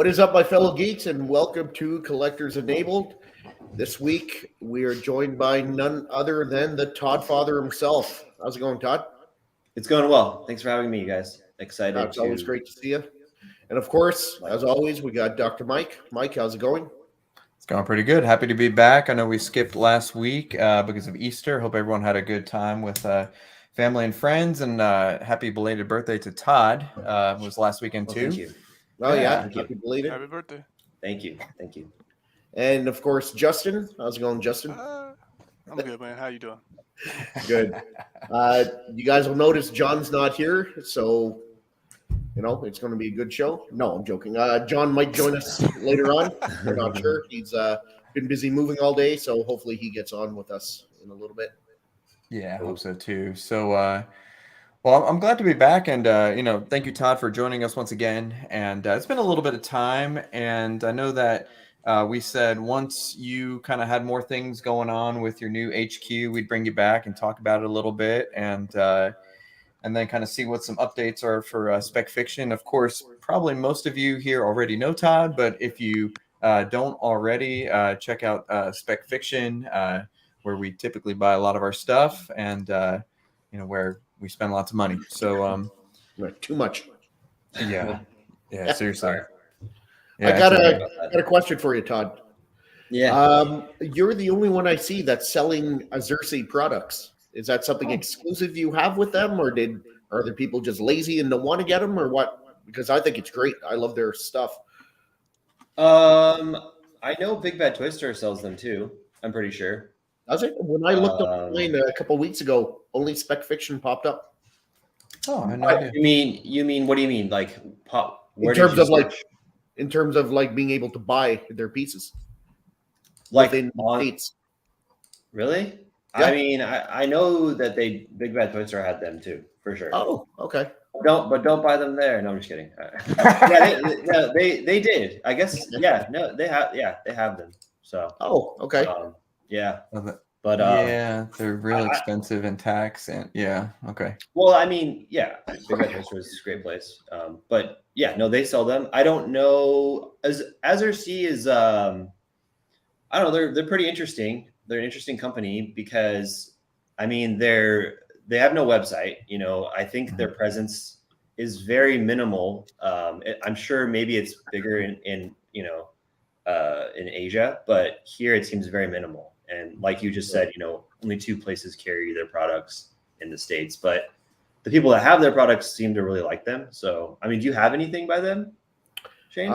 What is up, my fellow geeks, and welcome to Collectors Enabled. This week, we are joined by none other than the Todd father himself. How's it going, Todd? It's going well. Thanks for having me, you guys. Excited It's always great to see you. And of course, as always, we got Dr. Mike. Mike, how's it going? It's going pretty good. Happy to be back. I know we skipped last week because of Easter. Hope everyone had a good time with family and friends. And happy belated birthday to Todd. It was last weekend too. Thank you. Oh, yeah. Happy belated. Happy birthday. Thank you. Thank you. And of course, Justin. How's it going, Justin? I'm good, man. How you doing? Good. You guys will notice John's not here, so it's going to be a good show. No, I'm joking. John might join us later on. We're not sure. He's been busy moving all day, so hopefully he gets on with us in a little bit. Yeah, I hope so too. So, well, I'm glad to be back, and thank you, Todd, for joining us once again. And it's been a little bit of time, and I know that we said once you kind of had more things going on with your new HQ, we'd bring you back and talk about it a little bit, and then kind of see what some updates are for Spec Fiction. Of course, probably most of you here already know Todd, but if you don't already, check out Spec Fiction, where we typically buy a lot of our stuff, and where we spend lots of money. So too much. Yeah, seriously. Yeah, I got a question for you, Todd. Yeah. You're the only one I see that's selling Resurgence products. Is that something exclusive you have with them, or are there people just lazy and don't want to get them, or what? Because I think it's great. I love their stuff. I know Big Bad Toy Store sells them too. I'm pretty sure. Does it? When I looked online a couple of weeks ago, only Spec Fiction popped up. Oh, I know. You mean? What do you mean? Like pop? In terms of being able to buy their pieces, like in States. Really? Yeah. I mean, I know that Big Bad Toy Store had them too, for sure. Oh, okay. Don't buy them there. No, I'm just kidding. Yeah, they did. I guess. Yeah, no, they have them. So. Oh, okay. Yeah. But yeah, they're real expensive in tax, and okay. Well, I mean, yeah, Big Bad Toy Store is a great place. But yeah, no, they sell them. I don't know. Resurgence is I don't know. They're pretty interesting. They're an interesting company because, I mean, they have no website. I think their presence is very minimal. I'm sure maybe it's bigger in Asia, but here it seems very minimal. And like you just said, only 2 places carry their products in the States, but the people that have their products seem to really like them. So, I mean, do you have anything by them, Shane?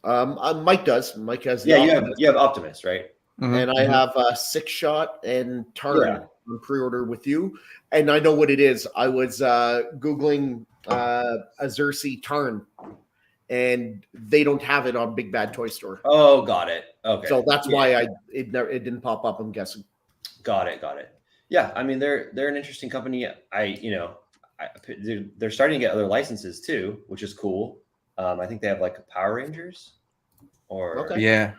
Mike does. Mike has. Yeah, you have Optimus, right? Mm-hmm. And I have Six Shot and Tarn on pre-order with you. And I know what it is. I was Googling Resurgence Tarn, and they don't have it on Big Bad Toy Store. Oh, got it. Okay. So that's why it didn't pop up, I'm guessing. Got it. Yeah, I mean, they're an interesting company. They're starting to get other licenses too, which is cool. I think they have like Power Rangers, or yeah.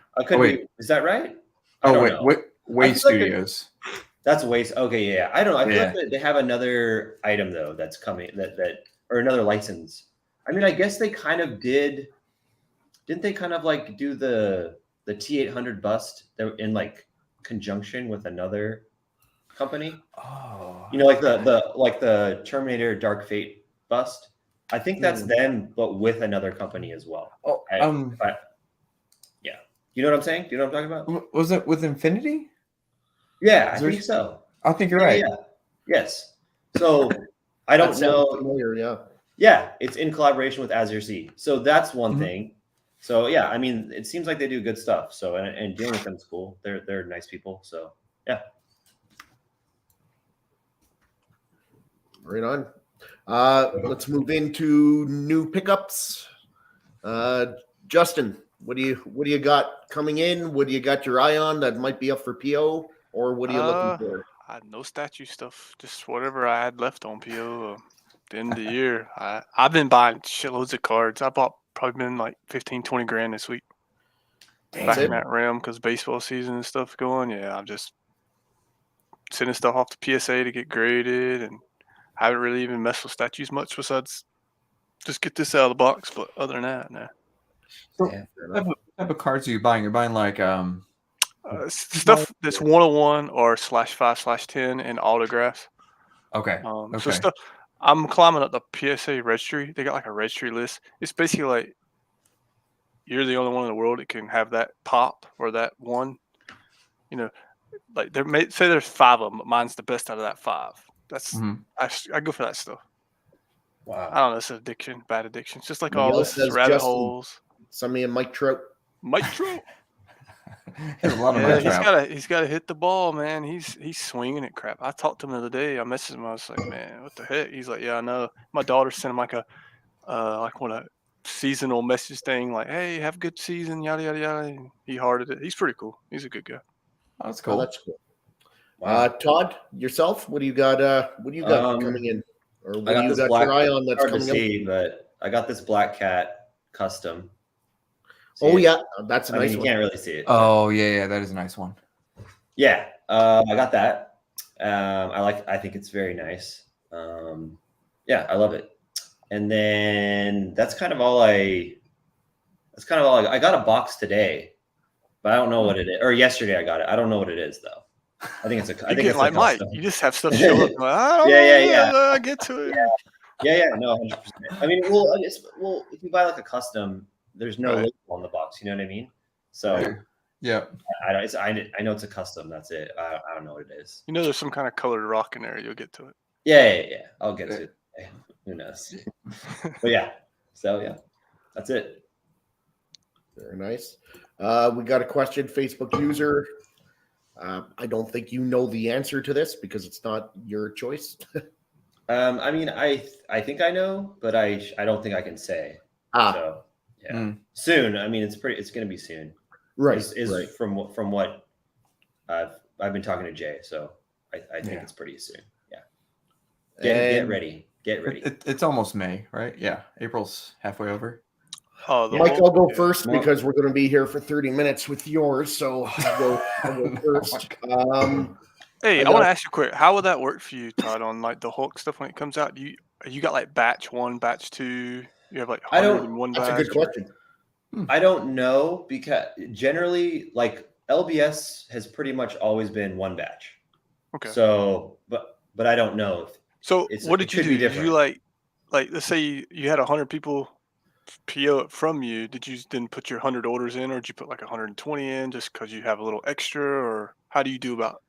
Is that right? Way Studios. That's Waste. Okay, yeah. I don't know. I feel like they have another item though that's coming or another license. I mean, I guess they kind of did. Didn't they kind of like do the T800 bust in like conjunction with another company? Oh, like the Terminator Dark Fate bust. I think that's them, but with another company as well. Oh, yeah. You know what I'm saying? Do you know what I'm talking about? Was it with Infinity? Yeah, I think so. I think you're right. Yeah. Yes. So I don't know. Familiar, yeah, it's in collaboration with Resurgence. So that's one thing. So yeah, I mean, it seems like they do good stuff. So and dealing with them is cool. They're nice people. So yeah. Right on. Let's move into new pickups. Justin, what do you got coming in? What do you got your eye on that might be up for PO, or what are you looking for? No statue stuff. Just whatever I had left on PO. The end of the year. I've been buying shitloads of cards. I bought probably been like 15, 20 grand this week. Back in that realm because baseball season and stuff going. Yeah, I'm just sending stuff off to PSA to get graded, and I haven't really even messed with statues much besides just get this out of the box. But other than that, no. So Yeah, fair what enough. type of cards are you buying? You're buying like Stuff that's 101 or /5/10 and autographs. okay. So Okay. stuff. I'm climbing up the PSA registry. They got like a registry list. It's basically like you're the only one in the world that can have that pop or that one. You know, like there may say there's 5 of them, but mine's the best out of that 5. That's Mhm. I go for that stuff. I Wow. don't know. It's an addiction, bad addiction. It's just like all Miguel this says rabbit Justin. holes. Send me a Mike Trout. Mike Trout. There's a lot of Yeah, Mike Trout. he's gotta hit the ball, man. He's swinging it crap. I talked to him the other day. I messaged him. I was like, man, what the heck? He's like, yeah, I know. My daughter sent him like a seasonal message thing, like, hey, have a good season, yada yada yada. And he hearted it. He's pretty cool. He's a good guy. Oh, that's Oh, cool. that's cool. Wow. Todd, yourself, what do you got? What do you got coming in, or what I do got you this got black. your eye on that's Hard to coming up? see, but I got this black cat custom. See Oh it? yeah, that's a I mean, nice you one. can't really see it. Oh yeah, that is a nice one. Yeah, I got that. I think it's very nice. Yeah, I love it. And then that's kind of all I got a box today, but I don't know what it is. Or yesterday I got it. I don't know what it is though. I think it's a. I You think get it's like a Mike. custom. You just have stuff show up. Like, I don't Yeah. know. I get to it. Yeah. No, 100%. I mean, well, if you buy like a custom, there's no Right. label on the box. You know what I mean? So Right. Yeah. I know it's a custom. That's it. I don't know what it is. You know, there's some kind of colored rock in there. You'll get to it. Yeah. I'll get to it. Who knows? But yeah. So yeah, that's it. Very nice. We got a question, Facebook user. I don't think you know the answer to this because it's not your choice. I mean, I think I know, but I don't think I can say. So yeah, soon. I mean, it's going to be soon. Right. Is from what I've been talking to Jay, so I think it's pretty soon. Yeah. Get ready. Get ready. It's almost May, right? Yeah, April's halfway over. Oh, Mike, I'll go first because we're going to be here for 30 minutes with yours. So I'll go first. Hey, I want to ask you quick. How would that work for you, Todd, on like the Hulk stuff when it comes out? You got like batch 1, batch 2? You have like 101 batch? That's a good question. I don't know because generally, like LBS has pretty much always been one batch. Okay. So, but I don't know. So what did you do? Did you like let's say you had 100 people PO it from you? Did you then put your 100 orders in, or did you put like 120 in just because you have a little extra, or how do you do about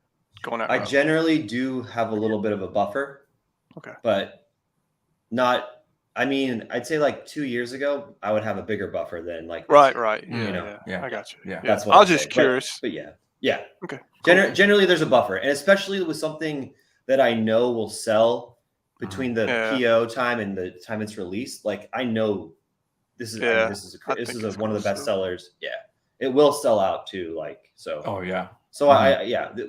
going out? I generally do have a little bit of a buffer. Okay. But not. I mean, I'd say like 2 years ago, I would have a bigger buffer than like this right. year, Yeah. I got you. Yeah. That's what I was I'd just say. curious. But yeah. Okay. Generally, there's a buffer, and especially with something that I know will sell between the PO time and the time it's released. Like I know this is this is one of the best sellers. Yeah, it will sell out too. Like so. Oh yeah. So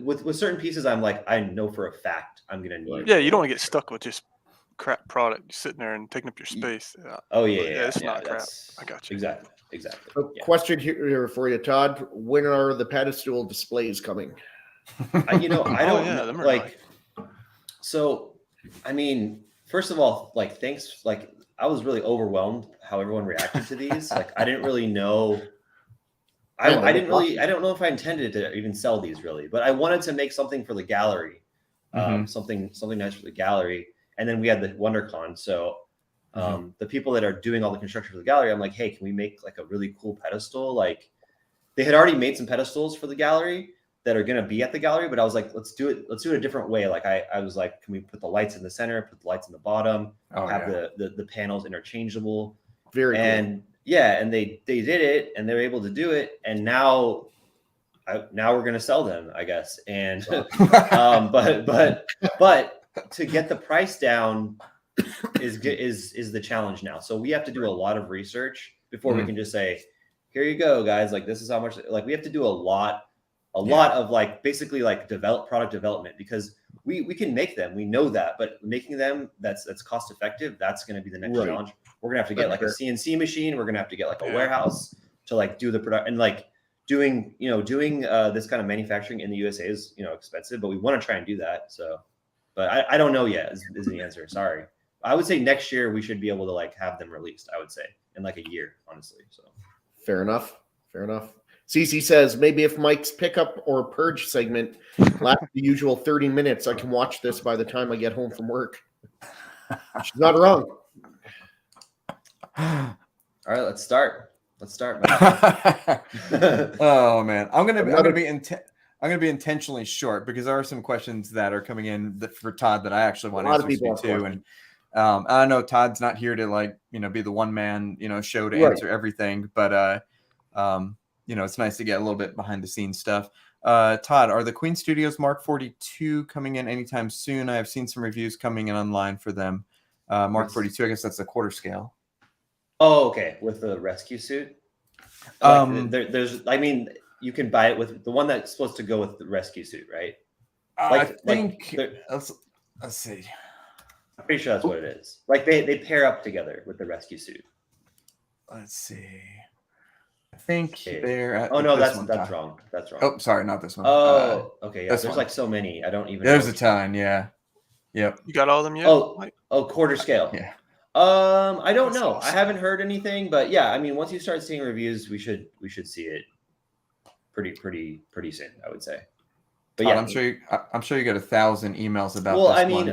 with certain pieces, I'm like I know for a fact I'm gonna need. Yeah, you don't want to get stuck with just crap product sitting there and taking up your space. Oh yeah, it's not crap. I got you. Exactly. Question here for you, Todd. When are the pedestal displays coming? I don't know. Like, so, I mean, first of all, like, thanks. Like, I was really overwhelmed how everyone reacted to these. Like, I didn't really know. I don't know if I intended to even sell these really, but I wanted to make something for the gallery, something nice for the gallery. And then we had the WonderCon. So the people that are doing all the construction for the gallery, I'm like, hey, can we make like a really cool pedestal? Like they had already made some pedestals for the gallery that are going to be at the gallery, but I was like, let's do it a different way. Like I was like, can we put the lights in the center, put the lights in the bottom, have the panels interchangeable? Very cool. Yeah, and they did it, and they were able to do it, and now we're gonna sell them, I guess. And but to get the price down is the challenge now. So we have to do a lot of research before we can just say, here you go, guys. Like this is how much. Like we have to do a lot of like basically like product development because we can make them. We know that, but making them that's cost effective. That's going to be the next challenge. We're gonna have to get like a CNC machine. We're gonna have to get like a warehouse to like do the product and like doing this kind of manufacturing in the USA is expensive, but we want to try and do that. So, but I don't know yet is the answer. Sorry. I would say next year we should be able to like have them released. I would say in like a year, honestly. So Fair enough. Fair enough. Cece says, maybe if Mike's pickup or purge segment lasts the usual 30 minutes, I can watch this by the time I get home from work. She's not wrong. All right, let's start. Let's start, man. Oh man, I'm gonna be intentionally short because there are some questions that are coming in for Todd that I actually want to answer to, and I know Todd's not here to be the one man show to answer everything, but it's nice to get a little bit behind the scenes stuff. Todd, are the Queen Studios Mark 42 coming in anytime soon? I have seen some reviews coming in online for them. Mark 42, I guess that's a quarter scale. Oh, okay. With the rescue suit. You can buy it with the one that's supposed to go with the rescue suit, right? Let's see. I'm pretty sure that's what it is. Like they pair up together with the rescue suit. Let's see. I think they're. Oh no, that's wrong. That's wrong. Oh, sorry, not this one. Oh, okay. Yeah, there's like so many. I don't even. There's a ton. Yeah. Yep. You got all of them yet? Oh, quarter scale. Yeah. I don't know. I haven't heard anything, but yeah, I mean, once you start seeing reviews, we should see it pretty soon, I would say. But yeah, I'm sure you got 1,000 emails about this one. Well, I mean,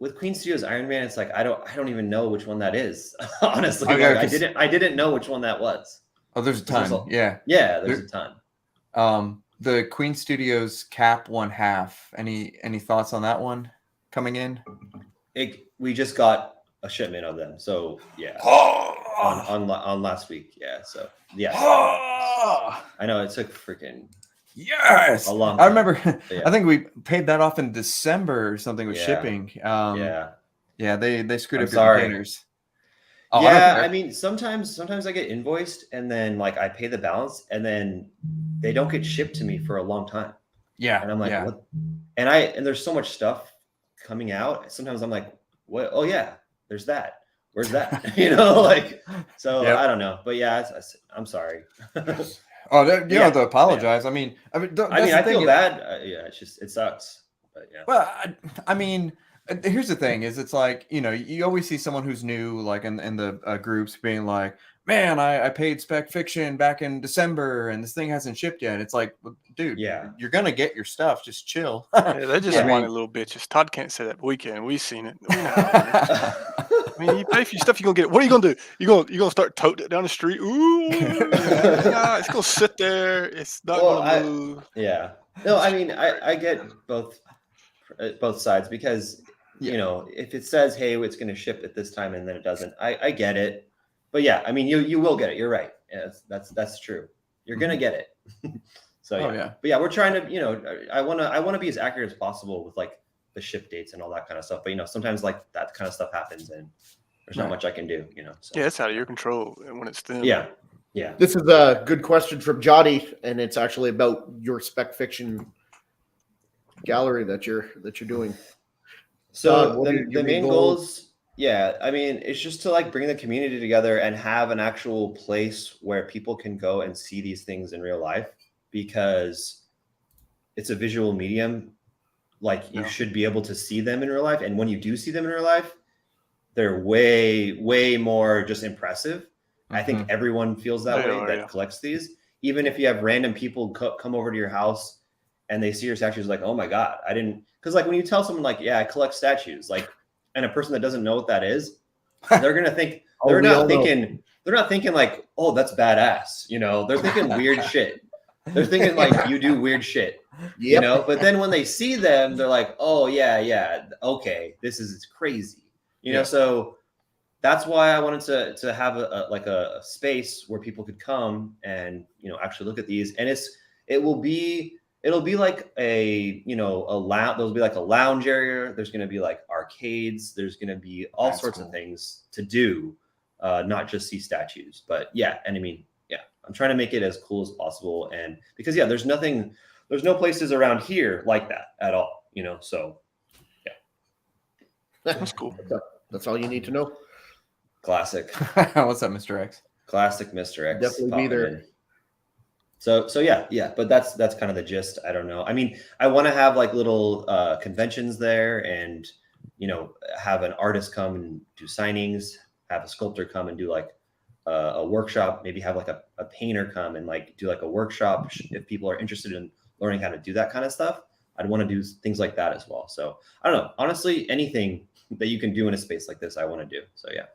with Queen Studios Iron Man, it's like I don't even know which one that is. Honestly, I didn't know which one that was. Oh, there's a ton. Yeah, there's a ton. The Queen Studios Cap 1/2. Any thoughts on that one coming in? We just got a shipment of them, so yeah, on last week, yeah. So yeah, I know it took freaking a long time. I remember. Yeah. I think we paid that off in December or something with shipping. Yeah, they screwed up your containers. Oh, yeah, I mean, sometimes I get invoiced and then like I pay the balance and then they don't get shipped to me for a long time. Yeah, and I'm like, what? And there's so much stuff coming out. Sometimes I'm like, what? Oh yeah, there's that. Where's that? So yep. I don't know, but yeah, I'm sorry. You don't have to apologize. Yeah. I mean, I feel bad. It sucks. But yeah. Well, I mean, here's the thing: is it's like you always see someone who's new, like in the groups, being like, "Man, I paid Spec Fiction back in December, and this thing hasn't shipped yet." It's like, well, dude, you're gonna get your stuff. Just chill. They just wanted little bitches. Todd can't say that. But we can. We've seen it. I mean, you pay for your stuff, you're gonna get it. What are you gonna do? You're gonna start toting it down the street. Ooh, it's gonna sit there. It's not gonna move. Yeah. No, I mean, I get both sides because if it says, hey, it's gonna ship at this time and then it doesn't, I get it. But yeah, I mean, you will get it. You're right. Yeah, that's true. You're gonna get it. So yeah. But yeah, we're trying to, I wanna be as accurate as possible with like the ship dates and all that kind of stuff. But sometimes like that kind of stuff happens and there's not much I can do. So. Yeah, it's out of your control when it's thin. Yeah. This is a good question from Jody, and it's actually about your Spec Fiction gallery that you're doing. So the main goals, I mean, it's just to like bring the community together and have an actual place where people can go and see these things in real life, because it's a visual medium. Like you should be able to see them in real life. And when you do see them in real life, they're way, way more just impressive. Mm-hmm. I think everyone feels that way that collects these. Even if you have random people come over to your house and they see your statues, like, oh my God, I didn't. Because like when you tell someone like, yeah, I collect statues, like, and a person that doesn't know what that is, they're going to think, they're not thinking like, oh, that's badass. They're thinking weird shit. They're thinking like you do weird shit. Yep. But then when they see them, they're like, oh yeah, okay, this is crazy. So that's why I wanted to have a space where people could come and actually look at these, and it'll be like a lounge. There'll be like a lounge area. There's going to be like arcades. There's going to be all sorts of things to do, not just see statues. But yeah, and I mean, I'm trying to make it as cool as possible, and because there's no places around here like that at all. So yeah, that's cool. That's all you need to know. Classic. What's up, Mr. X? Classic Mr. X. Definitely be there. So yeah, but that's kind of the gist. I don't know. I mean, I want to have like little conventions there, and have an artist come and do signings, have a sculptor come and do like a workshop, maybe have like a painter come and like do like a workshop if people are interested in learning how to do that kind of stuff. I'd want to do things like that as well. So I don't know, honestly, anything that you can do in a space like this, I want to do. So yeah.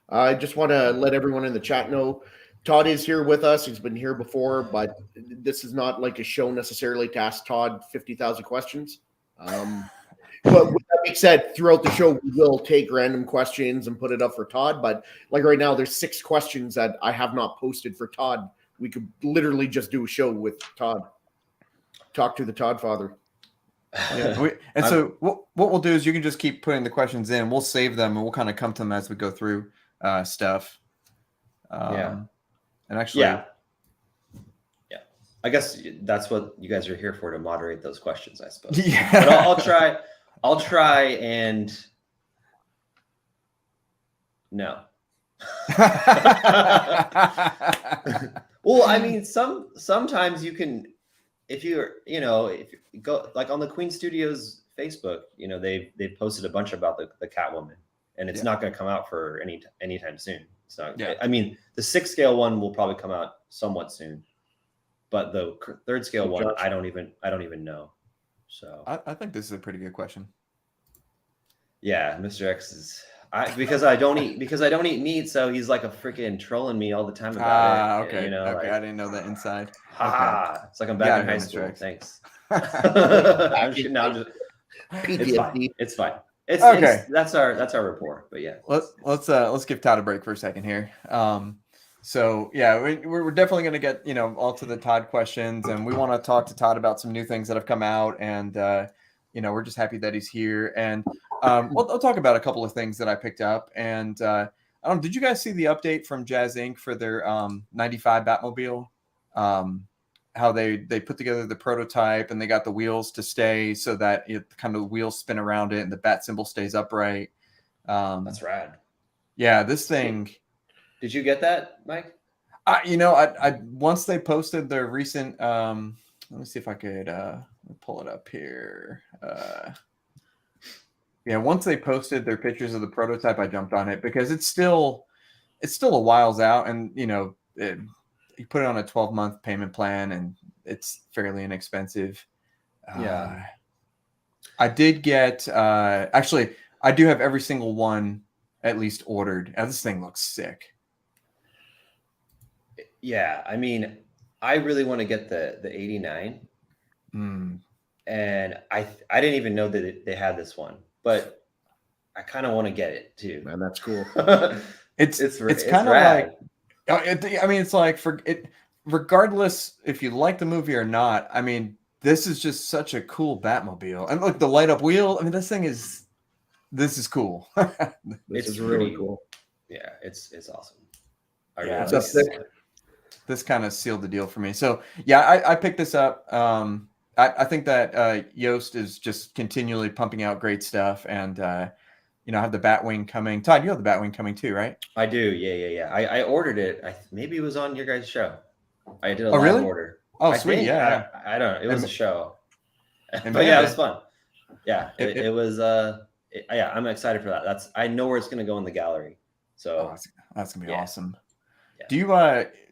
I just want to let everyone in the chat know Todd is here with us. He's been here before, but this is not like a show necessarily to ask Todd 50,000 questions. But with that being said, throughout the show, we will take random questions and put it up for Todd. But like right now, there's 6 questions that I have not posted for Todd. We could literally just do a show with Todd. Talk to the Todd father. Yeah, so what we'll do is you can just keep putting the questions in. We'll save them and we'll kind of come to them as we go through stuff. Yeah. And actually, yeah. I guess that's what you guys are here for, to moderate those questions, I suppose. Yeah. But I'll try and no. Well, I mean, sometimes you can, if you go like on the Queen Studios Facebook, they've posted a bunch about the Catwoman, and it's not going to come out for anytime soon. It's not. Yeah. I mean, the 6 scale one will probably come out somewhat soon, but the 3rd scale one, I don't even know. So I think this is a pretty good question. Yeah, Mr. X is. Because I don't eat meat, so he's like a freaking trolling me all the time about it. Okay. Okay, like, I didn't know that inside. Okay. It's like I'm back in high school. X. Thanks. It's fine. It's okay. That's our rapport. But yeah, let's give Todd a break for a second here. So yeah, we're definitely going to get all to the Todd questions, and we want to talk to Todd about some new things that have come out, and we're just happy that he's here. And I'll talk about a couple of things that I picked up. And did you guys see the update from Jazz Inc. for their 95 Batmobile? How they put together the prototype and they got the wheels to stay so that the wheels spin around it and the bat symbol stays upright. That's rad. Yeah, this thing. Did you get that, Mike? I once they posted their recent. Let me see if I could pull it up here. Yeah, once they posted their pictures of the prototype, I jumped on it because it's still a whiles out, and you put it on a 12-month payment plan, and it's fairly inexpensive. Yeah, I did get actually, I do have every single one at least ordered. This thing looks sick. Yeah, I mean, I really want to get the 89, and I didn't even know that they had this one. But I kind of want to get it too. Man, that's cool. It's kind of like, I mean, it's like regardless if you like the movie or not. I mean, this is just such a cool Batmobile, and look, the light up wheel. I mean, this is cool. This is really cool. Yeah, it's awesome. This kind of sealed the deal for me. So yeah, I picked this up. I think that Yoast is just continually pumping out great stuff, and I have the Batwing coming. Todd, you have the Batwing coming too, right? I do. Yeah. I ordered it. Maybe it was on your guys' show. I did a live order. Oh, sweet. Yeah. I don't know. It was a show. But yeah, it was fun. Yeah, it was. Yeah, I'm excited for that. I know where it's going to go in the gallery. So that's going to be awesome. Yeah. Do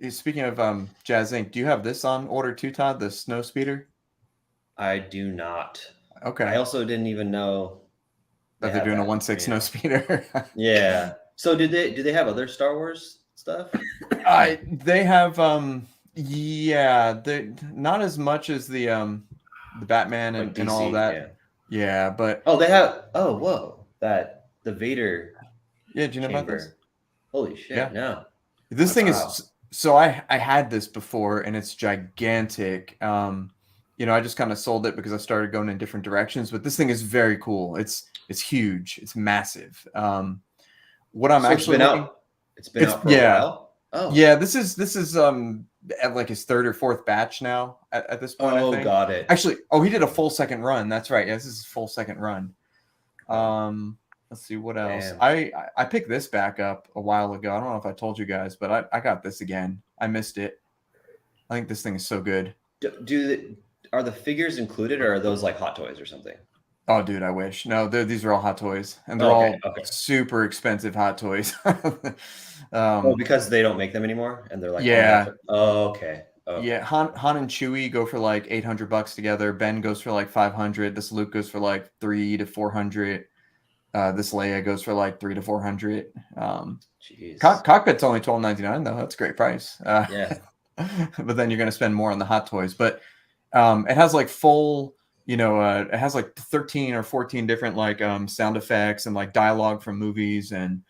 you, speaking of Jazz Inc., do you have this on order too, Todd, the Snow Speeder? I do not. Okay. I also didn't even know that they're doing a 1.6 Snow Speeder. Yeah. So do they have other Star Wars stuff? They have they not as much as the Batman and, DC, and all that. Yeah, but they have the Vader. Yeah, do you know about this? Holy shit! Yeah. No. This thing is so I had this before, and it's gigantic. I just kind of sold it because I started going in different directions, but this thing is very cool. It's huge. It's massive. What I'm actually it's been out for a while. Oh. Yeah, this is at like his 3rd or 4th batch now at this point. I think. Got it. Actually, he did a full second run. That's right. Yeah, this is his full second run. Let's see what else. Damn. I picked this back up a while ago. I don't know if I told you guys, but I got this again. I missed it. I think this thing is so good. Are the figures included, or are those like Hot Toys or something? Oh, dude, I wish. No, these are all hot toys, and they're Okay, all okay. super expensive hot toys. Oh, because they don't make them anymore, and they're like, Yeah. oh, okay. Okay. Yeah, Han and Chewie go for like $800 together. Ben goes for like 500. This Luke goes for like 300 to 400. This Leia goes for like 300 to 400. Jeez. Cockpit's only $12.99 though. That's a great price. Yeah. But then you're going to spend more on the hot toys. But it has like full, it has like 13 or 14 different like sound effects and like dialogue from movies, and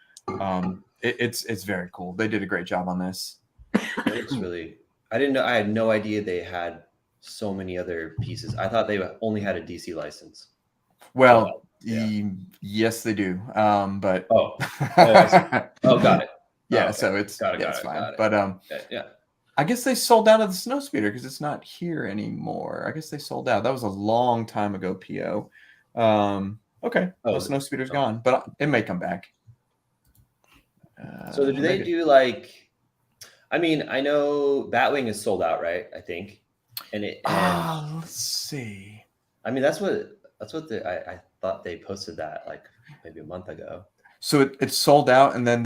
it's very cool. They did a great job on this. It's really. I didn't know. I had no idea they had so many other pieces. I thought they only had a DC license. Well, yeah. Yes, they do. But I see. Oh, got it. Yeah, okay. So it's fine. But yeah. I guess they sold out of the Snowspeeder because it's not here anymore. I guess they sold out. That was a long time ago, PO. Okay. The Snowspeeder's gone, but it may come back. So do they do like? I mean, I know Batwing is sold out, right? I think, let's see. I mean, that's what I thought they posted that like maybe a month ago. So it's sold out, and then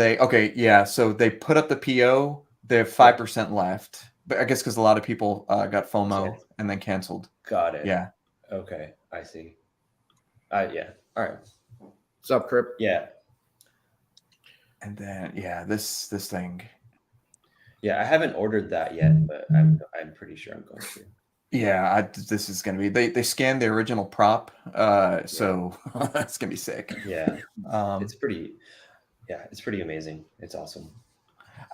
so they put up the PO. They have 5% left, but I guess because a lot of people got FOMO and then canceled. Got it. Yeah. Okay, I see. Yeah. All right. What's up, Crip? Yeah. And then this thing. Yeah, I haven't ordered that yet, but I'm pretty sure I'm going to. Yeah, this is gonna be. They scanned the original prop, so that's gonna be sick. Yeah, it's pretty. Yeah, it's pretty amazing. It's awesome.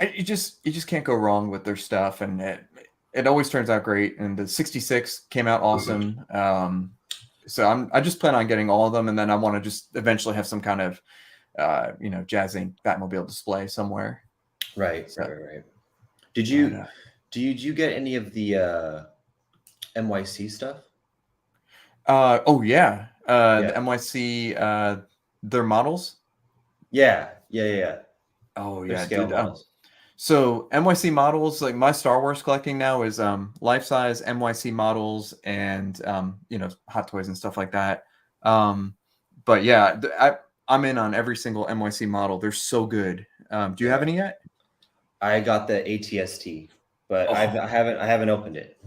You just can't go wrong with their stuff, and it always turns out great. And the 66 came out awesome. So I just plan on getting all of them, and then I want to just eventually have some kind of Jazz Inc. Batmobile display somewhere. Right. Right. Did you get any of the NYC stuff? The NYC their models. Yeah. Oh their yeah, scale dude. models. So NYC models, like my Star Wars collecting now is life size NYC models and Hot Toys and stuff like that. But yeah, I'm in on every single NYC model. They're so good. Do you have any yet? I got the ATST, but I haven't opened it.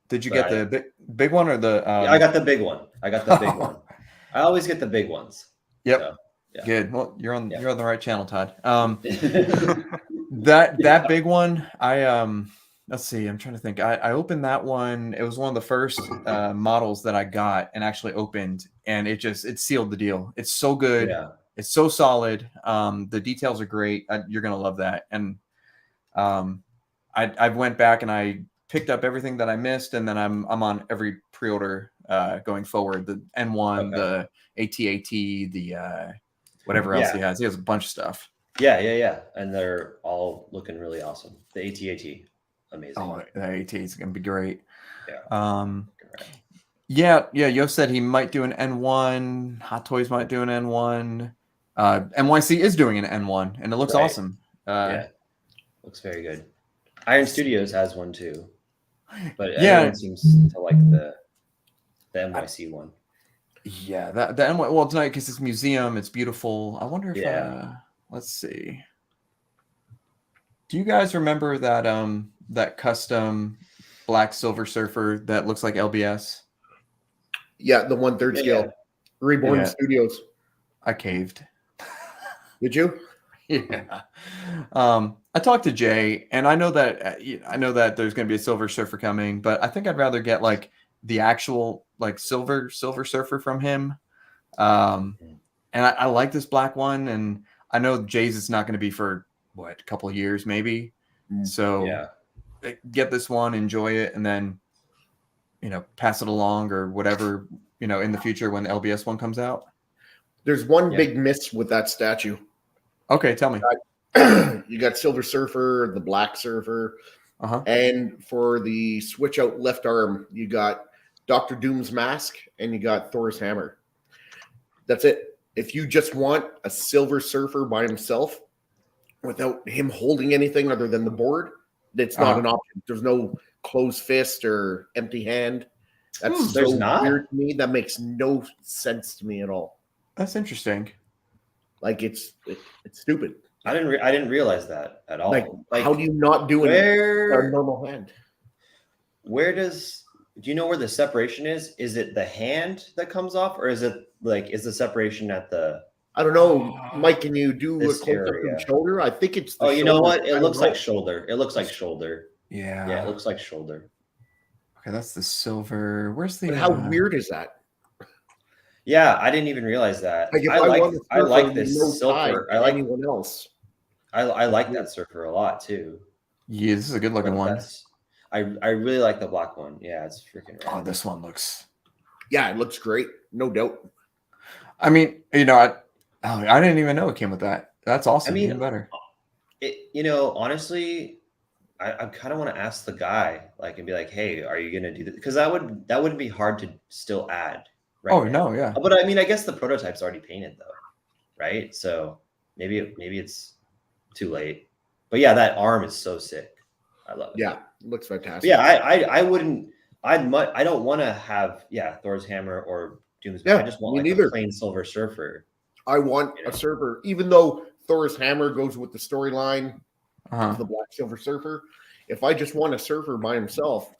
Did you get the big one or the? I got the big one. I always get the big ones. Yep. So, yeah. Good. Well, you're on the right channel, Todd. That big one. Let's see. I'm trying to think. I opened that one. It was one of the first models that I got and actually opened, and it sealed the deal. It's so good. Yeah. It's so solid. The details are great. You're gonna love that. And I went back and I picked up everything that I missed, and then I'm on every pre-order going forward. The N1, the AT-AT, the whatever else he has. He has a bunch of stuff. Yeah. And they're all looking really awesome. The AT-AT, amazing. Oh, the AT is gonna be great. Yeah. Yo said he might do an N1. Hot Toys might do an N1. NYC is doing an N1, and it looks awesome. Looks very good. Iron Studios has one too, but everyone seems to like the NYC one. Yeah, the NYC. Well, tonight because it's museum, it's beautiful. I wonder if let's see. Do you guys remember that custom black Silver Surfer that looks like LBS? Yeah, the 1/3 scale. Reborn Studios. I caved. Did you? Yeah. I talked to Jay, and I know that there's going to be a Silver Surfer coming, but I think I'd rather get like the actual like Silver Surfer from him. And I like this black one, and I know Jay's is not going to be for a couple of years maybe. So get this one, enjoy it, and then pass it along or whatever in the future when the LBS one comes out. There's one big miss with that statue. Okay, tell me. You got Silver Surfer, the Black Surfer, and for the switch out left arm, you got Dr. Doom's mask and you got Thor's hammer. That's it. If you just want a Silver Surfer by himself without him holding anything other than the board, it's not an option. There's no closed fist or empty hand. That's There's so not? weird to me. That makes no sense to me at all. That's interesting. Like it's stupid. I didn't realize that at all. Like how do you not do a normal hand? Do you know where the separation is? Is it the hand that comes off, or is the separation at the? I don't know, Mike. Can you do a This close up of area. the shoulder? I think it's. The Oh, you know shoulder. what? It looks like shoulder. It looks like shoulder. Yeah. Yeah, it looks like shoulder. Okay, that's the silver. Where's the? But how weird is that? Yeah, I didn't even realize that. Like if I like this silver. I like anyone else. I like that surfer a lot too. Yeah, this is a good looking one. I really like the black one. Yeah, it's freaking rad. Oh, this one looks. Yeah, it looks great, no doubt. I mean, I didn't even know it came with that. That's awesome. Even better. Honestly, I kind of want to ask the guy, like, and be like, "Hey, are you gonna do this?" Because that wouldn't be hard to still add. Right now. No, yeah. But I mean, I guess the prototype's already painted though, right? So maybe it's too late. But yeah, that arm is so sick. I love it. Yeah, it looks fantastic. But yeah, I don't want to have Thor's hammer or Doom's. Yeah, I just want like neither. a plain silver surfer. I want a surfer, even though Thor's hammer goes with the storyline of the Black Silver Surfer. If I just want a surfer by himself,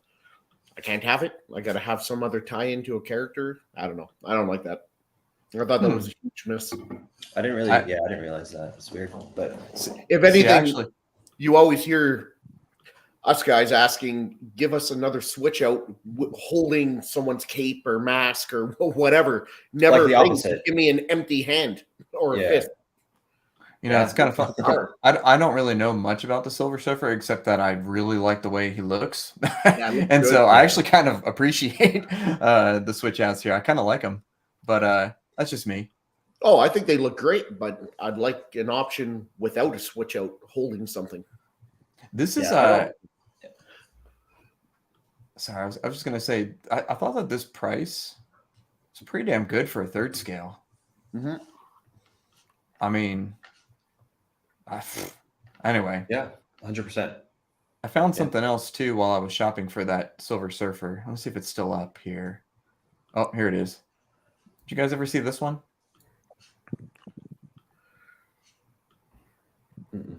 I can't have it. I got to have some other tie into a character. I don't know. I don't like that. I thought that was a huge miss. I didn't realize that. It's weird. But if anything, you always hear us guys asking, give us another switch out holding someone's cape or mask or whatever. Never like the opposite. Give me an empty hand or a fist. It's kind of fun. I don't really know much about the Silver Surfer except that I really like the way he looks. And so I actually kind of appreciate the switch outs here. I kind of like them, but that's just me. Oh, I think they look great, but I'd like an option without a switch out holding something. This is sorry, I was just gonna say I thought that this price was pretty damn good for a third scale. Mm-hmm. I mean, anyway. Yeah, 100%. I found something else too while I was shopping for that Silver Surfer. Let's see if it's still up here. Oh, here it is. Did you guys ever see this one? Mm-mm.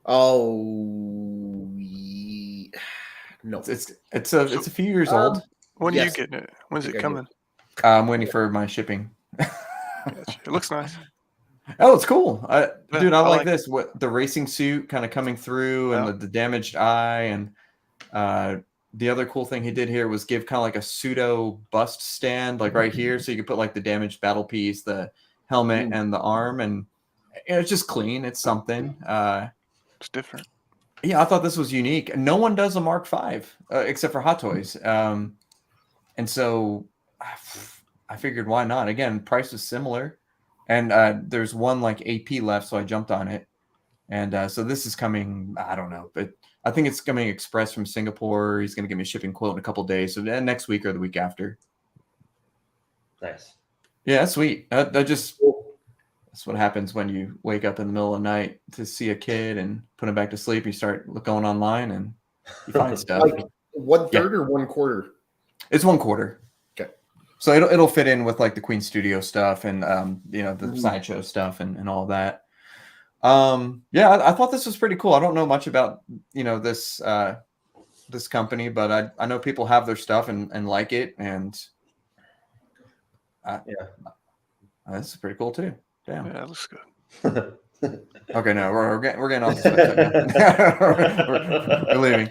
Oh, no. It's a few years old. When are you getting it? When's it coming? I'm waiting for my shipping. It looks nice. Oh, it's cool. Dude, I like this. this. What the racing suit kind of coming through and the damaged eye. And the other cool thing he did here was give kind of like a pseudo bust stand, like right here. So you could put like the damaged battle piece, the helmet, and the arm. And it's just clean. It's something. It's different. Yeah, I thought this was unique. No one does a Mark V except for Hot Toys. And so I figured, why not? Again, price is similar. And there's one like AP left, so I jumped on it. And so this is coming, I don't know, but I think it's coming express from Singapore. He's going to give me a shipping quote in a couple of days. So next week or the week after. Nice. Yeah, that's sweet. That's what happens when you wake up in the middle of the night to see a kid and put him back to sleep. You start going online and you find stuff. Like 1/3 or 1/4? It's 1/4. Okay. So it'll fit in with like the Queen Studio stuff and the sideshow stuff and all that. I thought this was pretty cool. I don't know much about this company, but I know people have their stuff and like it, and this is pretty cool too. Damn. Yeah, that looks good. Okay, no, we're getting off the we're leaving.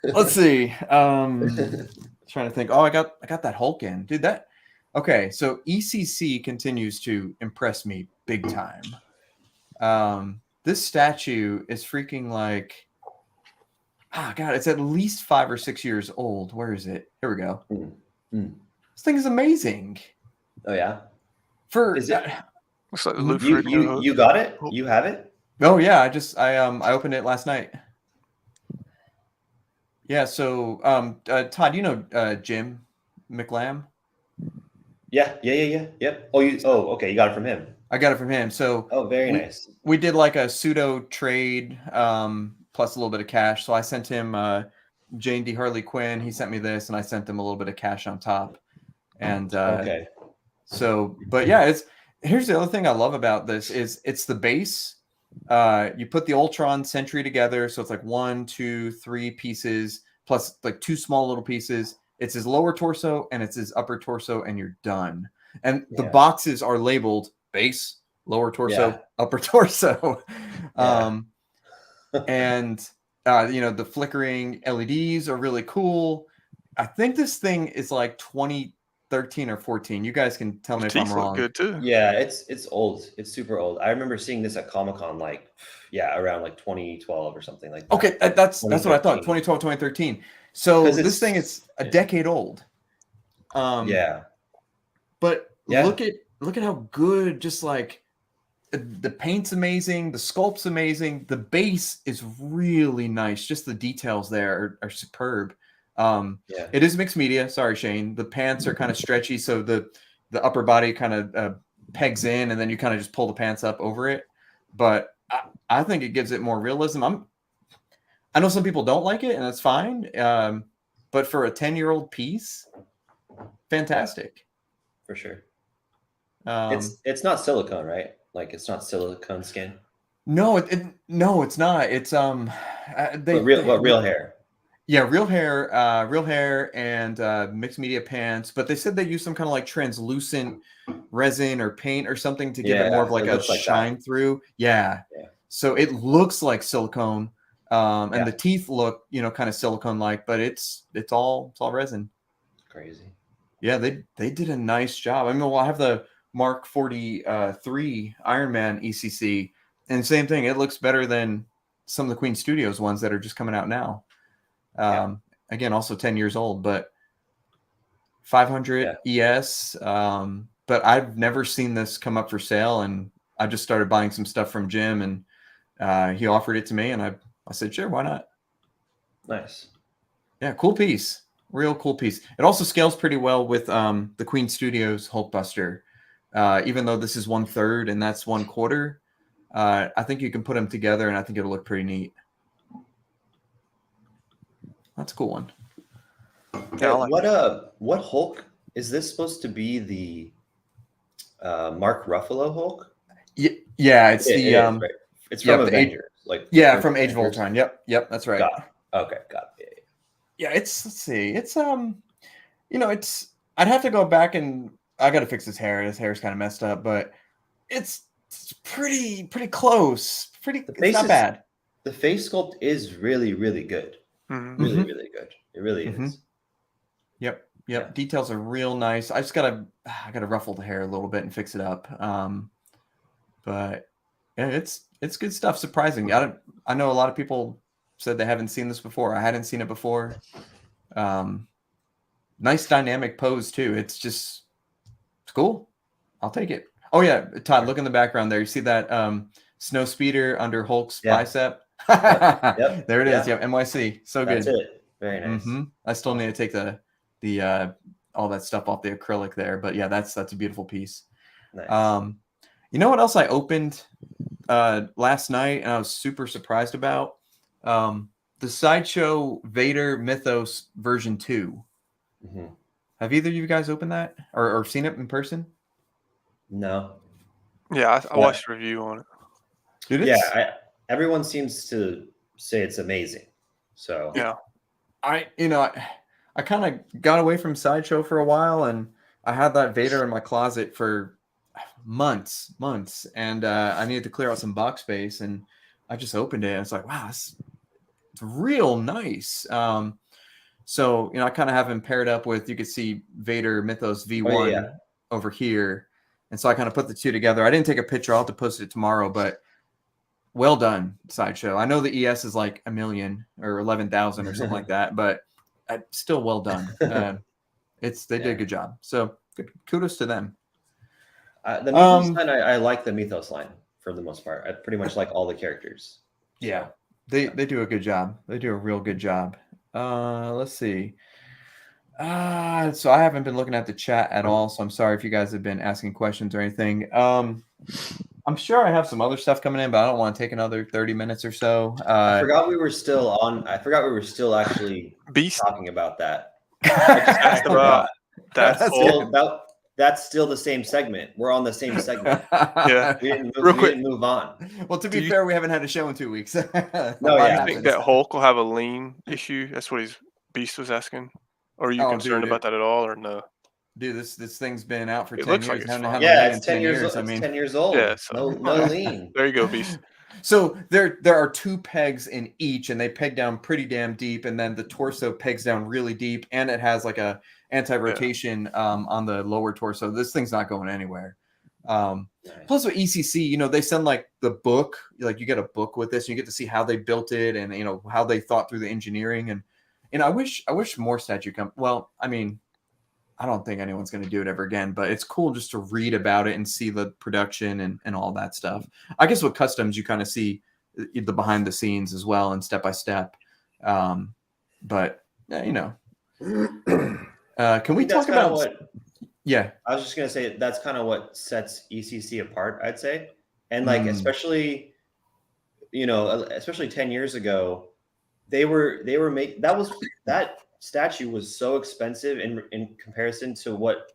Let's see. Trying to think. Oh, I got that Hulk in, dude. Okay. So ECC continues to impress me big time. This statue is freaking like, God, it's at least 5 or 6 years old. Where is it? Here we go. This thing is amazing. Oh yeah. Looks like the Luffy. You got it? You have it? Oh yeah, I opened it last night. Yeah, so Todd, Jim McLam? Yeah. Yep. Okay, you got it from him. I got it from him. So very nice. We did like a pseudo trade plus a little bit of cash. So I sent him Jane D. Harley Quinn. He sent me this, and I sent him a little bit of cash on top. And Okay. so, but yeah, here's the other thing I love about this is it's the base. You put the Ultron Sentry together, so it's like 1, 2, 3 pieces plus like 2 small little pieces. It's his lower torso and it's his upper torso, and you're done. And the boxes are labeled base, lower torso, upper torso. And the flickering LEDs are really cool. I think this thing is like 2013 or 14. You guys can tell me if I'm wrong. Good too. Yeah, it's old. It's super old. I remember seeing this at Comic-Con around like 2012 or something like that. Okay, that's what I thought. 2012, 2013. So this thing is a decade old. But look at how good, just like the paint's amazing, the sculpt's amazing, the base is really nice. Just the details there are superb. It is mixed media. Sorry, Shane. The pants are kind of stretchy, so the upper body kind of pegs in, and then you kind of just pull the pants up over it. But I think it gives it more realism. I know some people don't like it, and that's fine. But for a 10-year-old piece, fantastic. For sure. It's not silicone, right? Like it's not silicone skin. No, it's not. It's real hair. Yeah, real hair, and mixed media pants. But they said they use some kind of like translucent resin or paint or something to give it more of like a shine through. Yeah. So it looks like silicone, and the teeth look, kind of silicone like, but it's all resin. Crazy. Yeah, they did a nice job. I mean, I have the Mark 43 Iron Man ECC, and same thing. It looks better than some of the Queen Studios ones that are just coming out now. Again, also 10 years old, but 500 ES. But I've never seen this come up for sale, and I just started buying some stuff from Jim, and he offered it to me, and I said, sure, why not? Nice. Yeah, cool piece. Real cool piece. It also scales pretty well with the Queen Studios Hulkbuster. Even though this is 1/3 and that's 1/4, I think you can put them together, and I think it'll look pretty neat. That's a cool one. Yeah, what Hulk is this supposed to be? The Mark Ruffalo Hulk? Yeah, it's right? It's from Avengers, from Age of Ultron. Yep, that's right. Got it. Okay, got it. Yeah, let's see. It's I'd have to go back, and I got to fix his hair. His hair's kind of messed up, but it's pretty close. It's not bad. The face sculpt is really, really good. Mm-hmm. Really, really good. It really is. Yep. Yeah. Details are real nice. I gotta ruffle the hair a little bit and fix it up. But yeah, it's good stuff. Surprising. I know a lot of people said they haven't seen this before. I hadn't seen it before. Nice dynamic pose too. It's cool. I'll take it. Oh yeah, Todd, look in the background there. You see that snow speeder under Hulk's bicep? Yep. There it is. Yep. NYC. So good. That's it. Very nice. I still need to take the all that stuff off the acrylic there, but yeah, that's a beautiful piece. Nice. You know what else I opened last night and I was super surprised about? The Sideshow Vader Mythos version 2. Have either of you guys opened that or seen it in person? No. Yeah, I watched a review on it. Dude, everyone seems to say it's amazing. So yeah, I kind of got away from Sideshow for a while, and I had that Vader in my closet for months, and I needed to clear out some box space, and I just opened it, and it's like, wow, it's real nice. So I kind of have him paired up with, you could see Vader Mythos V1 over here, and so I kind of put the two together. I didn't take a picture. I'll have to post it tomorrow, but well done, Sideshow. I know the ES is like 1 million or 11,000 or something like that, but still well done. They did a good job. So kudos to them. The Mythos line, I like the Mythos line for the most part. I pretty much like all the characters. Yeah, they do a good job. They do a real good job. Let's see. So I haven't been looking at the chat at all, so I'm sorry if you guys have been asking questions or anything. I'm I'm sure I have some other stuff coming in, but I don't want to take another 30 minutes or so. I forgot we were still on. I forgot we were still actually Beast. talking about that. I just asked about that. That's whole, That's still the same segment. We're on the same segment. yeah. We didn't move, Real we quick. didn't move on. Well, to be Do you- fair, we haven't had a show in 2 weeks. No, What yeah. I happens? think that Hulk will have a lean issue. That's what his Beast was asking. Or are you Oh, concerned dude, about that at all, or no? Dude, this thing's been out for It 10 looks years. like it's Haven't fine. had a Yeah, lean it's in 10 years old. I mean, It's 10 years old. Yeah, so- no lean. There you go, Beast. so there are 2 pegs in each, and they peg down pretty damn deep, and then the torso pegs down really deep, and it has like a anti-rotation on the lower torso. This thing's not going anywhere. Plus with ECC, they send like the book, like you get a book with this, and you get to see how they built it and how they thought through the engineering. And I wish more statue come. Well, I mean, I don't think anyone's going to do it ever again, but it's cool just to read about it and see the production and all that stuff. I guess with customs, you kind of see the behind the scenes as well and step by step. But can we talk about what? Yeah, I was just gonna say that's kind of what sets ECC apart, I'd say, and like especially 10 years ago, they were that statue was so expensive in comparison to what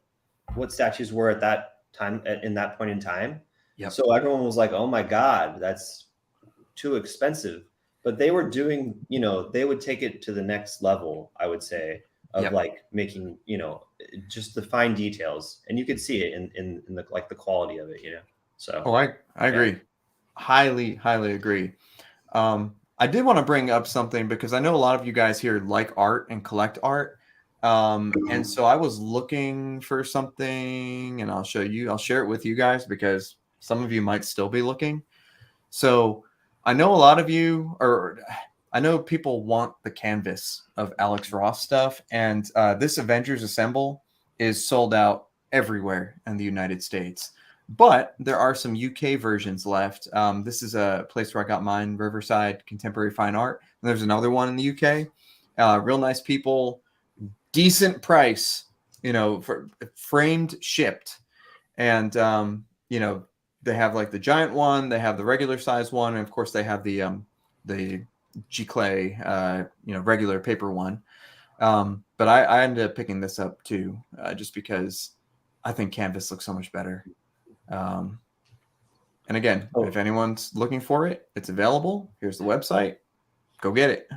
statues were at that time in that point in time. Yep. So everyone was like, "Oh my God, that's too expensive." But they were doing, they would take it to the next level, I would say, of like making, just the fine details, and you could see it in the like the quality of it, So I agree. Highly agree. I did want to bring up something because I know a lot of you guys here like art and collect art. And so I was looking for something, and I'll share it with you guys because some of you might still be looking. So I know a lot of you, or I know people want the canvas of Alex Ross stuff, and this Avengers Assemble is sold out everywhere in the United States. But there are some UK versions left. This is a place where I got mine, Riverside Contemporary Fine Art. And there's another one in the UK. Real nice people, decent price, for framed, shipped. And, they have like the giant one, they have the regular size one, and of course they have the G-Clay, regular paper one. But I ended up picking this up too, just because I think canvas looks so much better. And again, if anyone's looking for it, it's available. Here's the website. Go get it.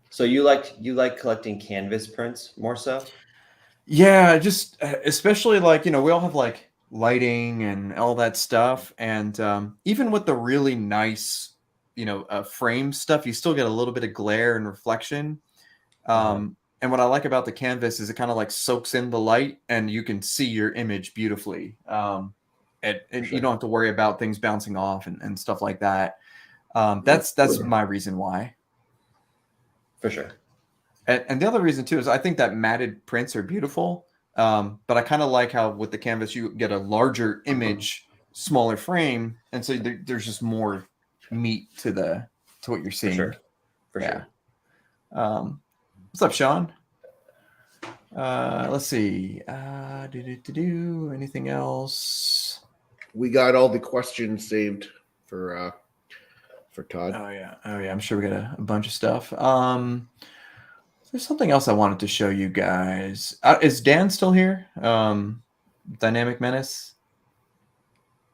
So you like collecting canvas prints more so? Yeah, just especially like, we all have like lighting and all that stuff. And even with the really nice, frame stuff, you still get a little bit of glare and reflection. And what I like about the canvas is it kind of like soaks in the light and you can see your image beautifully. And you don't have to worry about things bouncing off and stuff like that. That's my reason why. For sure. And the other reason too is I think that matted prints are beautiful. But I kind of like how with the canvas you get a larger image, smaller frame, and so there's just more meat to what you're seeing. For sure. What's up, Sean? Let's see. Anything else? We got all the questions saved for Todd. Oh yeah. I'm sure we got a bunch of stuff. There's something else I wanted to show you guys. Is Dan still here? Dynamic Menace.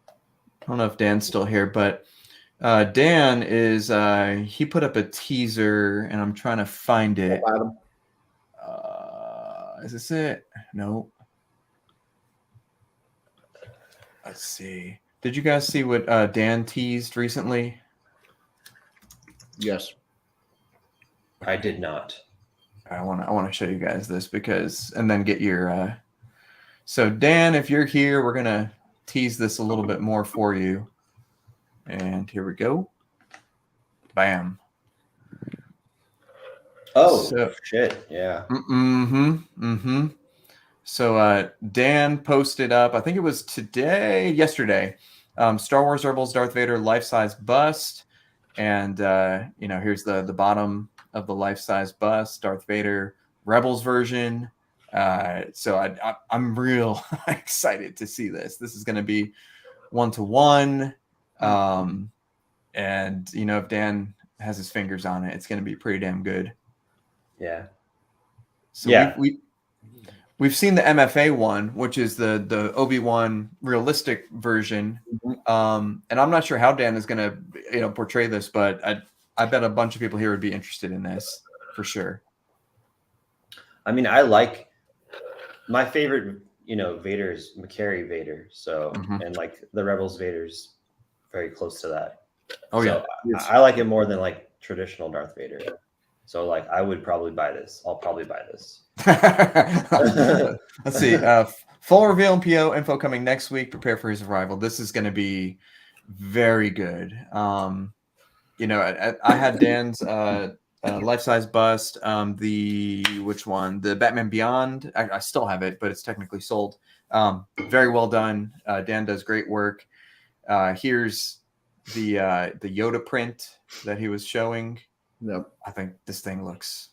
I don't know if Dan's still here, but Dan is. He put up a teaser, and I'm trying to find it. Is this it? No. Let's see. Did you guys see what Dan teased recently? Yes. I did not. I want to show you guys this and then get your. So Dan, if you're here, we're gonna tease this a little bit more for you. And here we go. Bam. Oh shit! Yeah. So Dan posted up. I think it was yesterday. Star Wars Rebels Darth Vader life-size bust, and here's the bottom of the life-size bust, Darth Vader Rebels version. So I'm real excited to see this. This is going to be 1-to-1. And if Dan has his fingers on it, it's going to be pretty damn good. Yeah. So Yeah. we've seen the MFA one, which is the Obi-Wan realistic version. And I'm not sure how Dan is going to portray this, but I bet a bunch of people here would be interested in this for sure. I mean, I like my favorite, Vader is McCary Vader. So, and like the Rebels Vader's very close to that. Oh, so yeah. I like it more than like traditional Darth Vader. So like I would probably buy this. I'll probably buy this. Let's see. Full reveal and PO info coming next week. Prepare for his arrival. This is going to be very good. I had Dan's life-size bust. Which one? The Batman Beyond. I still have it, but it's technically sold. Very well done. Dan does great work. Here's the Yoda print that he was showing. Yep. I think this thing looks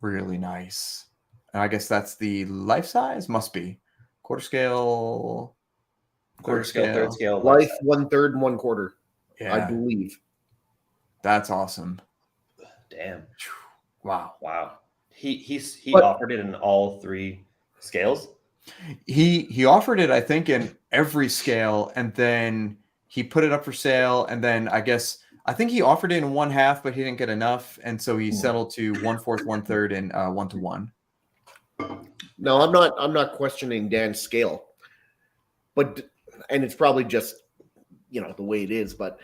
really nice. And I guess that's the life size. Must be quarter scale, third scale, life 1/3 and 1/4. Yeah, I believe. That's awesome. Damn. Wow. He offered it in all 3 scales. He offered it, I think, in every scale, and then he put it up for sale, and then I think he offered it in 1/2, but he didn't get enough, and so he settled to 1/4, 1/3, and 1-to-1. No, I'm not questioning Dan's scale, and it's probably just the way it is. But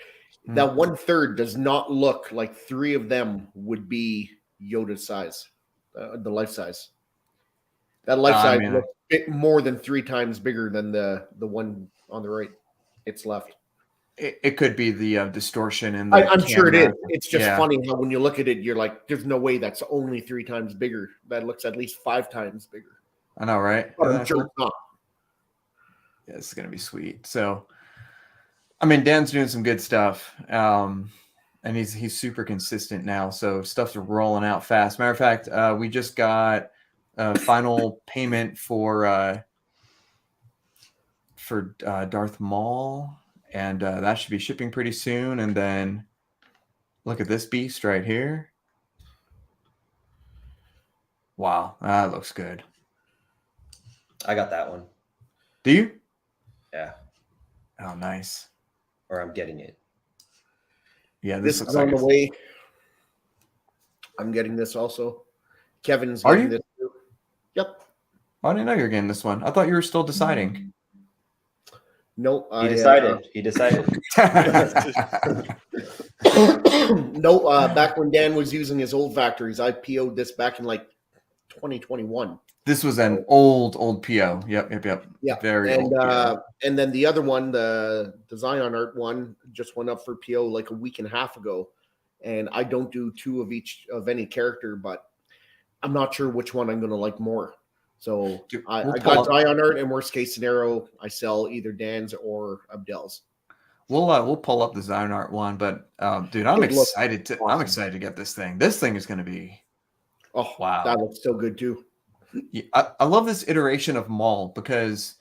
that 1/3 does not look like 3 of them would be Yoda's size, the life size. That life size looks a bit more than 3 times bigger than the one on the right. It's left. It could be the distortion in the I'm sure it is. It's just Yeah. funny how when you look at it, you're like, there's no way that's only 3 times bigger. That looks at least 5 times bigger. I know, right? But I'm sure it's not. Yeah, this is going to be sweet. So, I mean, Dan's doing some good stuff. And he's super consistent now. So stuff's rolling out fast. Matter of fact, we just got a final payment for Darth Maul. And that should be shipping pretty soon. And then look at this beast right here. Wow, that looks good. I got that one. Do you? Yeah. Oh, nice. Or I'm getting it. Yeah, this looks is on like the way. I'm getting this also. Kevin's Are getting you? this too. Yep. I didn't know you were getting this one. I thought you were still deciding. No, He decided. He decided. No, back when Dan was using his old factories, I PO'd this back in like 2021. This was an old PO. Yep. Yeah, Very old PO. And then the other one, the Zion Art one, just went up for PO like a week and a half ago. And I don't do 2 of each of any character, but I'm not sure which one I'm going to like more. So I got Zion Art, and worst case scenario, I sell either Dan's or Abdel's. We'll pull up the Zion Art one, but dude, I'm excited to get this thing. This thing is going to be. Oh wow, that looks so good too. Yeah, I love this iteration of Maul because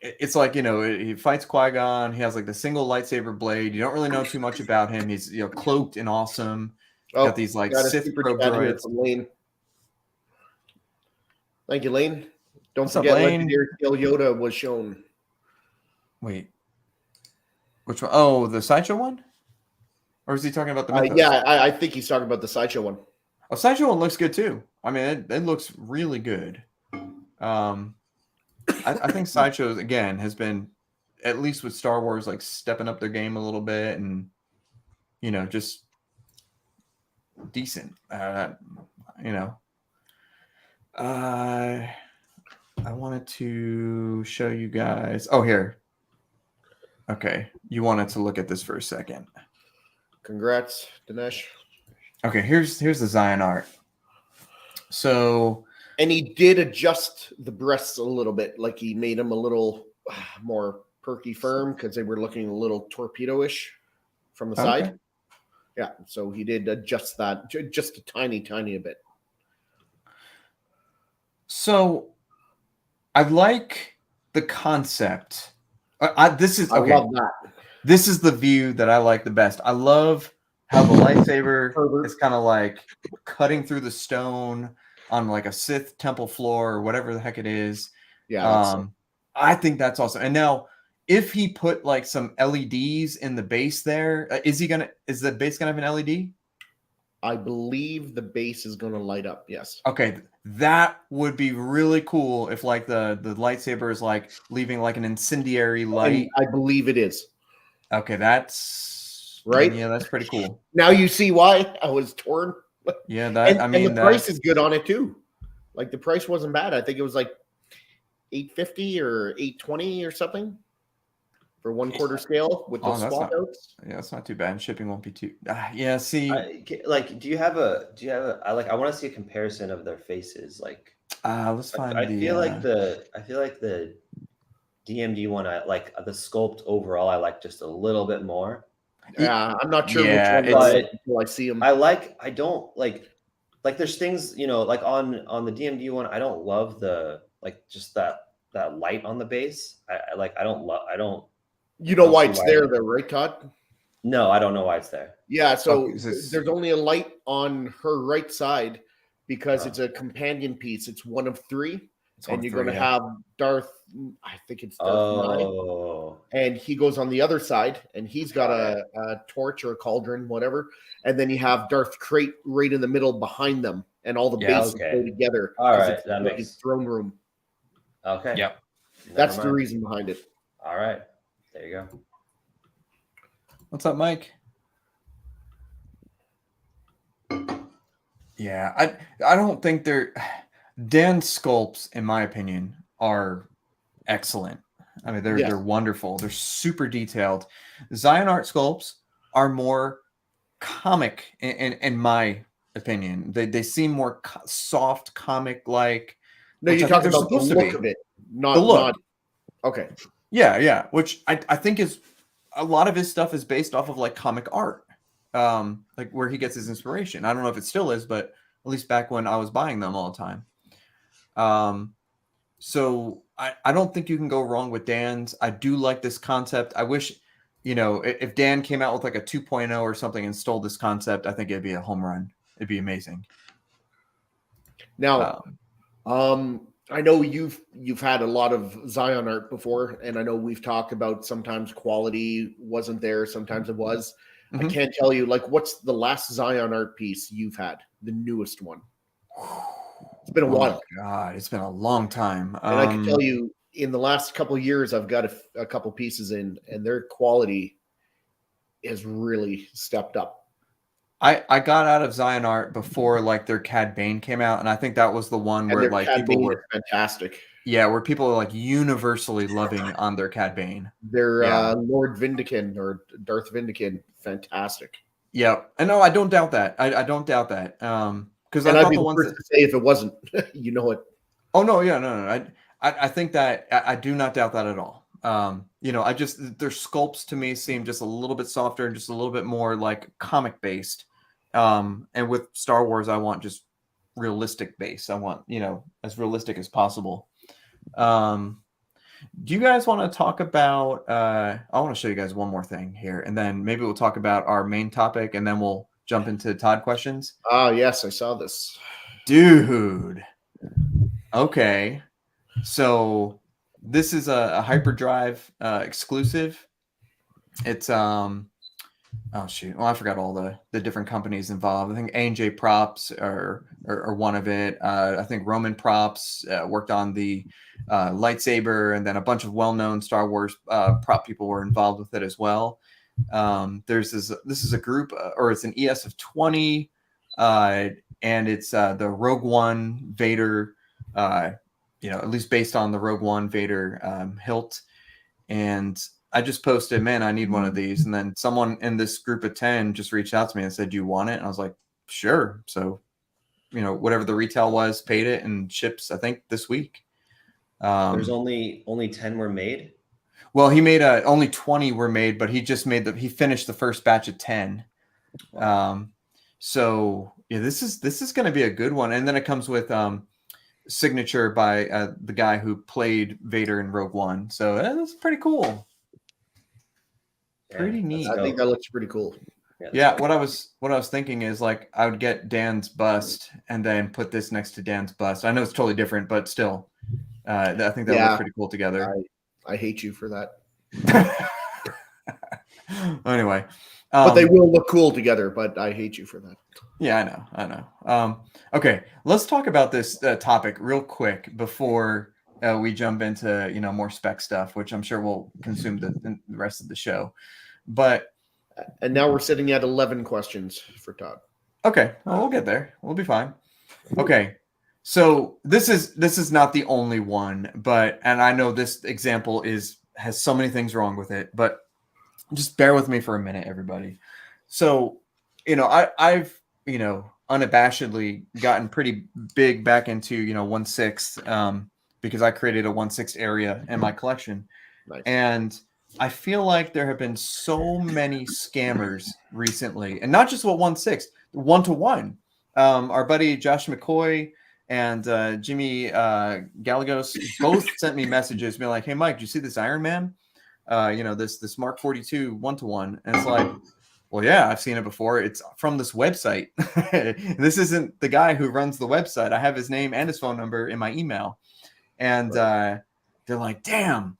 it's like he fights Qui-Gon. He has like the single lightsaber blade. You don't really know too much about him. He's cloaked and awesome. Got these like Sith probe droids. Lane. Thank you, Lane. Don't What's up, forget Lane? Legendary Scale Yoda was shown. Wait, which one? Oh, the Sideshow one? Or is he talking about the Mythos? Yeah, I think he's talking about the Sideshow one. Oh, Sideshow one looks good too. I mean, it looks really good. I think Sideshow again has been, at least with Star Wars, like stepping up their game a little bit, and just decent. I wanted to show you guys. Oh, here. Okay, you wanted to look at this for a second. Congrats, Dinesh. Okay, here's the Zion Art. So, and he did adjust the breasts a little bit, like he made them a little more perky firm because they were looking a little torpedo-ish from the side. Yeah, so he did adjust that just a tiny bit. So, I like the concept This is I okay. love that. This is the view that I like the best. I love how the lightsaber is kind of like cutting through the stone on like a Sith temple floor or whatever the heck it is. Yeah, I think that's awesome. And now, if he put like some LEDs in the base there, is the base gonna have an LED? I believe the base is going to light up. Yes. Okay, that would be really cool if like the lightsaber is like leaving like an incendiary light. And I believe it is. Okay, that's right. Yeah, that's pretty cool. Now you see why I was torn. Yeah, and the price is good on it too. Like the price wasn't bad. I think it was like $850 or $820 or something for 1/4 scale with those swap outs. Yeah, that's not too bad. Shipping won't be too. Yeah, see, do you have a? I want to see a comparison of their faces. Like, let's find. I feel like the DMD one. I like the sculpt overall. I like just a little bit more. Yeah, I'm not sure which one until I see them. I don't like there's things, like on the DMD one, I don't love the just that light on the base. I don't. You know why it's there though, right, Todd? No, I don't know why it's there. Yeah, so there's only a light on her right side because it's a companion piece. It's one of 3. And you're going to have Darth, I think it's Darth 9. And he goes on the other side, and he's got a torch or a cauldron, whatever. And then you have Darth Krayt right in the middle behind them, and all the bases go together. All right, that makes his throne room. Okay. Yep. That's the reason behind it. All right. There you go. What's up, Mike? Yeah, I don't think they're... Dan sculpts, in my opinion, are excellent. I mean, they're wonderful. They're super detailed. Zion Art sculpts are more comic, in my opinion. They seem more soft, comic-like. No, you're talking about the look of it, not the look. Okay. Yeah. Which I think is a lot of his stuff is based off of like comic art, like where he gets his inspiration. I don't know if it still is, but at least back when I was buying them all the time. So I don't think you can go wrong with Dan's. I do like this concept. I wish, if Dan came out with like a 2.0 or something and stole this concept, I think it'd be a home run. It'd be amazing. Now, I know you've had a lot of Zion art before, and I know we've talked about sometimes quality wasn't there, sometimes it was. Mm-hmm. I can't tell you, what's the last Zion art piece you've had, the newest one? It's been a while. God, it's been a long time. And I can tell you, in the last couple of years, I've got a couple pieces in, and their quality has really stepped up. I got out of Zion Art before their Cad Bane came out, and I think that was the one where people were fantastic. Yeah, where people are universally loving on their Cad Bane. Their Lord Vindican or Darth Vindican, fantastic. Yeah, I know. I don't doubt that. I don't doubt that. Because I'd be the first to say if it wasn't, it. Oh no, yeah, no. I think that I do not doubt that at all. I just their sculpts to me seem just a little bit softer and just a little bit more comic based. And with Star Wars, I want just realistic base. I want as realistic as possible. Do you guys want to talk about? I want to show you guys one more thing here, and then maybe we'll talk about our main topic, and then we'll jump into Todd questions. Oh, yes, I saw this. Dude. Okay. So this is a Hyperdrive exclusive. It's oh shoot. Well, I forgot all the different companies involved. I think A&J Props are one of it. I think Roman Props worked on the lightsaber, and then a bunch of well-known Star Wars prop people were involved with it as well. This is a group, or it's an ES of 20, and it's the Rogue One Vader, at least based on the Rogue One Vader hilt. And I just posted, man, I need one of these. And then someone in this group of 10 just reached out to me and said, do you want it? And I was like, sure. So, whatever the retail was, paid it, and ships, I think, this week. There's only 10 were made. Well, he made only 20 were made, but he just he finished the first batch of 10. Wow. So yeah, this is going to be a good one. And then it comes with signature by the guy who played Vader in Rogue One. So that's pretty cool. pretty neat. I think that looks pretty cool. Yeah, what I was thinking is like I would get Dan's bust and then put this next to Dan's bust. I know it's totally different, but still, I think that looks pretty cool together. I hate you for that. Anyway, but they will look cool together. But I hate you for that. Yeah, I know. Okay, let's talk about this topic real quick before we jump into more spec stuff, which I'm sure will consume the rest of the show. But and now we're sitting at 11 questions for Todd. Okay, well, we'll get there. We'll be fine. Okay, so this is not the only one, and I know this example has so many things wrong with it, but just bear with me for a minute, everybody. So, I've unabashedly gotten pretty big back into 1/6 because I created a 1/6 area in my collection, nice. And I feel like there have been so many scammers recently, and not just with 1/6, 1-to-1. Our buddy Josh McCoy and Jimmy Gallegos both sent me messages being like, "Hey Mike, do you see this Iron Man? This Mark 42 1-to-1?" And it's like, well, yeah, I've seen it before. It's from this website. This isn't the guy who runs the website. I have his name and his phone number in my email, and they're like, "Damn."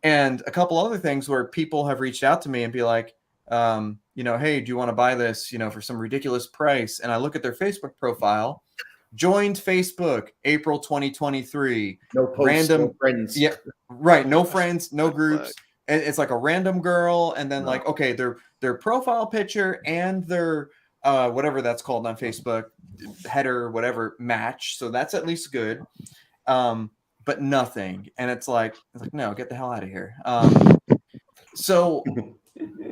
And a couple other things where people have reached out to me and be like, hey, do you want to buy this, for some ridiculous price? And I look at their Facebook profile, joined Facebook, April 2023. No posts, random no friends. Yeah, right. No friends, no groups. And it's like a random girl. And then okay, their profile picture and their whatever that's called on Facebook, header, whatever, match. So that's at least good. But nothing. And it's like, no, get the hell out of here. So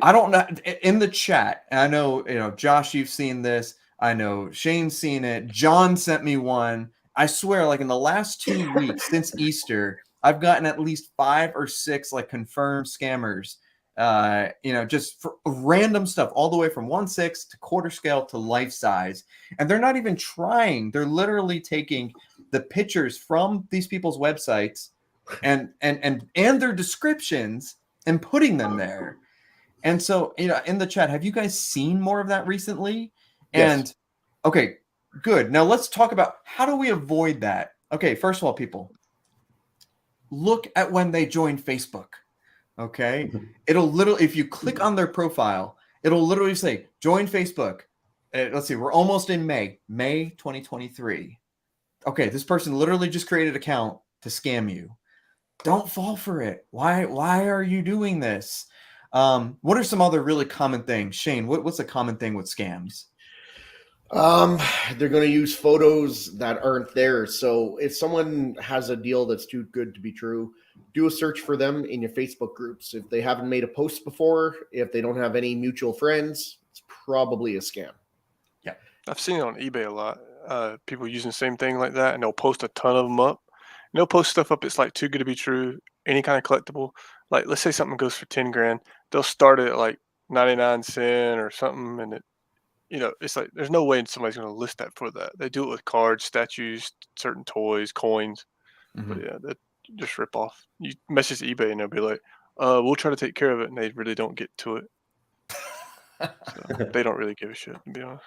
I don't know, in the chat, and I know, Josh, you've seen this. I know Shane's seen it. John sent me one. I swear, like in the last 2 weeks since Easter, I've gotten at least 5 or 6 like confirmed scammers, just for random stuff, all the way from 1/6 to quarter scale to life size. And they're not even trying. They're literally taking the pictures from these people's websites and their descriptions and putting them there. And so, in the chat, have you guys seen more of that recently? Yes. And okay, good. Now let's talk about how do we avoid that? Okay, first of all, people, look at when they join Facebook. Okay, it'll literally, if you click on their profile, it'll literally say join Facebook. Let's see, we're almost in May 2023. Okay, this person literally just created an account to scam you. Don't fall for it. Why are you doing this? What are some other really common things? Shane, what's a common thing with scams? They're going to use photos that aren't there. So if someone has a deal that's too good to be true, do a search for them in your Facebook groups. If they haven't made a post before, if they don't have any mutual friends, it's probably a scam. Yeah, I've seen it on eBay a lot. People using the same thing like that, and they'll post a ton of them up. And they'll post stuff up. It's like too good to be true. Any kind of collectible. Like, let's say something goes for 10 grand. They'll start it at like 99 cents or something, and it's like there's no way somebody's going to list that for that. They do it with cards, statues, certain toys, coins. Mm-hmm. But yeah, that just rip off. You message eBay and they'll be like, we'll try to take care of it, and they really don't get to it. So they don't really give a shit, to be honest.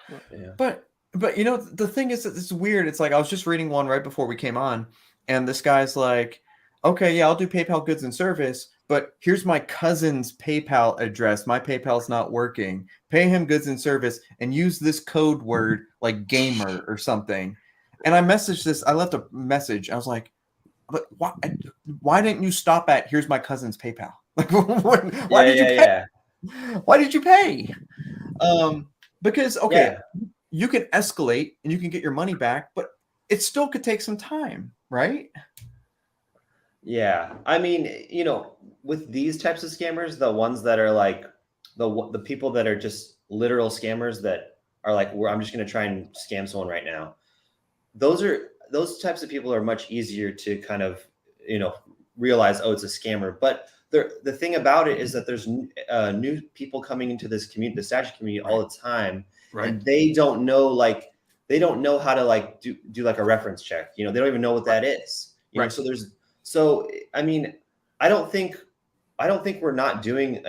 But the thing is that it's weird. It's like I was just reading one right before we came on, and this guy's like, okay, yeah, I'll do PayPal goods and service, but here's my cousin's PayPal address. My PayPal's not working. Pay him goods and service and use this code word like gamer or something. And I messaged this. I left a message. I was like, but why didn't you stop at here's my cousin's PayPal? Like, why did you pay? Why did you pay? Because you can escalate and you can get your money back, but it still could take some time, right? Yeah, I mean, with these types of scammers, the ones that are like the people that are just literal scammers that are like, I'm just going to try and scam someone right now. Those types of people are much easier to kind of, realize, oh, it's a scammer. But the thing about it is that there's new people coming into this community, the statue community, all the time, and they don't know how to like do like a reference check. They don't even know what that is. So I mean, I don't think we're not doing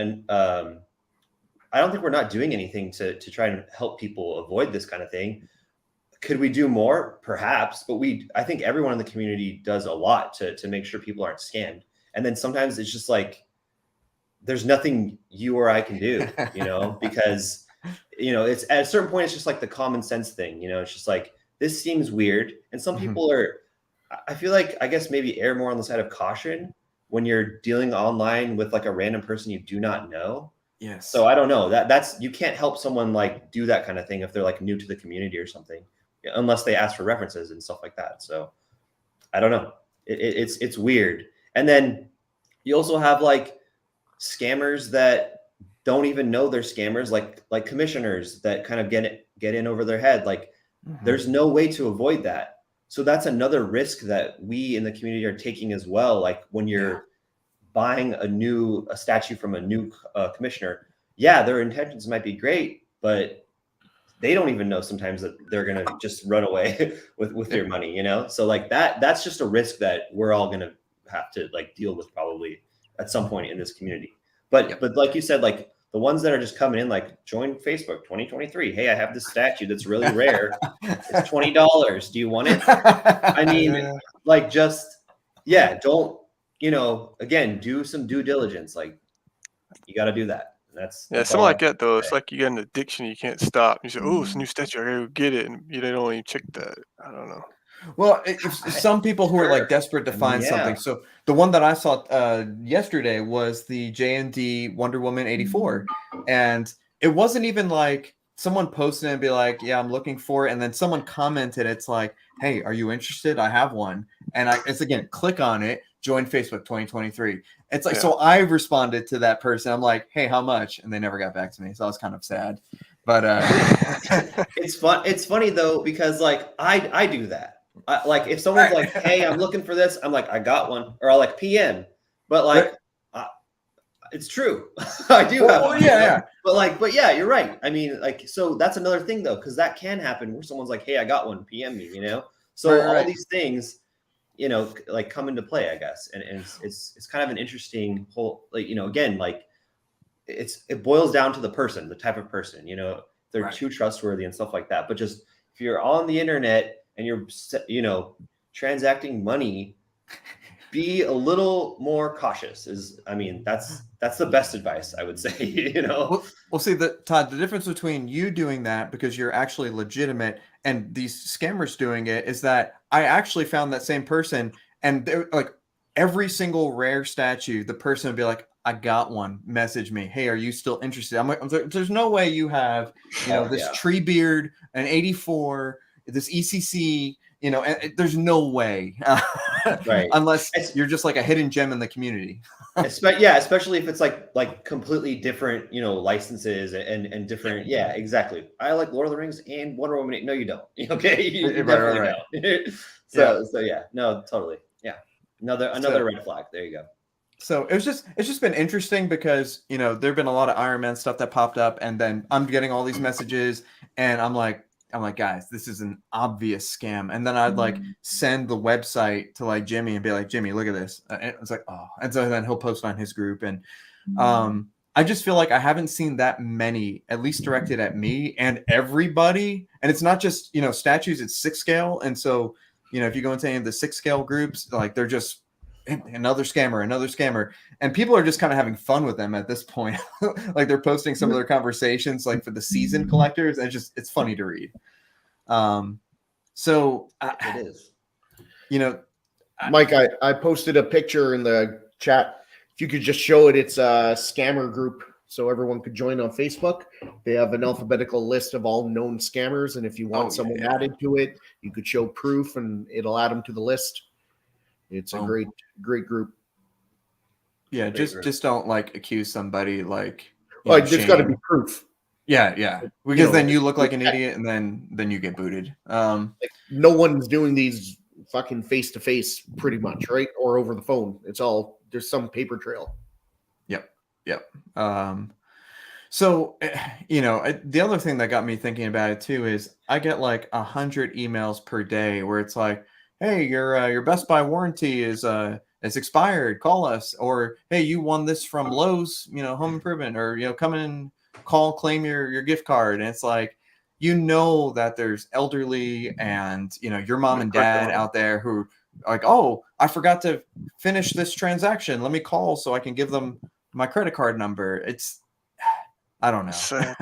I don't think we're not doing anything to try and help people avoid this kind of thing. Could we do more? Perhaps, but I think everyone in the community does a lot to make sure people aren't scammed. And then sometimes it's just like, there's nothing you or I can do, because, it's at a certain point, it's just like the common sense thing, it's just like, this seems weird. And some people I feel like, I guess maybe err more on the side of caution when you're dealing online with like a random person you do not know. Yes. So I don't know, that's, you can't help someone like do that kind of thing if they're like new to the community or something, unless they ask for references and stuff like that. So I don't know. It's weird. And then you also have like scammers that don't even know they're scammers, like commissioners that kind of get in over their head. Like there's no way to avoid that. So that's another risk that we in the community are taking as well. Like when you're buying a statue from a new commissioner, their intentions might be great, but they don't even know sometimes that they're going to just run away with your money, So like that's just a risk that we're all going to have to like deal with probably at some point in this community. But like you said, like the ones that are just coming in, like join Facebook 2023. Hey, I have this statue that's really rare. It's $20. Do you want it? I mean, like just, don't, again, do some due diligence. Like you got to do that. That's something like that though. It's like you got an addiction you can't stop. You say, "Oh, it's a new statue. I gotta go get it," and you don't even check that. I don't know. Well, if some people who are like desperate to find something. So the one that I saw yesterday was the J&D Wonder Woman 84, and it wasn't even like someone posted and be like, "Yeah, I'm looking for it," and then someone commented, "It's like, hey, are you interested? I have one." And it's again, click on it, join Facebook 2023. It's like, so I responded to that person. I'm like, "Hey, how much?" And they never got back to me, so I was kind of sad. But it's fun. It's funny though because like I do that. Like if someone's like, "Hey, I'm looking for this," I'm like, "I got one," or I'll like PM. But like, it's true. I do have one. But yeah, you're right. I mean, like, so that's another thing though, because that can happen where someone's like, "Hey, I got one. PM me," So all these things, like come into play, I guess, and it's kind of an interesting whole, like, again, like it boils down to the person, the type of person, they're too trustworthy and stuff like that. But just if you're on the internet and you're, transacting money, be a little more cautious. That's the best advice I would say, Well, see, Todd, the difference between you doing that because you're actually legitimate and these scammers doing it is that I actually found that same person, and they're like every single rare statue, the person would be like, "I got one. Message me. Hey, are you still interested?" I'm like, "There's no way you have, this tree beard, an 84, this ECC." There's no way, right? Unless you're just like a hidden gem in the community. Especially if it's like completely different, licenses and different. Yeah, exactly. I like Lord of the Rings and Wonder Woman. No, you don't. Okay, you definitely don't. So yeah, no, totally. Yeah, another red flag. There you go. So it's just been interesting because there've been a lot of Iron Man stuff that popped up, and then I'm getting all these messages, and I'm like, guys, this is an obvious scam. And then I'd like send the website to like Jimmy and be like, "Jimmy, look at this." And it's like, oh, and so then he'll post on his group. And I just feel like I haven't seen that many, at least directed at me and everybody. And it's not just, statues, it's 6 scale. And so, if you go into any of the 6 scale groups, like they're just another scammer, and people are just kind of having fun with them at this point. Like they're posting some of their conversations like for the season collectors, and it's funny to read. So it is, Mike, I posted a picture in the chat. If you could just show it, it's a scammer group so everyone could join on Facebook. They have an alphabetical list of all known scammers, and if you want someone added to it, you could show proof and it'll add them to the list. It's a great group. Yeah, just don't like accuse somebody like. There's got to be proof. Yeah, because then you look like an idiot, and then you get booted. Like, no one's doing these fucking face to face, pretty much, right? Or over the phone. It's all there's some paper trail. Yep. So the other thing that got me thinking about it too is I get like 100 emails per day where it's like, "Hey, your Best Buy warranty is expired. Call us." Or, "Hey, you won this from Lowe's, home improvement," or come in and call, claim your gift card. And it's like, you know that there's elderly and, you know, your mom and dad out there who are like, oh, I forgot to finish this transaction. Let me call so I can give them my credit card number. It's, I don't know. Sad.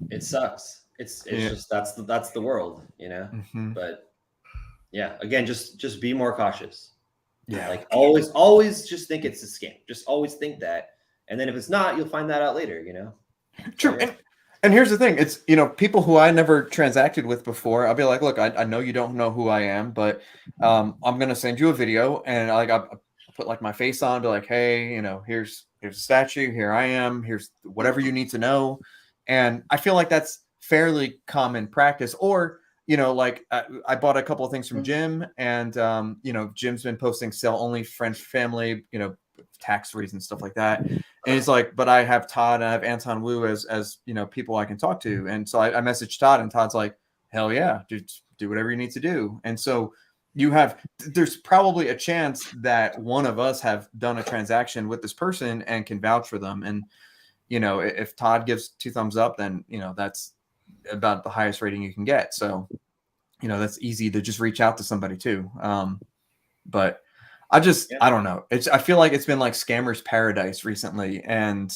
It sucks. It's Yeah. just that's the world, you know. Mhm. But yeah, again, just be more cautious. Yeah. Like always just think it's a scam. Just always think that. And then if it's not, you'll find that out later, you know? True. And here's the thing. It's, you know, people who I never transacted with before, I'll be like, look, I know you don't know who I am, but I'm going to send you a video, and I put like my face on, be like, hey, you know, here's a statue. Here I am. Here's whatever you need to know. And I feel like that's fairly common practice. Or, you know, like I bought a couple of things from Jim, and, you know, Jim's been posting sell only friends, family, you know, tax reasons, stuff like that. And he's like, but I have Todd and I have Anton Wu as you know, people I can talk to. And so I messaged Todd, and Todd's like, hell yeah, do whatever you need to do. And so there's probably a chance that one of us have done a transaction with this person and can vouch for them. And, you know, if Todd gives 2 thumbs up, then, you know, that's about the highest rating you can get. So, you know, that's easy to just reach out to somebody too. But I don't know. I feel like it's been like scammers paradise recently, and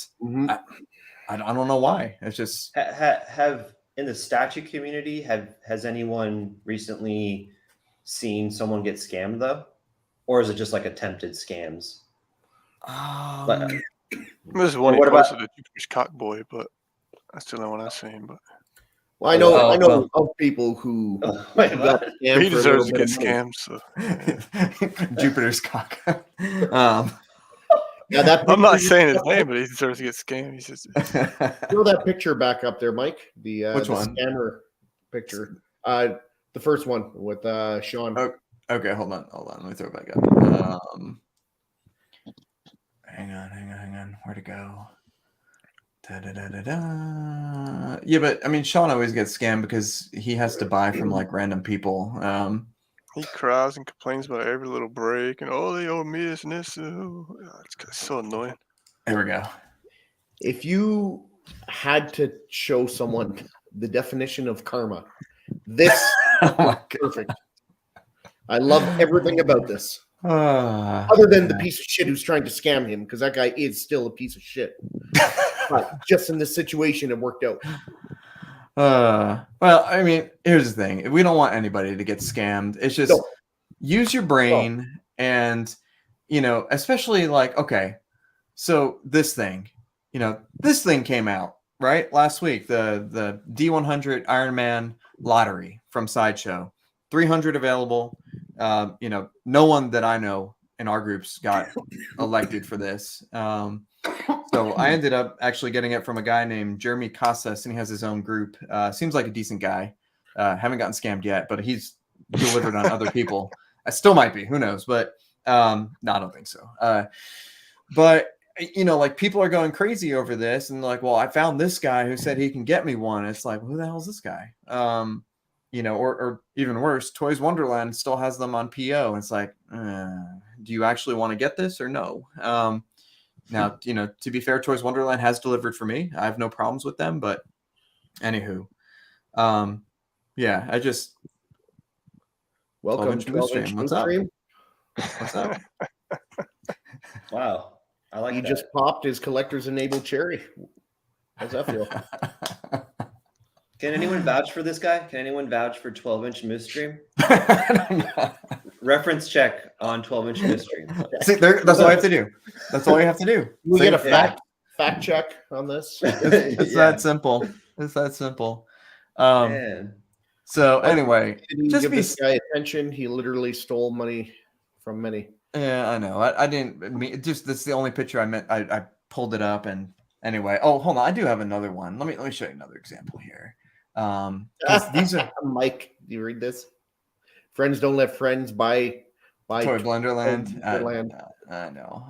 I don't know why. It's just have in the statue community, has anyone recently seen someone get scammed though, or is it just like attempted scams? There's one he what about- posted a Jupiter's cock boy, but that's the only one I've seen. But Well, I know of people who Wait, got what? scammed he for a deserves to little get bit of money. scammed. So Jupiter's cock. Yeah, that I'm not picture- saying his name, but he deserves to get scammed. He's just Throw that picture back up there, Mike. Which the one? scammer picture. The first one with Sean. Oh. Okay, hold on. Let me throw it back up. Hang on. Where'd it go? Da-da-da-da-da. Yeah, but I mean, Sean always gets scammed because he has to buy from like random people. he cries and complains about every little break, and oh, they owe me this and this. It's so annoying. There we go. If you had to show someone the definition of karma, this Oh my is perfect. I love everything about this. God. Other than the piece of shit who's trying to scam him, because that guy is still a piece of shit. But just in this situation, it worked out. Well, I mean, here's the thing. We don't want anybody to get scammed. It's just use your brain and, you know, especially like, okay, so this thing came out, right? Last week, the D100 Ironman lottery from Sideshow, 300 available. You know, no one that I know in our groups got elected for this. So I ended up actually getting it from a guy named Jeremy Casas, and he has his own group. Seems like a decent guy. Haven't gotten scammed yet, but he's delivered on other people. I still might be. Who knows? But no, I don't think so. But you know, like people are going crazy over this, and like, well, I found this guy who said he can get me one. It's like, who the hell is this guy? You know, or even worse, Toys Wonderland still has them on PO. It's like, do you actually want to get this or no? Now, you know, to be fair, Toys Wonderland has delivered for me. I have no problems with them, but anywho, yeah, I just Welcome 12-inch 12-inch What's up? stream. What's up? Wow, I like He that. just popped his collector's enabled cherry. How's that feel? Can anyone vouch for this guy? Can anyone vouch for 12-inch Moose Stream? Reference check on 12-inch Moose Stream. See, that's all I have to do. That's all you have to do. We get a Yeah. fact check on this. It's Yeah. that simple. It's that simple. Man. So anyway, Didn't just give be. this guy attention. He literally stole money from many. Yeah, I know. I didn't mean just that's the only picture I meant. I pulled it up and anyway. Oh, hold on. I do have another one. Let me show you another example here. 'Cause these are Mike. Do you read this? Friends don't let friends buy Toy Blenderland. Blenderland. I know.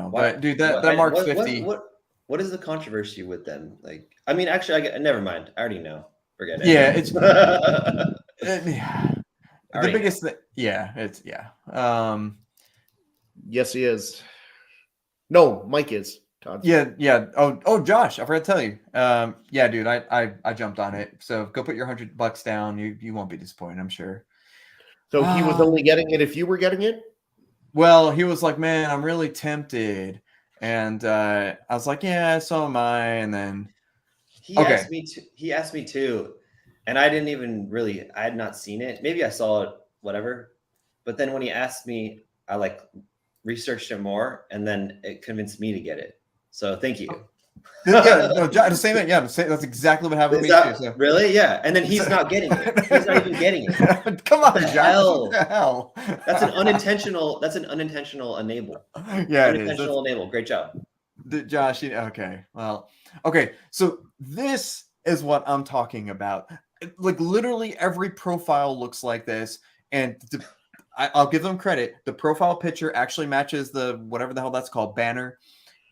What- But dude, that Mark 50. What is the controversy with them? Like, I mean, actually, never mind. I already know. Forget it. Yeah, it's yeah. the biggest thing. Yeah, it's yeah. Yes, he is. No, Mike is. Todd's Yeah. Oh, Josh, I forgot to tell you. Yeah, dude, I jumped on it. So go put your $100 down. You won't be disappointed, I'm sure. So he was only getting it if you were getting it? Well, he was like, man, I'm really tempted. And I was like, yeah, so am I. And then He asked me too. And I didn't even really, I had not seen it. Maybe I saw it, whatever. But then when he asked me, I like researched it more, and then it convinced me to get it. So thank you. Yeah, no, the same thing. Yeah, that's exactly what happened to me too. So. Really? Yeah. And then he's not getting it. He's not even getting it. Come on, What the Josh. hell? What the hell? That's an unintentional. That's an unintentional enable. Yeah, unintentional enable. Great job, Josh. Okay. Well. Okay. So this is what I'm talking about. Like literally every profile looks like this, and I'll give them credit. The profile picture actually matches the whatever the hell that's called banner.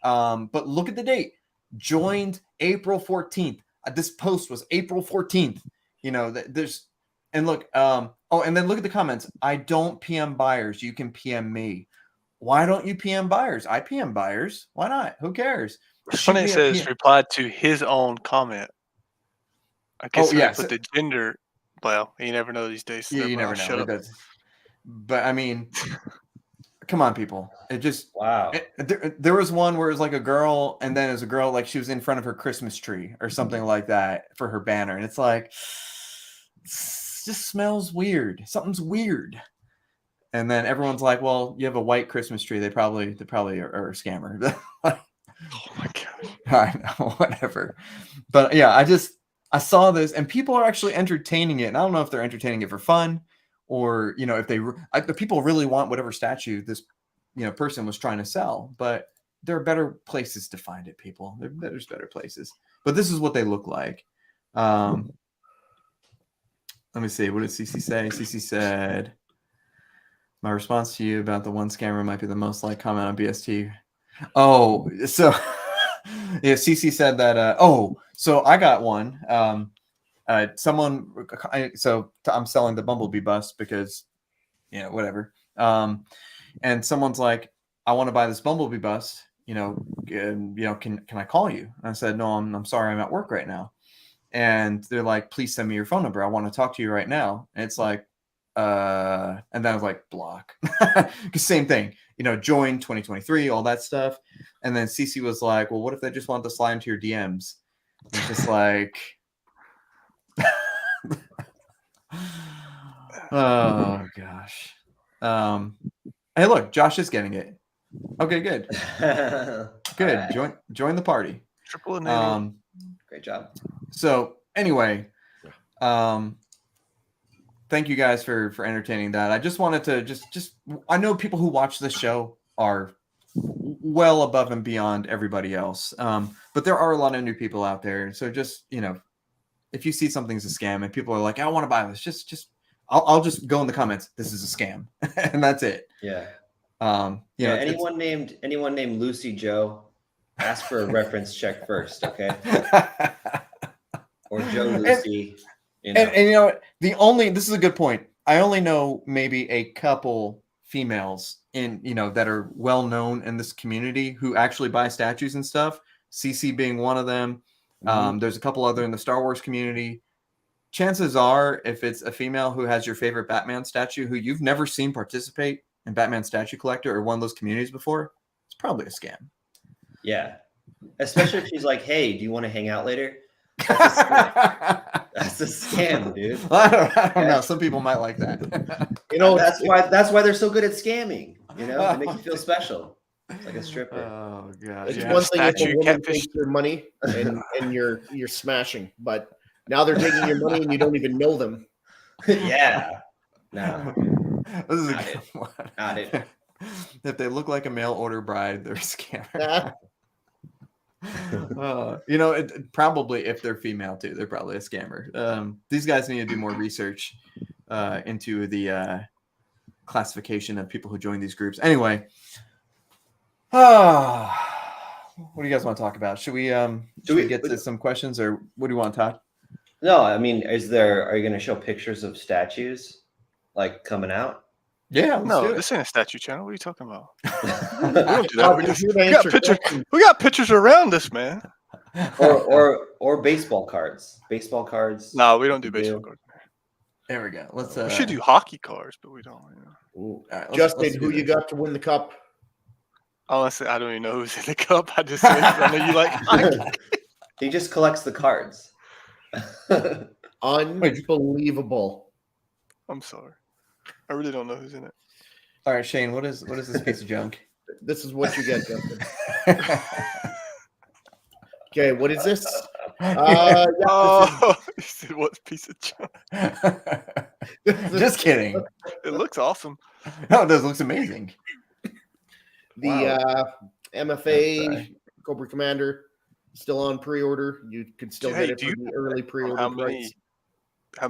But look at the date. Joined April 14th. This post was April 14th. You know, there's and look, and then look at the comments. I don't PM buyers. You can PM me. Why don't you PM buyers? I PM buyers. Why not? Who cares? Funny it says replied to his own comment. I guess they put the gender. Well, you never know these days. Yeah, you never know. But I mean, come on, people. It just wow. There was one where it was like a girl, and then it was a girl like she was in front of her Christmas tree or something like that for her banner, and it's like it just smells weird. Something's weird. And then everyone's like, "Well, you have a white Christmas tree. They probably are a scammer." Oh my god! I know, whatever. But yeah, I saw this, and people are actually entertaining it. And I don't know if they're entertaining it for fun, or you know, if the people really want whatever statue this person was trying to sell. But there are better places to find it, people. There's better places. But this is what they look like. Let me see. What did CC say? CC said, "My response to you about the one scammer might be the most liked comment on BST." Oh, so yeah, CC said that. So I got one. I'm selling the Bumblebee bus because, whatever. And someone's like, I want to buy this Bumblebee bus. Can I call you? And I said, no, I'm sorry, I'm at work right now. And they're like, please send me your phone number. I want to talk to you right now. And it's like, and then I was like, block. Same thing, join 2023, all that stuff. And then CC was like, well, what if they just want to slide into your DMs? And it's just like, oh gosh. Hey, look, Josh is getting it. Okay, good. Good. Right. Join the party. Triple enable. Great job. So anyway, thank you guys for entertaining that. I just wanted to just I know people who watch this show are well above and beyond everybody else. But there are a lot of new people out there. So just, if you see something's a scam and people are like, I want to buy this, I'll just go in the comments. This is a scam. And that's it. Yeah. Anyone named Lucy Joe, ask for a reference check first. Okay. Or Joe Lucy. And this is a good point. I only know maybe a couple females that are well known in this community who actually buy statues and stuff. CC being one of them. There's a couple other in the Star Wars community. Chances are, if it's a female who has your favorite Batman statue who you've never seen participate in Batman Statue Collector or one of those communities before, it's probably a scam. Yeah. Especially if she's like, hey, do you want to hang out later? That's a scam, dude. I don't know. Some people might like that. That's why they're so good at scamming. They make you feel special. It's like a stripper. Oh god. It's one thing if a woman takes your money and you're smashing, but now they're taking your money and you don't even know them. Yeah. No. This is a good one. Not it. If they look like a mail order bride, they're a scammer. Probably if they're female too, they're probably a scammer. These guys need to do more research into the classification of people who join these groups. Anyway, what do you guys want to talk about? Should we get to some questions, or what do you want, Todd? No, I mean, are you going to show pictures of statues like coming out? Yeah, let's No, do it. this ain't a statue channel. What are you talking about? We or, don't do that. Todd, We, you're just, here to we got answer pictures. questions. We got pictures around us, man. or baseball cards. Baseball cards. No, we don't do You baseball do? cards. There we go. Let's. We should do hockey cards, but we don't. You know. Ooh. All right, Justin, let's do who you this. got to win the cup? Honestly, I don't even know who's in the cup. I just said I know you like hockey. He just collects the cards. Unbelievable. I'm sorry. I really don't know who's in it. All right, Shane. What is this piece of junk? This is what you get, Justin. Okay, what is this? Yeah, Oh, you said what piece of junk? Just kidding. It looks awesome. No, it does. Looks amazing. the MFA Sorry. Cobra Commander still on pre-order. You could still Hey, get it do for you- the early pre-order How price.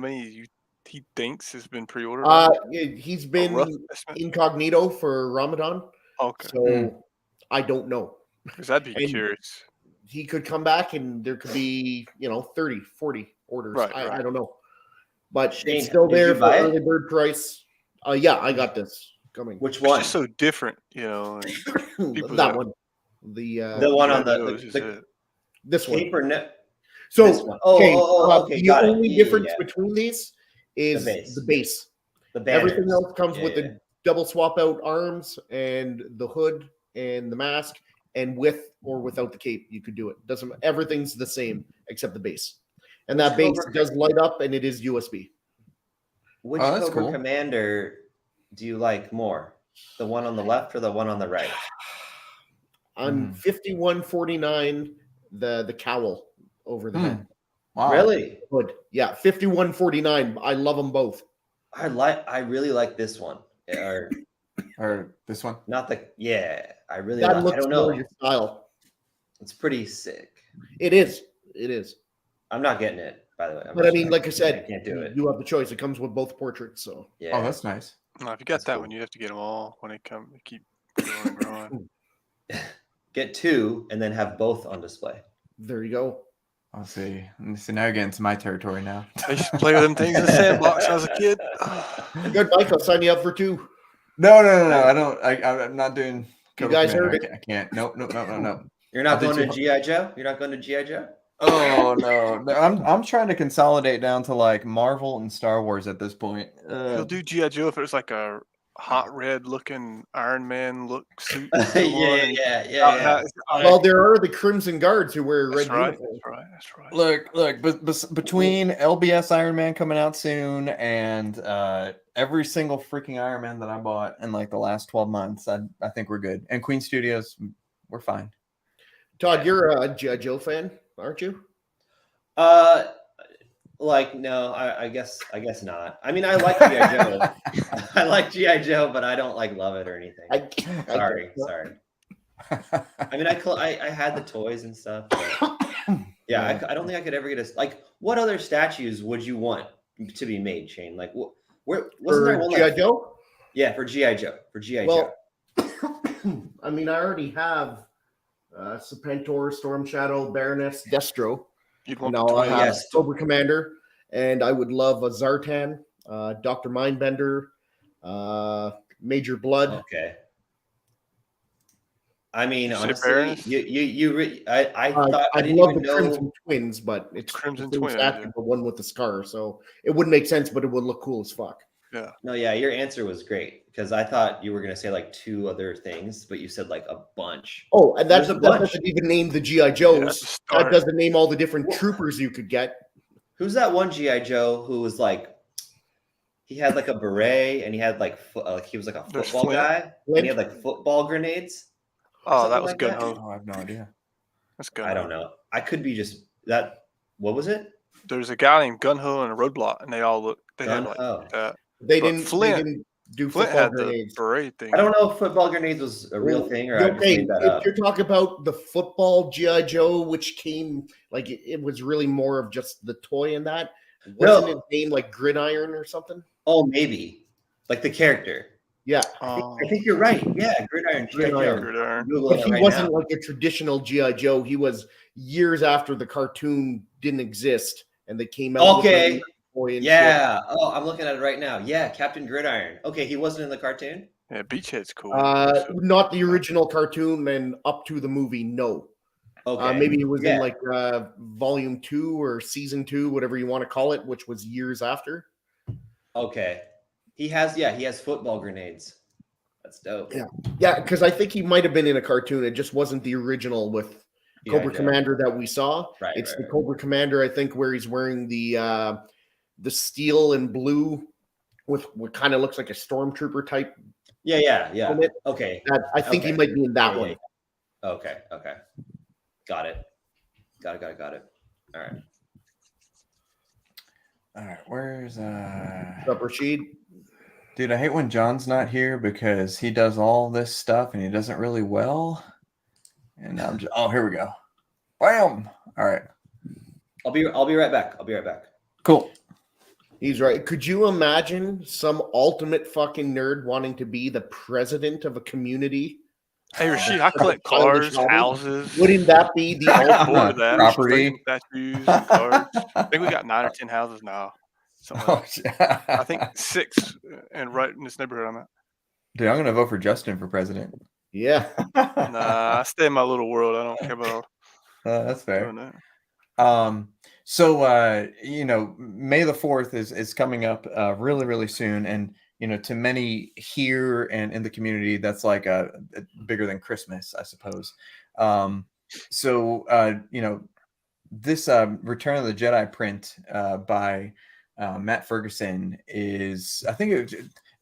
many he thinks has been pre-ordered? He's A been rough estimate? incognito for Ramadan, Okay, so I don't know. because I'd be And- curious. He could come back and there could be 30, 40 orders. Right, I right. don't know, but Shane, it's still did there you for buy it? early bird price. Yeah, I got this coming. Which It's one? just so different, and people that that- one, the The one on knows is the it. this one. cape or no? So This one. Okay, the got it. only Yeah, difference yeah. between these is base. the base. The banners. Everything else comes with Yeah. the double swap out arms and the hood and the mask, and with or without the cape, you could do it. Doesn't everything's the same except the base, and that base Cobra- does light up and it is USB. Which Oh, that's Cobra cool. Commander do you like more? The one on the left or the one on the right? On 5149, the cowl over the head Wow. Really? hood. Yeah, 5149. I love them both. I really like this one. Or Or this one? not the I really That like, I looks don't more know. your style. It's pretty sick. It is. It is. I'm not getting it, by the way. But I mean, like I said, I can't do it. You have the choice. It comes with both portraits, so Yeah. Oh, that's nice. No, if you got That's that cool. one, you have to get them all when they come. They keep growing and growing. Get two and then have both on display. there you go. I'll see. So now you're getting to my territory now. I used to play with them things in the sandbox when I was a kid. Good, Mike. I'll sign you up for 2. No. I don't. I'm not doing. You Cobra guys Commander. heard it. I can't. Nope. You're not I'll do going to two. GI Joe? You're not going to GI Joe? Oh no. I'm trying to consolidate down to like Marvel and Star Wars at this point. He'll do G.I. Joe if it was like a hot red looking Iron Man look suit. yeah. Well, there are the Crimson Guards who wear That's red right. uniforms. That's right. Look, but between LBS Iron Man coming out soon and every single freaking Iron Man that I bought in like the last 12 months, I think we're good. And Queen Studios, we're fine. Todd, you're a G.I. Joe fan, aren't you? Like no, I guess not. I mean, I like GI Joe. I like GI Joe, but I don't like love it or anything. Sorry. I mean, I had the toys and stuff. But yeah, I don't think I could ever get a like. What other statues would you want to be made, Shane? Like, where wasn't there For one G.I. like, Joe? Yeah, for GI Joe. Well, I mean, I already have Serpentor, Storm Shadow, Baroness, Destro. You'd want Now the I twins. have yes. Cobra Commander, and I would love a Zartan, Dr. Mindbender, Major Blood. Okay. I mean, You said honestly, Baroness? I thought I I'd didn't love even the know. Crimson Twins, but it's Crimson the same Twins, statue, yeah. but one with the scar, so it wouldn't make sense, but it would look cool as fuck. No, yeah, your answer was great because I thought you were gonna say like 2 other things, but you said like a bunch. Oh, and There's that a bunch. doesn't even name the G.I. Yeah, Joes. that's a That start. doesn't name all the different troopers you could get. Who's that one GI Joe who was like, he had like a beret and he had like he was like a There's football Flint. guy and he had like football grenades. Oh, that something was like good. that? Oh, I have no idea. That's good. I don't know. I could be just that. What was it? There's a guy named Gunho and a Roadblock, and they all look. They had like Gun-Ho. that. They But didn't. Flint- They didn't do Flint football had the grenades. beret thing. I don't know if football grenades was a real thing or I just Okay, made that if up. you're talking about the football G.I. Joe, which came like it was really more of just the toy in that. Wasn't it named like Gridiron or something? Oh, maybe like the character. Yeah, Oh, I think you're right. Yeah, Gridiron. G.I. Joe. Gridiron. Gridiron. Google but it he right wasn't now. like a traditional G.I. Joe. He was years after the cartoon didn't exist, and they came out. with Okay. boy and shit. Yeah. Oh, I'm looking at it right now. Yeah, Captain Gridiron. Okay, he wasn't in the cartoon. Yeah, Beachhead's cool. Not the original cartoon, and up to the movie, no. Okay. Maybe it was in Yeah. like volume 2 or season 2, whatever you want to call it, which was years after. Okay. He has football grenades. That's dope. Yeah, because I think he might have been in a cartoon. It just wasn't the original with Cobra Commander that we saw. Right. It's the Cobra Commander, I think, where he's wearing the steel and blue with what kind of looks like a stormtrooper type. Yeah. helmet. Okay. I think he Okay. might be in that one. Yeah. Okay. Got it. Got it. All right. All right, where's What's up, Rashid? dude? I hate when John's not here because he does all this stuff and he does it really well. And I'm just here we go. Bam! All right. I'll be right back. Cool. He's right. Could you imagine some ultimate fucking nerd wanting to be the president of a community? Hey, Rashid, I collect cars, houses. Wouldn't that be the ultimate? That. Property. Statues, and cars. I think we got 9 or 10 houses now. I think 6, and right in this neighborhood I'm at. Dude, I'm gonna vote for Justin for president. Yeah. Nah, I stay in my little world. I don't care about That's fair. doing that. So May the 4th is coming up really, really soon. And to many here and in the community, that's like bigger than Christmas, I suppose. This Return of the Jedi print by Matt Ferguson is, I think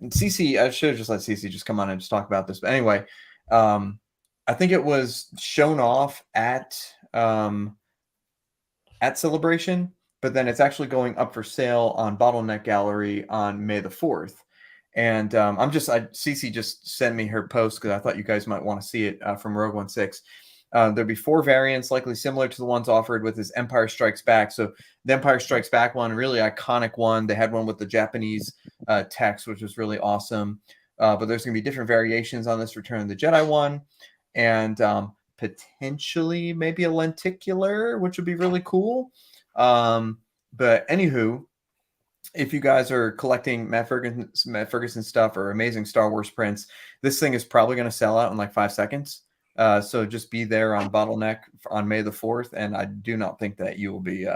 CC, I should have just let CC just come on and just talk about this. But anyway, I think it was shown off at Celebration, but then it's actually going up for sale on Bottleneck Gallery on May the 4th. And CC just sent me her post because I thought you guys might want to see it from Rogue 16. There'll be 4 variants, likely similar to the ones offered with his Empire Strikes Back. So the Empire Strikes Back one, really iconic one. They had one with the Japanese text, which was really awesome. But there's going to be different variations on this Return of the Jedi one. And potentially maybe a lenticular, which would be really cool. But anywho, if you guys are collecting Matt Ferguson stuff or amazing Star Wars prints, this thing is probably going to sell out in like 5 seconds. So just be there on Bottleneck on May the 4th. And I do not think that you will be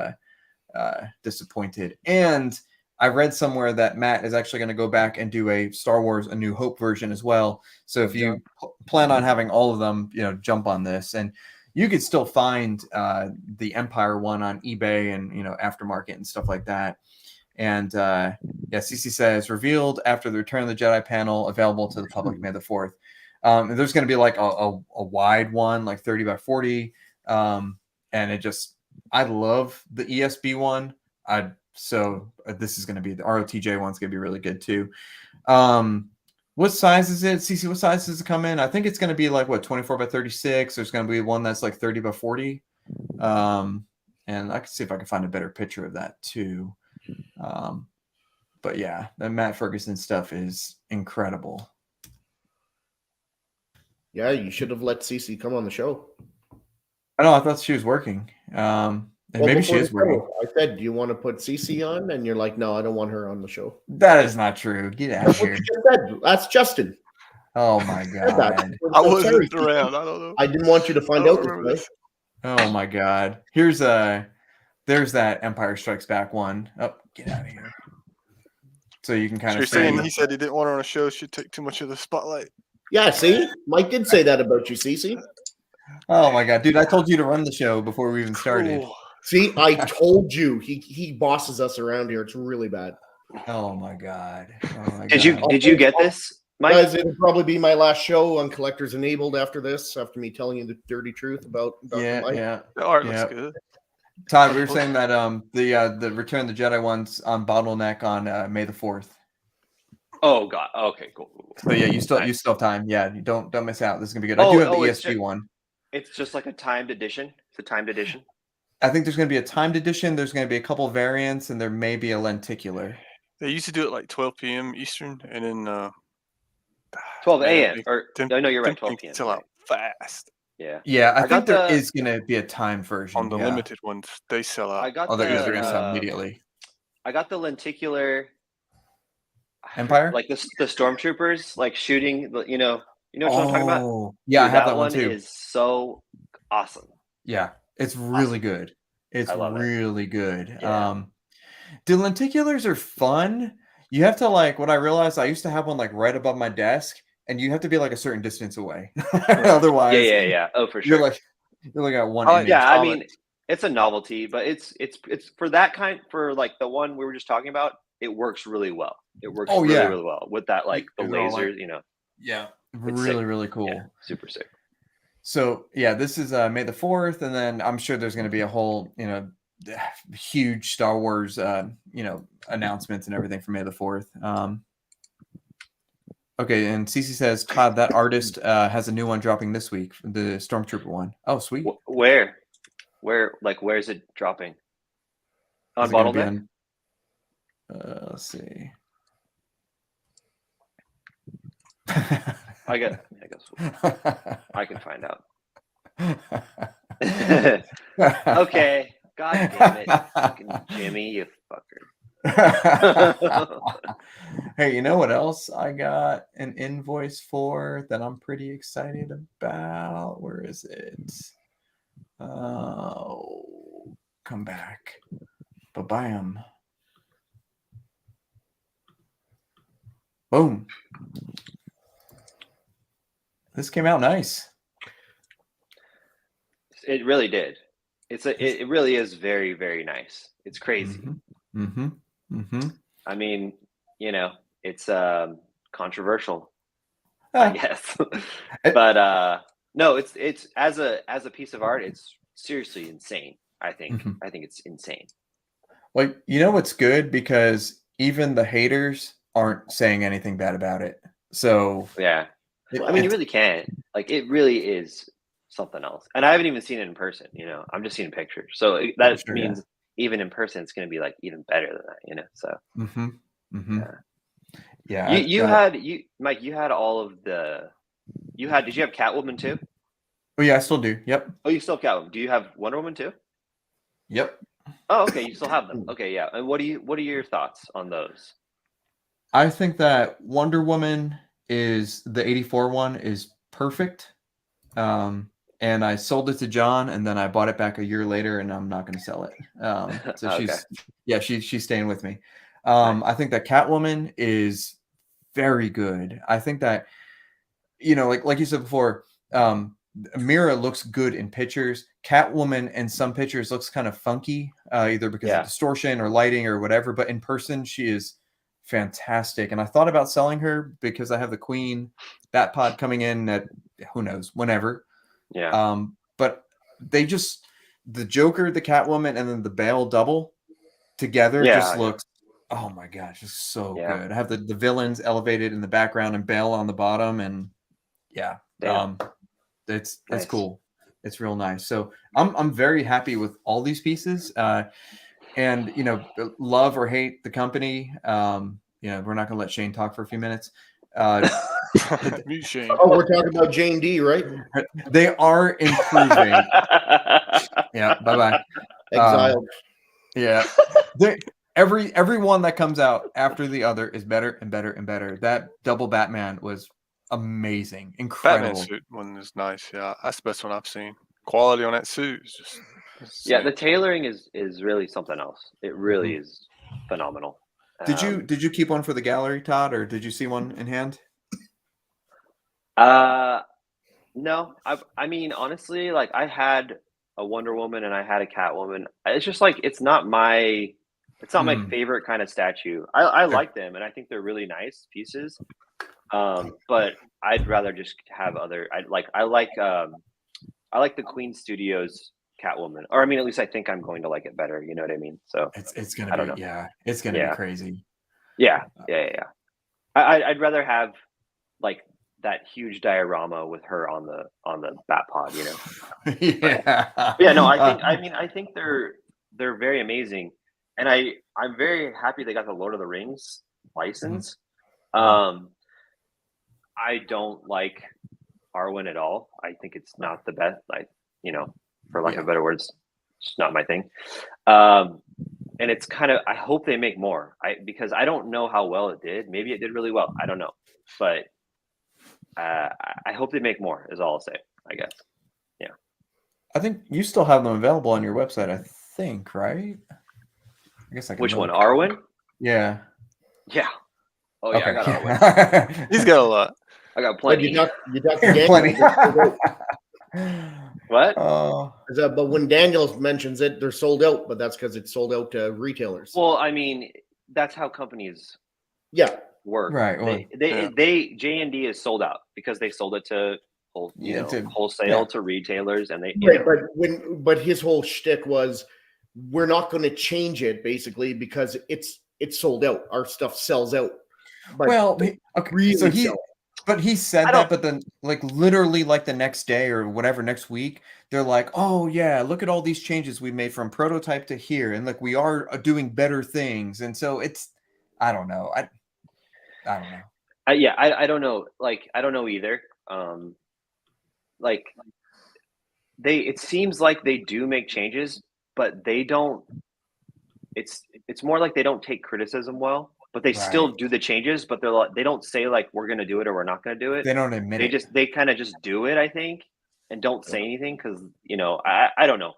disappointed. And I read somewhere that Matt is actually going to go back and do a Star Wars A New Hope version as well. So if you plan on having all of them, jump on this. And you could still find the Empire one on eBay and, aftermarket and stuff like that. And CC says, revealed after the Return of the Jedi panel, available to the public May the 4th. There's going to be like a wide one, like 30 by 40. And I love the ESB one. So this is going to be the ROTJ one's going to be really good too. What size is it? CC, what size does it come in? I think it's going to be like 24 by 36. There's going to be one that's like 30 by 40. And I can see if I can find a better picture of that too. But yeah, the Matt Ferguson stuff is incredible. Yeah, you should have let CC come on the show. I know, I thought she was working. And maybe she is working. I said, do you want to put CC on? And you're like, no, I don't want her on the show. That is not true. Get out of here. That's Justin. Oh my God. I wasn't around. I don't know. I didn't want you to find out this way. Oh my God. There's that Empire Strikes Back one. Oh, get out of here. So you can kind of you're saying he said he didn't want her on a show. She'd take too much of the spotlight. Yeah, see? Mike did say that about you, CC. Oh my God, dude! I told you to run the show before we even started. Cool. See, I told you he bosses us around here. It's really bad. Oh my God! Did you get this, Mike? Guys, it'll probably be my last show on Collectors Enabled after this. After me telling you the dirty truth about Dr. Mike. Yeah. The art looks good. Todd, we were saying that the Return of the Jedi one's on Bottleneck on May the 4th. Oh God! Okay, cool. So yeah, you still have time. Yeah, you don't miss out. This is gonna be good. I do have the ESG one. It's just like a timed edition. It's a timed edition. I think there's going to be a timed edition. There's going to be a couple variants, and there may be a lenticular. They used to do it like 12 p.m. Eastern, and then 12 a.m. I know you're right. 12 p.m. Sell out fast. Yeah. Yeah, I think there is going to be a timed version on the limited ones. They sell out. I got they're going to sell immediately. I got the lenticular Empire, like the stormtroopers like shooting. You know what I'm talking about? Yeah, Dude, I have that one one too. is so awesome. Yeah, it's really good. It's I love it. really good. Yeah. The lenticulars are fun. You have to like what I realized. I used to have one like right above my desk, and you have to be like a certain distance away. Otherwise, Yeah. Oh, for you're sure. looking at one Oh, image. Yeah, I mean, it's a novelty, but it's for that kind, for like the one we were just talking about. It works really well. It works really well with that like the You're all like- lasers. You know, Yeah, It's really, sick. really cool. yeah, super sick. So yeah, this is May the 4th, and then I'm sure there's going to be a whole, huge Star Wars, announcements and everything for May the 4th. Okay, and Cece says, Todd, that artist has a new one dropping this week, the Stormtrooper one. Oh, sweet. Where is it dropping? On Is it gonna be Bottleneck? let's see. I guess I can find out. Okay. God damn it, fucking Jimmy, you fucker. Hey, you know what else I got an invoice for that I'm pretty excited about? Where is it? Oh, come back. Ba-bam. Boom. This came out nice. It really did. It really is very, very nice. It's crazy. I mean, it's controversial, I guess. But no, it's as a piece of art, it's seriously insane. I think it's insane. Like, what's good, because even the haters aren't saying anything bad about it. So yeah, I mean, you really can't. Like, it really is something else. And I haven't even seen it in person. I'm just seeing pictures. So that means even in person, it's going to be like even better than that. So yeah. Mike, you had all of the. Did you have Catwoman too? Oh yeah, I still do. Yep. Oh, you still have Catwoman. Do you have Wonder Woman too? Yep. Oh, okay. You still have them. Okay, yeah. And what are your thoughts on those? I think that Wonder Woman is the 84 one is perfect. And I sold it to John, and then I bought it back a year later, and I'm not going to sell it. So okay. she's staying with me. I think that Catwoman is very good. I think that, like you said before, Mira looks good in pictures. Catwoman in some pictures looks kind of funky, either because of distortion or lighting or whatever. But in person, she is fantastic. And I thought about selling her because I have the Queen Bat Pod coming in at who knows whenever. Yeah. But the Joker, the Catwoman, and then the Bale double together just looks. Oh my gosh, just so good. I have the villains elevated in the background and Bale on the bottom, and it's cool. It's real nice. So I'm very happy with all these pieces. And love or hate the company. We're not gonna let Shane talk for a few minutes. Shane. Oh, we're talking about Jane D, right? They are improving. Yeah. Bye-bye. Exiled. Yeah. Every one that comes out after the other is better and better and better. That double Batman was amazing, incredible. Batman suit one is nice. Yeah, that's the best one I've seen. Quality on that suit is just insane. The tailoring is really something else. It really is phenomenal. Did you keep one for the gallery, Todd, or did you see one in hand? No. I mean, honestly, like, I had a Wonder Woman and I had a Catwoman. It's just like it's not my favorite kind of statue. I like them and I think they're really nice pieces. But I'd rather just have other. I like the Queen Studios Catwoman, or I mean, at least I think I'm going to like it better. You know what I mean? So it's gonna be it's gonna be crazy. Yeah. I'd rather have like that huge diorama with her on the Bat Pod. No, I think they're very amazing, and I'm very happy they got the Lord of the Rings license. I don't like Arwen at all. I think it's not the best. For lack of better words, it's not my thing. and it's kind of, I hope they make more. Because I don't know how well it did. Maybe it did really well. I don't know, but I hope they make more. Is all I'll say, I guess. Yeah. I think you still have them available on your website. I think, right? I guess I can. Which one, look. Arwen? Yeah. Yeah. Oh yeah, Okay. I got Arwen. He's got a lot. I got But plenty. you got Plenty. What? Oh. But when Daniels mentions it, they're sold out. But that's because it's sold out to retailers. Well, I mean, that's how companies Yeah. work. Right. Well, They J&D is sold out because they sold it to wholesale to retailers, and they Right, but his whole shtick was, we're not going to change it basically because it's sold out. Our stuff sells out. But okay. really So he said that, don't- but then like literally like the next day or whatever, next week, they're like, oh yeah, look at all these changes we made from prototype to here, and like we are doing better things, and so it's, I don't know, I don't know. I don't know. Like, I don't know either. Like it seems like they do make changes, but they don't. It's more like they don't take criticism well, but they still do the changes. But they don't say like, we're going to do it or we're not going to do it. They don't admit it. They kind of just do it, I think, and don't say anything because I don't know.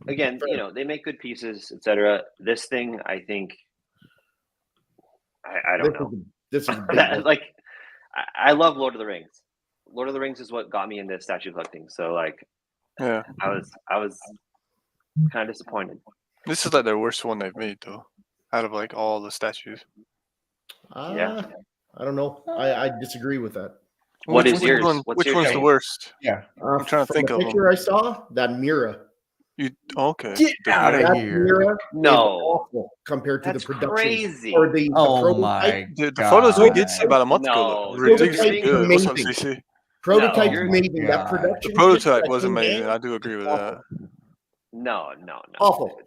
Again, they make good pieces, etc. This thing, I think, I don't know. This is Like, I love Lord of the Rings. Lord of the Rings is what got me into statue collecting. So like, Yeah. I was kind of disappointed. This is like their worst one they've made though, out of like all the statues. Yeah. I don't know. I disagree with that. What is yours? Which one's the worst? Yeah. I'm trying to think the of them. picture I saw, that Mira. Okay. Get out of That here. Mira No. is awful compared to That's the production crazy. or the Oh prototype. my The photos we did God. see about a month No, ago look dude, ridiculously you're good. What's up, amazing. CC? Prototype No, you're- amazing. That God. production. The prototype kit was that came amazing. in, I do agree with that. No. awful. Dude.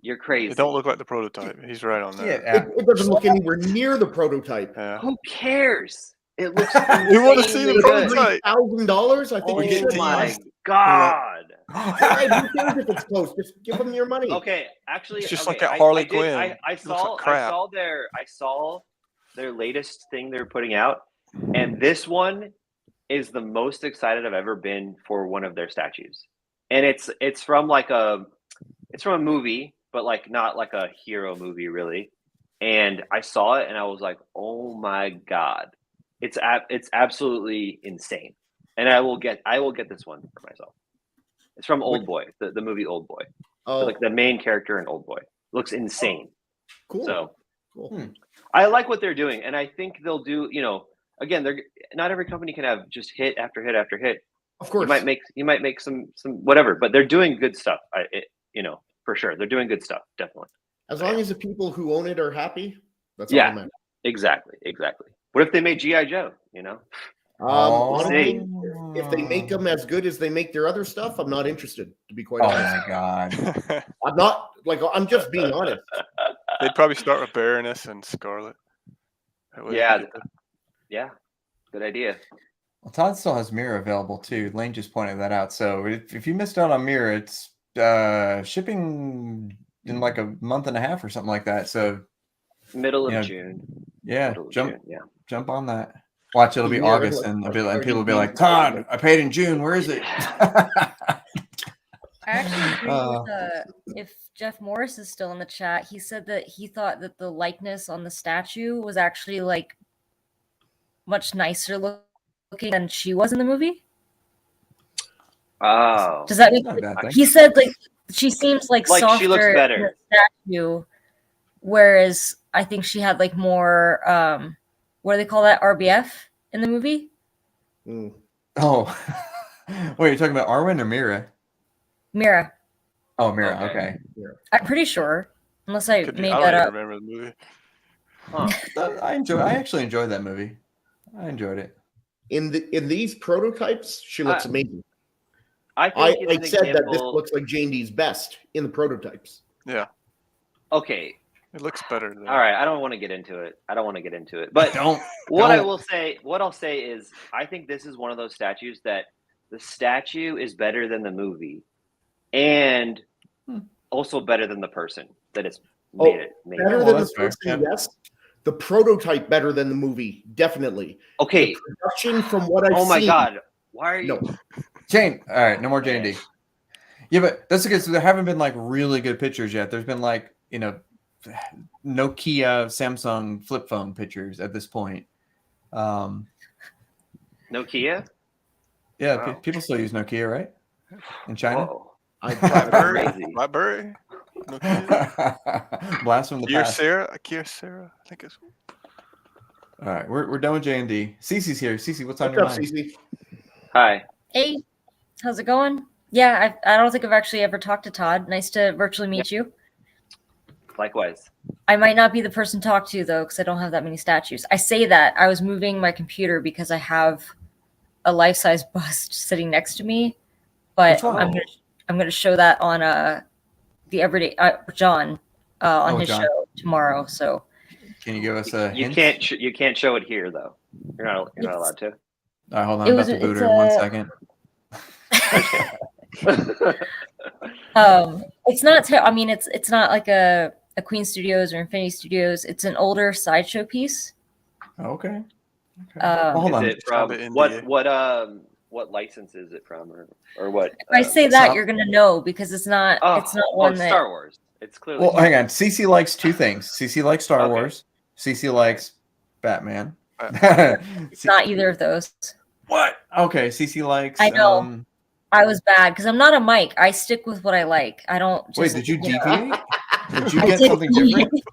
You're crazy. It don't look like the prototype. He's right on Get that. out. It doesn't look anywhere near the prototype. Yeah. Who cares? It looks We want to see the insanely good. prototype. $3,000. I think We we get should. to my use- God. Why? Who cares if it's close? Just give them your money. Okay, actually, It's just okay, like that I- Harley I did- Quinn. I It looks saw like crap. I saw their latest thing they're putting out, and this one is the most excited I've ever been for one of their statues. And it's from a movie, but like not like a hero movie really. And I saw it and I was like, oh my God, it's absolutely insane. And I will get this one for myself. It's from Old Boy, the movie Old Boy. Oh, Like the main character in Old Boy looks insane. cool. So Cool. I like what they're doing, and I think they'll do. Again, not every company can have just hit after hit after hit. Of course. You might make some whatever, but they're doing good stuff. For sure, they're doing good stuff. Definitely. As long as the people who own it are happy, that's all Yeah. that matters. Exactly. What if they made G.I. Joe? Honestly, Oh. if they make them as good as they make their other stuff, I'm not interested, to be quite Oh honest. my God. I'm not, I'm just being honest. They'd probably start with Baroness and Scarlet. That way Yeah. they get the- Yeah. Good idea. Well, Todd still has Mira available too. Lane just pointed that out. So if you missed out on Mira, it's shipping in like a month and a half or something like that. So Middle of Yeah. June. yeah, Middle of jump June, yeah. jump on that. Watch, it'll be Yeah, August, like- and like people will be RGB. like, Todd, I paid in June. Where is it? I actually agree Uh. with if Jeff Morris is still in the chat. He said that he thought that the likeness on the statue was actually like much nicer looking than she was in the movie. Oh. Does that make Not a bad thing. He said like she seems like Like, softer she looks better. in the statue, whereas I think she had like more what do they call that, RBF in the movie? Mm. Oh, wait, you're talking about Arwen or Mira? Mira. Oh, Mira. Okay. Okay. I'm pretty sure, unless I Could be- made I that don't even up. remember the movie. Huh. I actually enjoyed that movie. I enjoyed it. In these prototypes, she looks amazing. I think I it's an said that this example- looks like J&D's best in the prototypes. Yeah, Okay. it looks better. Than All right. I don't want to get into it. But Don't. what don't. what I'll say is, I think this is one of those statues that the statue is better than the movie, and also better than the person. that it's Oh, made it. Better well, than the that's fair. first thing, yes. The prototype better than the movie, definitely. Okay. The production, from what I've Oh my seen, god. Why are you? no. Jane. All right, no more Man. J&D. Yeah, but that's because there haven't been like really good pictures yet. There's been like, Nokia, Samsung flip phone pictures at this point. Nokia? Yeah, Wow. people still use Nokia, right? In China. Whoa. I BlackBerry, Crazy. BlackBerry, Nokia, Blast from the past. Kyocera, I think it's. All right, we're done with J&D. Cece's here. Cece, what's on What's your up, mind? Cece? Hi. Hey, how's it going? Yeah, I don't think I've actually ever talked to Todd. Nice to virtually meet you. Likewise. I might not be the person to talk to though, because I don't have that many statues. I say that I was moving my computer because I have a life-size bust sitting next to me, but Which one? I'm gonna show that on the everyday John on Oh, his John. show tomorrow. So Can you give us a You hint? you can't show it here though. You're not allowed to. All right, hold on. It I'm was- about to boot it's her. 1 second. it's not. I mean, it's not like a Queen Studios or Infinity Studios. It's an older sideshow piece. Okay. Um, Hold Is on. it from Kinda NDA. what license is it from or what? If I say that, Stop. you're gonna know because it's not. It's not one that. Star Wars. It's clearly. Well, Star hang on. Cece likes two things. Cece likes Star Okay. Wars. Cece likes Batman. It's not either of those. What? Okay, Cece likes. I know. I was bad because I'm not a Mike. I stick with what I like. I don't. Wait, Just, did you know. deviate? Did you I get did something deviate. different?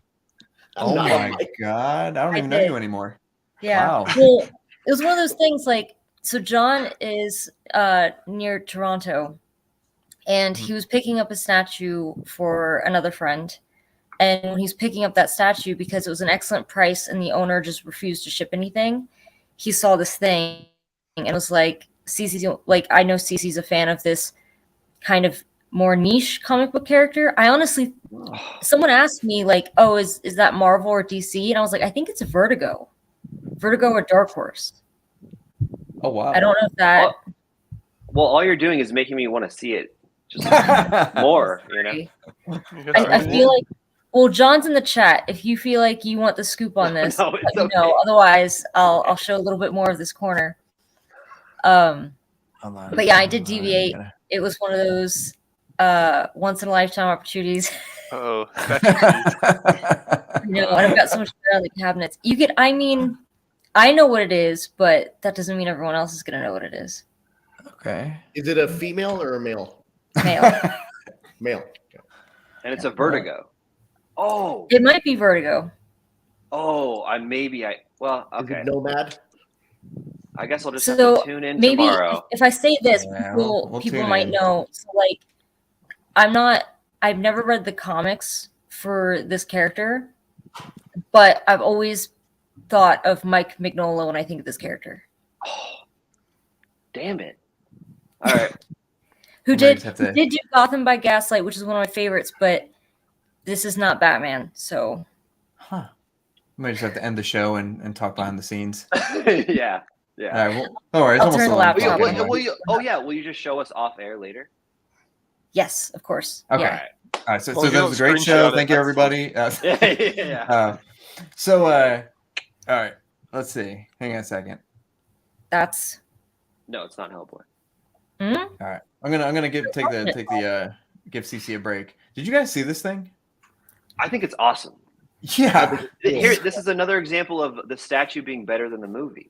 Oh Not my like- god! I don't I even know did. you anymore. Yeah. Wow. Well, it was one of those things like so John is near Toronto and he was picking up a statue for another friend. And when he's picking up that statue because it was an excellent price and the owner just refused to ship anything, he saw this thing and was like, Cece's like, I know Cece's a fan of this kind of more niche comic book character. I honestly, someone asked me like, oh, is that Marvel or DC? And I was like, I think it's Vertigo or Dark Horse. Oh wow. I don't know if that. Well, all you're doing is making me want to see it just more. You know. I feel like, well, John's in the chat. If you feel like you want the scoop on this, No, it's let me okay. know. Otherwise, I'll show a little bit more of this corner. Hold on. But yeah, I did deviate. It was one of those once in a lifetime opportunities. Oh, And I've got so much better on the cabinets. You could, I mean, I know what it is, but that doesn't mean everyone else is gonna know what it is. Okay. Is it a female or a male? Male. Male. And it's a Vertigo. Oh, It might be Vertigo. well, Is okay. it Nomad? I guess I'll just So have to tune in maybe tomorrow. if I say this, Yeah, people we'll people tune might in. know. So like, I've never read the comics for this character, but I've always thought of Mike Mignola when I think of this character. Oh, damn it! All right. Who might did just have to- who did do Gotham by Gaslight, which is one of my favorites, but this is not Batman. So Huh. We might just have to end the show and talk behind the scenes. Yeah. All right. Well, don't worry. It's I'll almost turn the 11 laptop o'clock off. anyway. Will you just show us off air later? yes, of course. Okay. Yeah. All right. So Well, you that don't was a great screenshot show. it, Thank you, that's everybody. Yeah. All right. Let's see. Hang on a second. That's No, it's not Hellboy. hmm? All right. I'm gonna give CC a break. Did you guys see this thing? I think it's awesome. Yeah. Here, this is another example of the statue being better than the movie.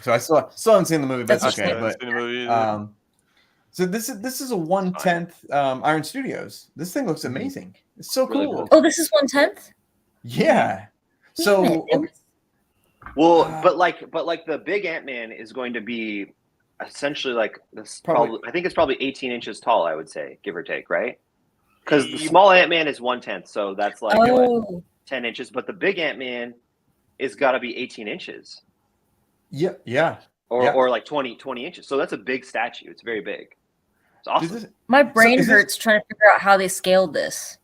So I still haven't seen the movie, but That's it's okay. But so this is a 1/10 Iron Studios. This thing looks amazing. It's so Really cool. cool. Oh, this is 1/10? Yeah. So Well, but like the big Ant-Man is going to be essentially like this. Probably- I think it's probably 18 inches tall. I would say, give or take, right? Because the small Ant-Man is 1/10, so that's like what, Oh, 10 inches. But the big Ant-Man is got to be 18 inches yeah. or like 20 inches. So that's a big statue. It's very big. It's awesome. my brain is this- hurts trying to figure out how they scaled this.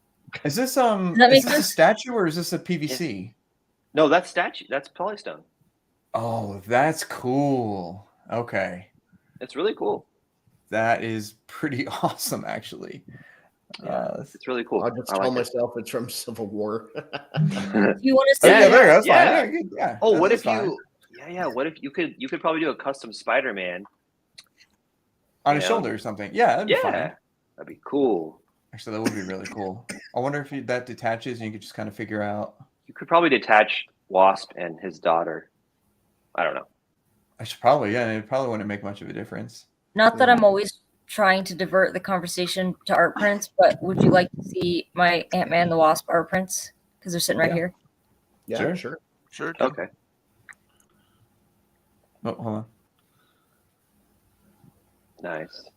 Is this that is make this a sense? statue or is this a PVC? No, that's statue. That's polystone. Oh, that's cool. Okay. It's really cool. That is pretty awesome, actually. It's really cool. I'll just I tell like it. myself it's from Civil War. You want to see? Yeah, there you go. That's Yeah. fine. Yeah. Oh, what that's if you? Yeah. What if you could probably do a custom Spider-Man on his shoulder or something? Yeah, that'd be fine. That'd be cool. Actually, that would be really cool. I wonder if that detaches and you could just kind of figure out. You could probably detach Wasp and his daughter. I don't know. I should probably, yeah. It probably wouldn't make much of a difference. Not that I'm always trying to divert the conversation to art prints, but would you like to see my Ant-Man and the Wasp art prints? Because they're sitting right here. Yeah, sure. Sure. Okay. Oh, hold on. Nice.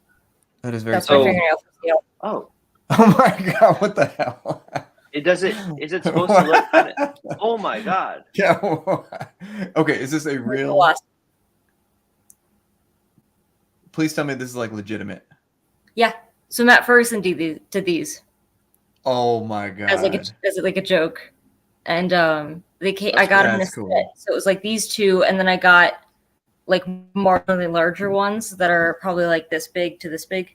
That is very That's cool. my fingernail for scale. Oh, Oh my god! What the hell? is it supposed to look kind of? Oh my god. Yeah. Okay, is this a The real? Wasp. Please tell me this is like legitimate. Yeah. So Matt Ferguson did these Oh my god! as like a joke, and they came. I got them in a That's cool. set. So it was like these two, and then I got like marginally larger ones that are probably like this big to this big.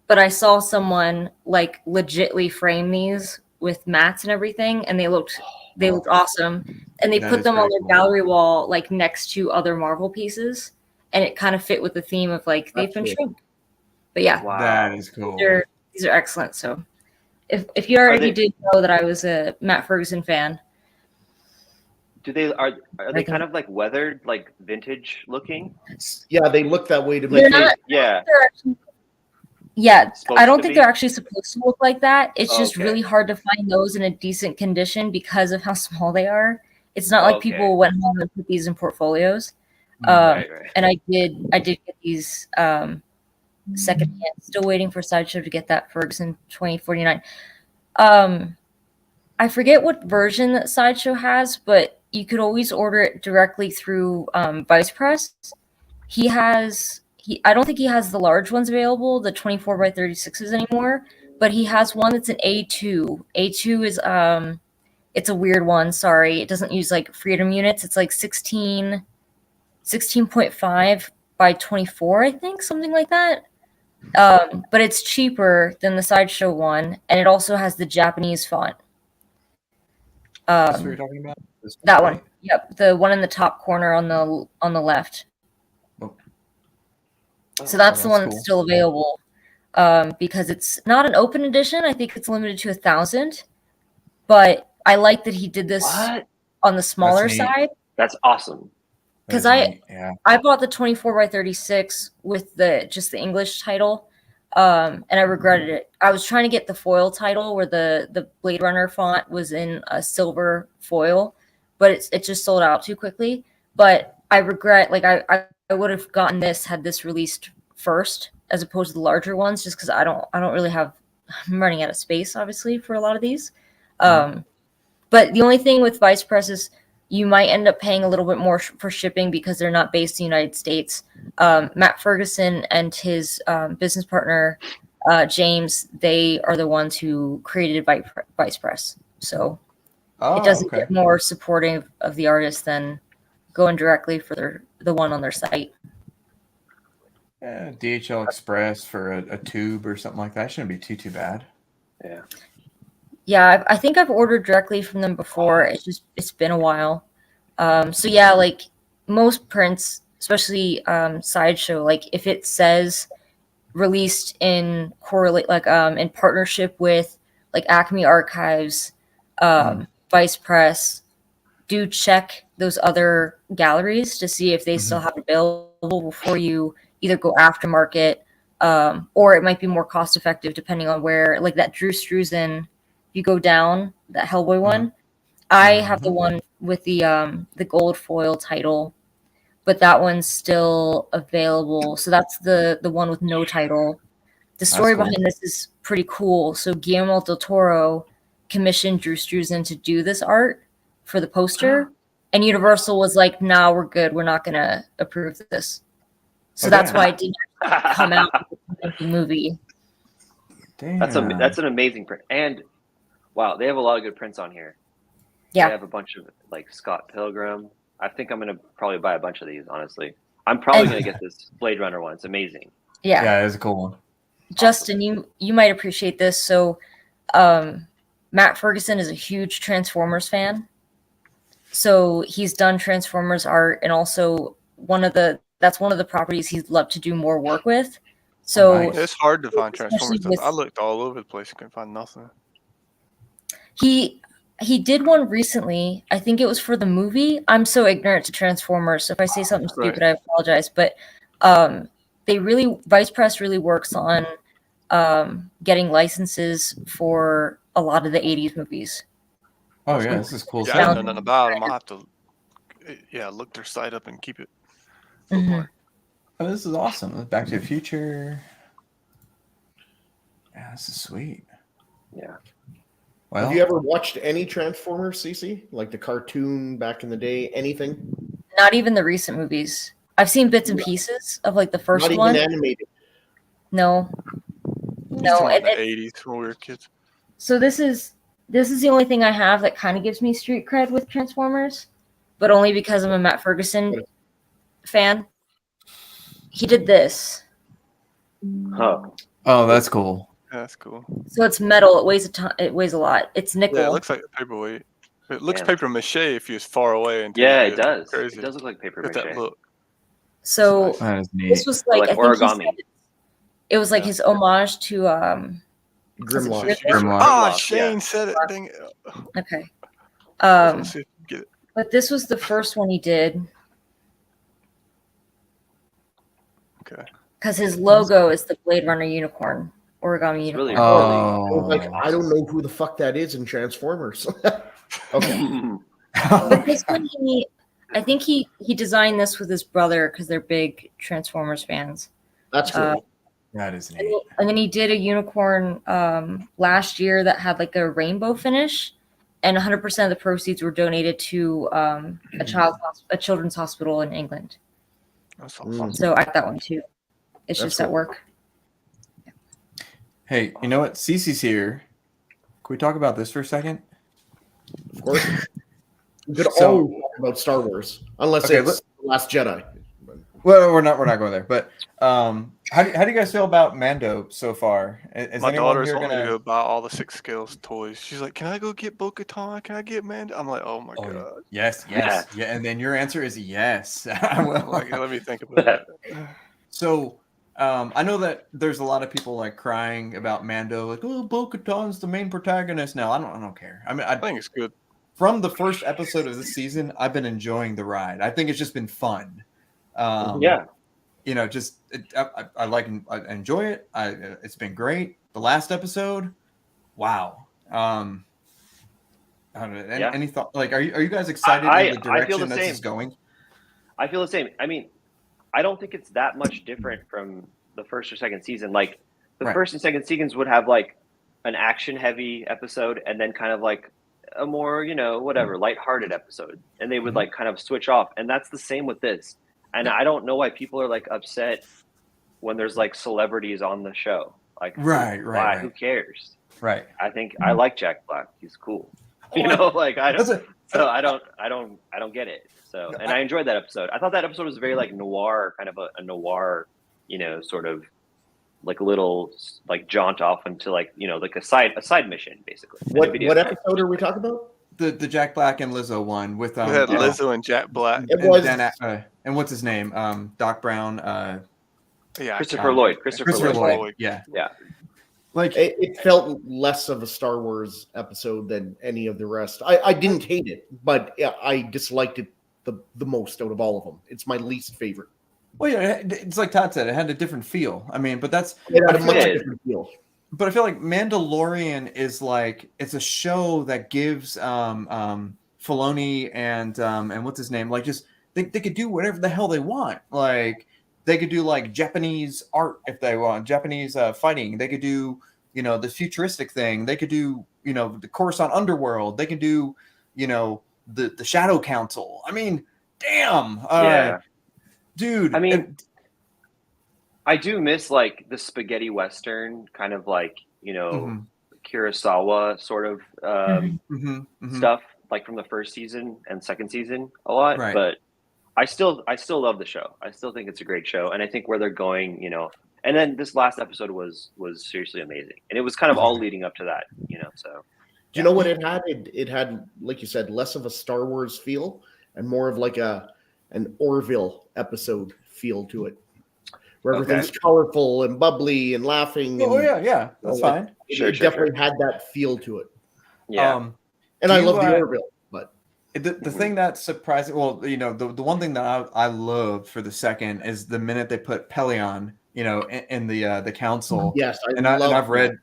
But I saw someone like legitly frame these with mats and everything, and they looked awesome. And they That put is them on very their cool. gallery wall, like next to other Marvel pieces, and it kind of fit with the theme of like they've been That's shrunk. But yeah, Wow. That is cool. these are excellent. So if you already did know that I was a Matt Ferguson fan, Do they are they kind of like weathered, like vintage looking? Yeah, they look that way to they're make not. Yeah. They're actually, yeah, Supposed I don't to think be? they're actually supposed to look like that. It's just Okay. really hard to find those in a decent condition because of how small they are. It's not like Okay. people went home and put these in portfolios. Right. And I did get these secondhand. Still waiting for Sideshow to get that Ferguson 2049. I forget what version that Sideshow has, but you could always order it directly through Vice Press. I don't think he has the large ones available, the 24 by 36s anymore, but he has one that's an A2. A2 is it's a weird one. Sorry, it doesn't use like freedom units. It's like 16.5 by 24, I think, something like that. But it's cheaper than the Sideshow one, and it also has the Japanese font. That's what you're talking about? That one. Yep, the one in the top corner on the left. Oh. So that's the that's one that's cool. still available, because it's not an open edition. I think it's limited to 1,000. But I like that he did this What? on the smaller neat. side, That's awesome. because That is neat, yeah. I bought the 24 by 36 with just the English title, and I regretted it. I was trying to get the foil title where the Blade Runner font was in a silver foil, but it just sold out too quickly. But I regret, like I would have gotten this had this released first as opposed to the larger ones, just because I don't really have. I'm running out of space, obviously, for a lot of these. But the only thing with Vice Press is you might end up paying a little bit more for shipping because they're not based in the United States. Matt Ferguson and his business partner, James, they are the ones who created Vice Press. So it doesn't get more supportive of the artist than going directly for the one on their site. Yeah, DHL Express for a tube or something like that shouldn't be too bad. Yeah. Yeah, I think I've ordered directly from them before. It's been a while. So yeah, like most prints, especially Sideshow, like if it says released in in partnership with like Acme Archives, Vice Press, do check those other galleries to see if they still have it available before you either go aftermarket, or it might be more cost effective depending on where, like that Drew Struzan. You go down that Hellboy one. I have the one with the gold foil title, but that one's still available. So that's the one with no title. The story behind this is pretty cool. So Guillermo del Toro commissioned Drew Struzan to do this art for the poster, and Universal was like, "No, we're good. We're not gonna approve this." So that's why it didn't come out with the movie. Damn. That's an amazing print. And wow, they have a lot of good prints on here. Yeah. They have a bunch of like Scott Pilgrim. I think I'm gonna probably buy a bunch of these, honestly. I'm probably gonna get this Blade Runner one. It's amazing. Yeah. Yeah, it's a cool one. Justin, you might appreciate this. So, Matt Ferguson is a huge Transformers fan. So he's done Transformers art, and also that's one of the properties he'd love to do more work with. So nice. It's hard to find Especially Transformers stuff. I with- looked all over the place, couldn't find nothing. he did one recently. I think it was for the movie. I'm so ignorant to Transformers, so if I say something stupid, I apologize. But Vice Press really works on getting licenses for a lot of the 80s movies. Oh yeah, this is cool. Yeah, I stuff. don't know nothing about them. I'll have to, look their site up and keep it. Mhm. Oh, this is awesome. Back to the Future. Yeah, this is sweet. Yeah. Well, Have you ever watched any Transformers, CC? Like the cartoon back in the day? Anything? Not even the recent movies. I've seen bits and pieces of like the first Not even one. animated. No. No. In the 80s when we were kids. So this is the only thing I have that kind of gives me street cred with Transformers, but only because I'm a Matt Ferguson fan. He did this. Huh. oh, that's cool. Yeah, that's cool. So it's metal. It weighs a ton. It weighs a lot. It's nickel. Yeah, it looks like a paperweight. It looks Yeah. paper mache if you're far away. Until Yeah, you it get does. Crazy. It does look like paper Get mache. that look. So That is neat. this was like, Like I think he origami. said it was like his homage to Grimlock. Grimlock. Ah, Grimlock, Shane yeah. said it. Dang it. okay. Let's see if we can get it. But this was the first one he did Okay. because his logo is the Blade Runner unicorn, origami It's really unicorn. I was like, Oh. I don't know who the fuck that is in Transformers. Okay. But this one, I think he designed this with his brother because they're big Transformers fans. That's cool. That is And neat. then- and then he did a unicorn last year that had like a rainbow finish, and 100% of the proceeds were donated to a children's hospital in England. That's awesome. So I got that one too. It's That's just at cool. work. Hey, you know what? Cece's here. Can we talk about this for a second? Of course. We could So- always talk about Star Wars, unless Okay, it's The Last Jedi. Well, we're not going there. But how do you guys feel about Mando so far? Is My anyone daughter's here wanting me to gonna? go buy all the 6 Scales toys. She's like, "Can I go get Bo-Katan? Can I get Mando?" I'm like, "Oh my Oh, god!" yes, yeah. And then your answer is yes. I will. I'm like, let me think about that. So, I know that there's a lot of people like crying about Mando, like, "Oh, Bo-Katan's the main protagonist now." I don't care. I mean, I think it's good. from the first episode of this season, I've been enjoying the ride. I think it's just been fun. Yeah. You know, just I enjoy it. It's been great. The last episode, wow. I don't know, Yeah. any thought? Like, are you guys excited I in the feel direction the this same. is going? I feel the same. I mean, I don't think it's that much different from the first or second season. Like the Right. first and second seasons would have like an action heavy episode and then kind of like a more, whatever, lighthearted episode. And they would Mhm. like kind of switch off. And that's the same with this. And I don't know why people are like upset when there's like celebrities on the show. Like, Right. who cares? Right. I think I like Jack Black. He's cool. Like I That's don't. a, So I don't get it. So, and I enjoyed that episode. I thought that episode was very like noir, kind of a noir, sort of like a little like jaunt off into like like a side mission basically. What episode are we talking about? the Jack Black and Lizzo one with We had you know, Lizzo and Jack Black. It and was Dan and what's his name? Doc Brown. Yeah, Christopher Lloyd. Christopher Lloyd. Lloyd. Yeah. Yeah. Like it felt less of a Star Wars episode than any of the rest. I didn't hate it, but yeah, I disliked it the most out of all of them. It's my least favorite. well, yeah, it's like Todd said, it had a different feel. I mean, but that's It had a I much did. different feel. but I feel like Mandalorian is like it's a show that gives Filoni and what's his name, like just they could do whatever the hell they want. Like they could do like Japanese art if they want, Japanese fighting. They could do the futuristic thing. They could do the Coruscant underworld. They could do the Shadow Council. I mean, damn, Yeah. dude. I mean, I do miss like the spaghetti western kind of like Mhm. Kurosawa sort of Mhm. stuff like from the first season and second season a lot. Right. But I still love the show. I still think it's a great show, and I think where they're going, And then this last episode was seriously amazing, and it was kind of all leading up to that, So Do you know what it had? It had, like you said, less of a Star Wars feel and more of like an Orville episode feel to it, where everything's colorful and bubbly and laughing. Oh and, yeah, that's fine. It definitely had that feel to it. Yeah. And I love the Orville, but the thing that's surprising, well, the one thing that I loved for the second is the minute they put Pelion, in the council. Yes, I've read,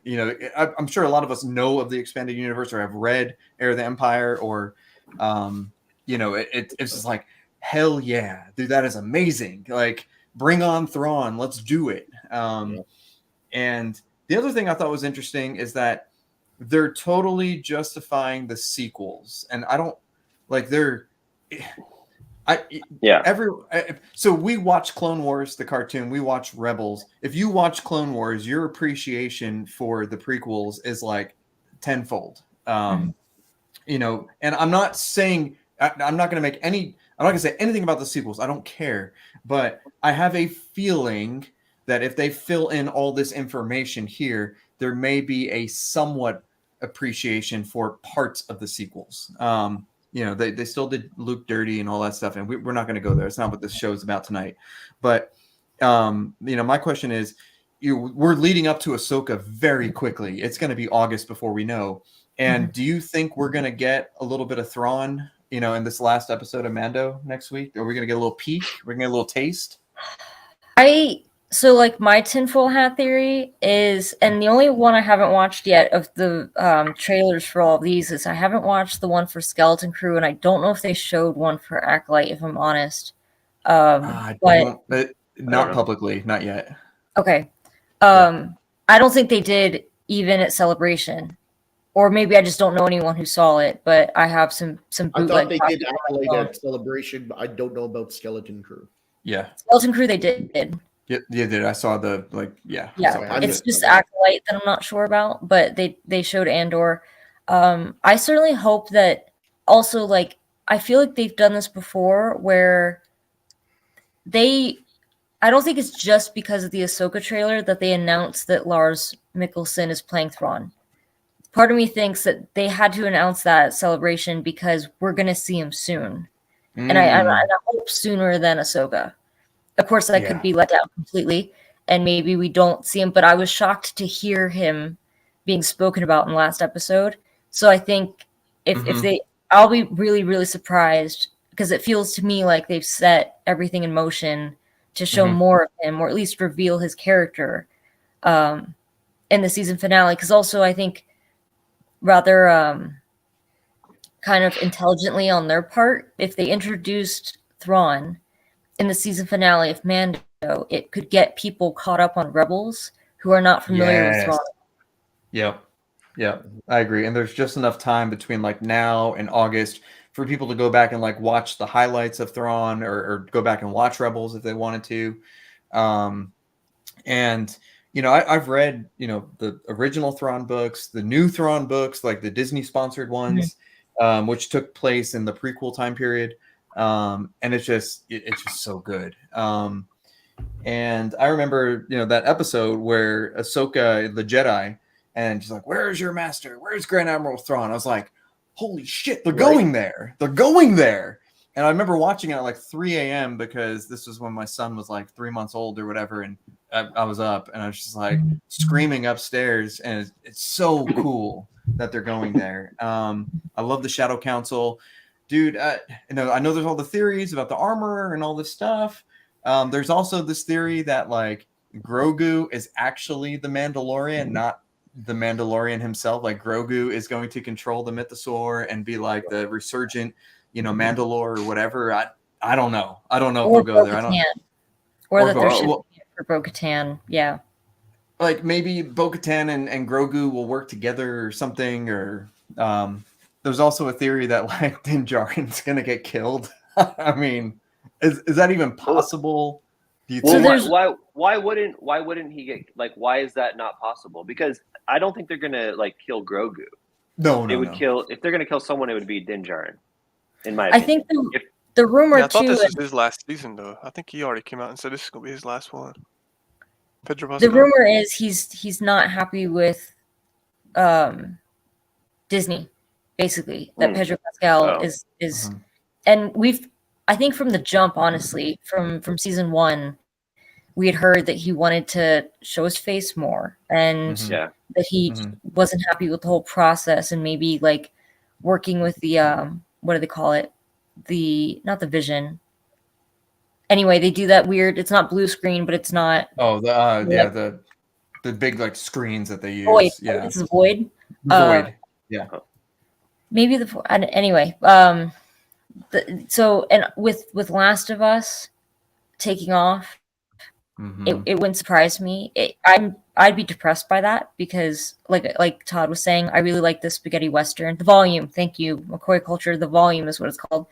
I'm sure a lot of us know of the expanded universe or have read Heir of the Empire, or, it's just like, hell yeah, dude, that is amazing. Like, bring on Thrawn, let's do it. And the other thing I thought was interesting is that they're totally justifying the sequels, and I don't like so we watch Clone Wars, the cartoon, we watch Rebels. If you watch Clone Wars, your appreciation for the prequels is like tenfold. And I'm not saying I'm not going to say anything about the sequels. I don't care, but I have a feeling that if they fill in all this information here, there may be a somewhat appreciation for parts of the sequels. They still did Luke dirty and all that stuff, and we're not going to go there. It's not what this show is about tonight. But my question is, we're leading up to Ahsoka very quickly. It's going to be August before we know. And do you think we're going to get a little bit of Thrawn, in this last episode of Mando next week? Are we going to get a little peek? We're going to get a little taste? So, like, my tinfoil hat theory is, and the only one I haven't watched yet of the trailers for all of these is I haven't watched the one for Skeleton Crew, and I don't know if they showed one for Acolyte, if I'm honest. Not publicly, not yet. Okay. I don't think they did even at Celebration. Or maybe I just don't know anyone who saw it, but I have some I thought they did Acolyte at Celebration, but I don't know about Skeleton Crew. Yeah. Skeleton Crew, they did. Yeah, I saw the It's just Acolyte that I'm not sure about, but they showed Andor. I certainly hope that also, like, I feel like they've done this before where I don't think it's just because of the Ahsoka trailer that they announced that Lars Mikkelsen is playing Thrawn. Part of me thinks that they had to announce that at Celebration because we're going to see him soon. And I hope sooner than Ahsoka. Of course, I could be let down completely, and maybe we don't see him, but I was shocked to hear him being spoken about in the last episode. So I think if they, I'll be really, really surprised because it feels to me like they've set everything in motion to show more of him, or at least reveal his character in the season finale. Because also I think rather kind of intelligently on their part, if they introduced Thrawn in the season finale of Mando, it could get people caught up on Rebels who are not familiar with Thrawn. Yep, I agree. And there's just enough time between like now and August for people to go back and like watch the highlights of Thrawn, or go back and watch Rebels if they wanted to. And I've read the original Thrawn books, the new Thrawn books, like the Disney sponsored ones, which took place in the prequel time period. And it's just so good. And I remember, that episode where Ahsoka, the Jedi, and she's like, "Where's your master? Where's Grand Admiral Thrawn?" I was like, "Holy shit, they're going there. They're going there." And I remember watching it at like 3 a.m. because this was when my son was like 3 months old or whatever. And I was up and I was just like screaming upstairs. And it's so cool that they're going there. I love the Shadow Council. Dude, I know there's all the theories about the armor and all this stuff. There's also this theory that like Grogu is actually the Mandalorian, not the Mandalorian himself. Like Grogu is going to control the mythosaur and be like the resurgent, Mandalore or whatever. I don't know. I don't know if we'll go there. I don't. Or that they're shipping it for Bo-Katan. Yeah. Like maybe Bo-Katan and Grogu will work together or something. Or there's also a theory that like Din Djarin's gonna get killed. I mean, is that even possible? Do you think? Why wouldn't he get, like, why is that not possible? Because I don't think they're gonna like kill Grogu. No, they would kill, if they're gonna kill someone, it would be Din Djarin. In my opinion. I think the rumor I thought too. this was his last season, though. I think he already came out and said this is gonna be his last one. Pedro The Pascal. rumor is he's not happy with Disney, basically. That Pedro Pascal is and I think from the jump, honestly, from season 1, we had heard that he wanted to show his face more, and that he wasn't happy with the whole process, and maybe like working with the what do they call it? Not the Vision. Anyway, they do that weird. It's not blue screen, but it's not. Oh, the big like screens that they use. Void. Yeah, It's a Void. Void. Yeah. Maybe anyway. So and with Last of Us taking off, it wouldn't surprise me. I'd be depressed by that because like Todd was saying, I really like the spaghetti western. The Volume. Thank you, McCoy Culture. The Volume is what it's called.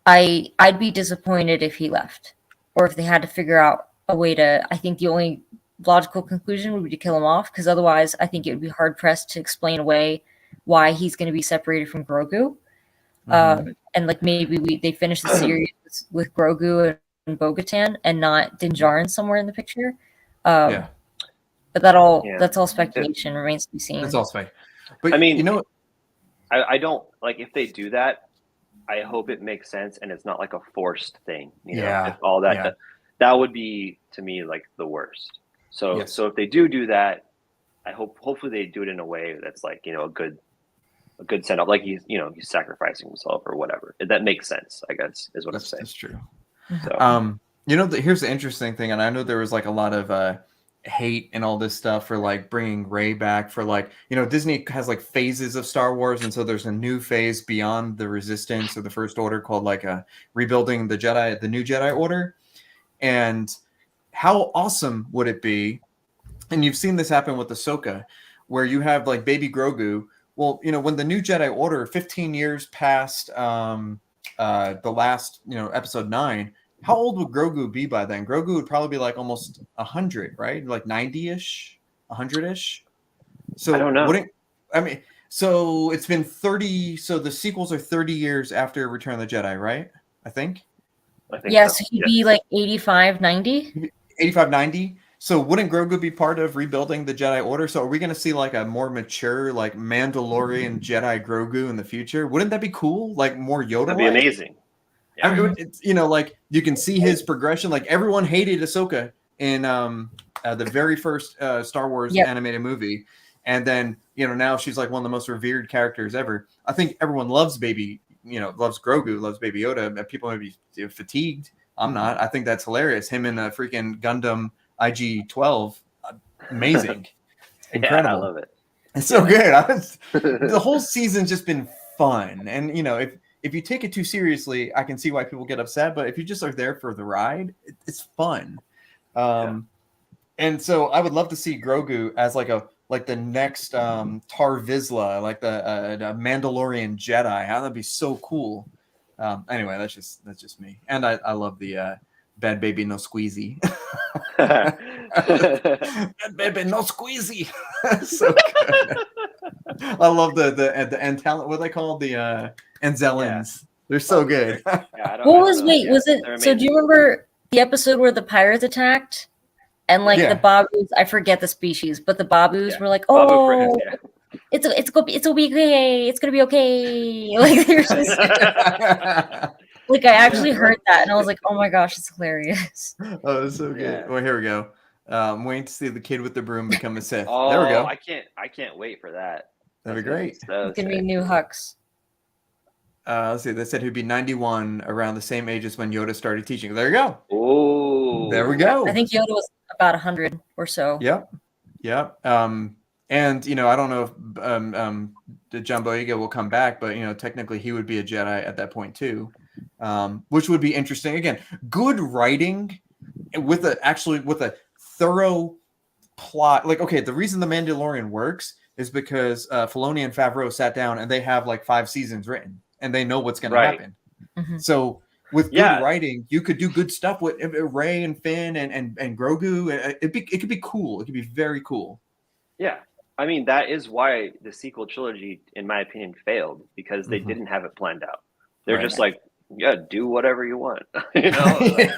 I'd be disappointed if he left, or if they had to figure out a way to. I think the only logical conclusion would be to kill him off, because otherwise, I think it would be hard pressed to explain away why he's going to be separated from Grogu. And like maybe they finish the series with Grogu and Bo-Katan and not Din Djarin somewhere in the picture. But that's all speculation. Remains to be seen. That's all spec. But I mean, you know, I don't like if they do that. I hope it makes sense and it's not like a forced thing. You know, if all that that would be to me like the worst. So if they do that, I hopefully they do it in a way that's like, you know, a good send up, like he's sacrificing himself or whatever. That makes sense, I guess, is what I'm saying. That's true. So. You know, here's the interesting thing, and I know there was like a lot of hate and all this stuff for like bringing Rey back, for like, you know, Disney has like phases of Star Wars, and so there's a new phase beyond the Resistance or the First Order called like rebuilding the Jedi, the New Jedi Order. And how awesome would it be? And you've seen this happen with Ahsoka, where you have like baby Grogu. Well, you know, when the New Jedi Order, 15 years past the last, you know, episode 9, how old would Grogu be by then? Grogu would probably be like almost 100, right? Like 90-ish, 100-ish. So I don't know. So it's been 30. So the sequels are 30 years after Return of the Jedi, right? I think so he'd be like 85, 90? 85, 90. So wouldn't Grogu be part of rebuilding the Jedi Order? So are we going to see like a more mature, like Mandalorian Jedi Grogu in the future? Wouldn't that be cool? Like more Yoda? That'd be amazing. Yeah. I mean, it's, you know, like you can see his progression. Like everyone hated Ahsoka in the very first Star Wars animated movie, and then, you know, now she's like one of the most revered characters ever. I think everyone loves Grogu, loves Baby Yoda. People may be fatigued. I'm not. I think that's hilarious. Him in a freaking Gundam IG-12, amazing, incredible. I love it. It's so good. The whole season's just been fun, and you know, if you take it too seriously, I can see why people get upset. But if you just are there for the ride, it's fun. And so I would love to see Grogu as like the next Tar Vizsla, like the Mandalorian Jedi. That'd be so cool. Anyway, that's just me, and I love the bad baby no squeezy. Bad baby no squeezy. So good. I love the end talent. What are they called? The Anzellans. They're so good. Was it? So do you remember the episode where the pirates attacked? And like the Babus, I forget the species, but the Babus were like, "Oh, it's gonna be okay. It's gonna be okay." Like they're just like, I actually heard that, and I was like, "Oh my gosh, it's hilarious." Oh, it's so good. Yeah. Well, here we go. I'm waiting to see the kid with the broom become a Sith. Oh, there we go. I can't wait for that. That'd be great. It's gonna be new Hux. Let's see. They said he'd be 91, around the same age as when Yoda started teaching. There you go. Oh, there we go. I think Yoda was about 100 or so. Yep. And you know, I don't know if the John Boyega will come back, but you know, technically he would be a Jedi at that point too, which would be interesting. Again, good writing with a thorough plot. Like, okay, the reason The Mandalorian works is because Filoni and Favreau sat down and they have like 5 seasons written and they know what's going to happen. Mm-hmm. So with good writing, you could do good stuff with Rey and Finn and Grogu. It could be cool. It could be very cool. Yeah. I mean, that is why the sequel trilogy, in my opinion, failed, because they didn't have it planned out. They're just like, yeah, do whatever you want. You know, like,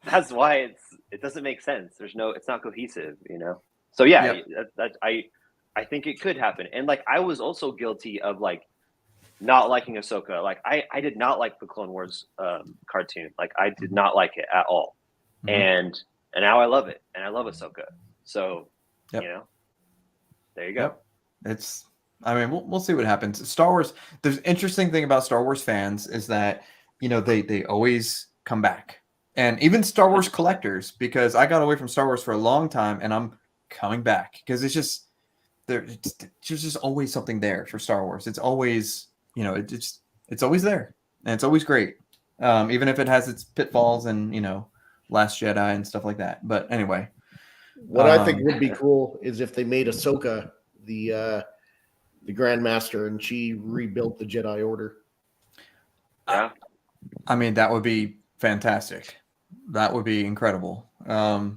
that's why it doesn't make sense. It's not cohesive. You know, so yeah, I think it could happen. And like I was also guilty of like not liking Ahsoka. Like I did not like the Clone Wars cartoon. Like I did not like it at all. And now I love it, and I love Ahsoka. So you know, there you go. I mean, we'll see what happens. Star Wars. The interesting thing about Star Wars fans is that they always come back, and even Star Wars collectors. Because I got away from Star Wars for a long time, and I'm coming back because it's just there's just always something there for Star Wars. It's always it's always there, and it's always great, even if it has its pitfalls and Last Jedi and stuff like that. But anyway, what I think would be cool is if they made Ahsoka the Grandmaster and she rebuilt the Jedi Order. Yeah, I mean that would be fantastic. That would be incredible. The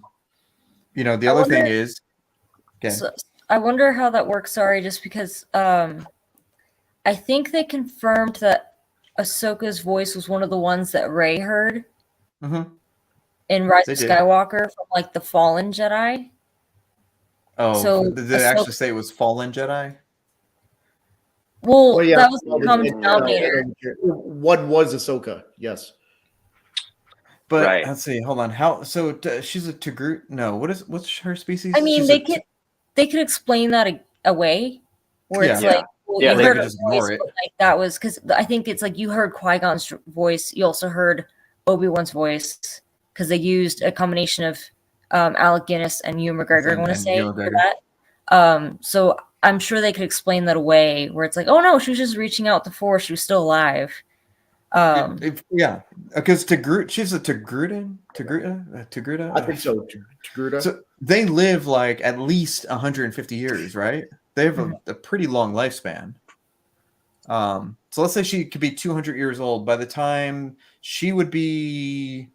other thing is, so I wonder how that works. Sorry, just because I think they confirmed that Ahsoka's voice was one of the ones that Rey heard in Rise of Skywalker from like the Fallen Jedi. Oh, so did they actually say it was Fallen Jedi? Well, that was the common denominator. What was Ahsoka? Yes. But let's see. Hold on. How? So she's a Togruta? No. What's her species? I mean, they could explain that away, where it's like, well, you heard a voice, but like that was because I think it's like you heard Qui-Gon's voice. You also heard Obi-Wan's voice because they used a combination of Alec Guinness and Ewan McGregor. I want to say for that. So I'm sure they could explain that away, where it's like, oh no, she was just reaching out the Force. She was still alive. Because Togruta, she's a Togruta. I think so. Togruta. So they live like at least 150 years, right? They have a pretty long lifespan. So let's say she could be 200 years old by the time she would be.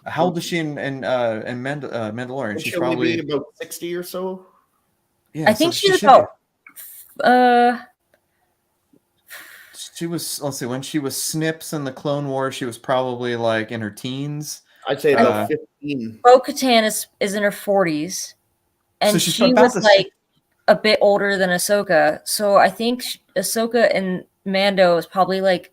How old is she in Mandalorian? She's probably about 60 or so. Yeah, I think she's about. She was. Let's see. When she was Snips in the Clone Wars, she was probably like in her teens. I'd say about 15. Bo-Katan is in her 40s, and so she was like a bit older than Ahsoka. So I think Ahsoka and Mando is probably like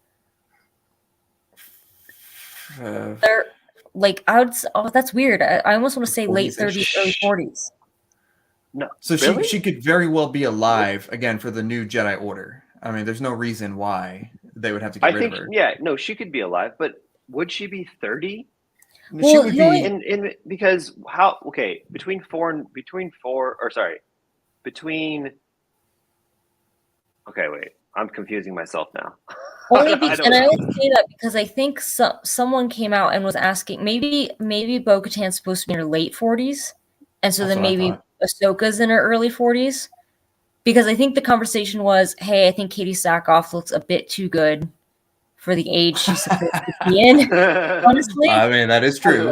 they're like I would. Oh, that's weird. I almost want to say late 30s, early 40s. No, so really? she could very well be alive again for the new Jedi Order. I mean, there's no reason why they would have to get rid of her. Yeah, no, she could be alive, but would she be 30? Well, she would be because how? Okay, between Okay, wait, I'm confusing myself now. Only because, and I only say that because I think someone came out and was asking maybe Bo-Katan's supposed to be in her late 40s, and so then maybe Ahsoka's in her early 40s. Because I think the conversation was, hey, I think Katie Sackhoff looks a bit too good for the age she's supposed to be in. Honestly, I mean that is true.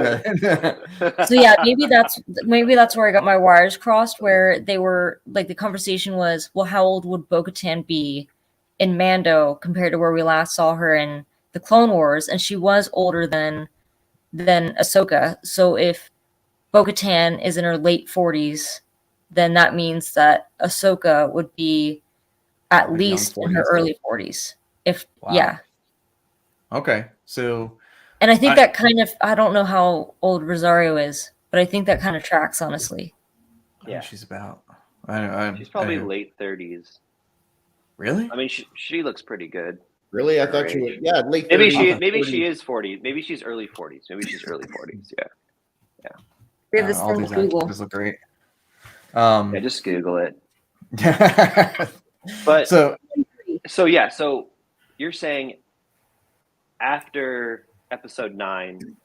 So yeah, maybe that's where I got my wires crossed. Where they were like, the conversation was, well, how old would Bo-Katan be in Mando compared to where we last saw her in the Clone Wars? And she was older than Ahsoka. So if Bo-Katan is in her late 40s. Then that means that Ahsoka would be at least in her early 40s. Okay, so. And I think that kind of, I don't know how old Rosario is, but I think that kind of tracks, honestly. Yeah, she's about. She's probably late 30s. Really? I mean, she looks pretty good. Really, I thought she was. Yeah, late. Maybe 30s. She is 40. Maybe she's early 40s. Maybe she's early 40s. Yeah. We have this all thing these Google. actors look great. Yeah, just Google it. But so you're saying after episode 9,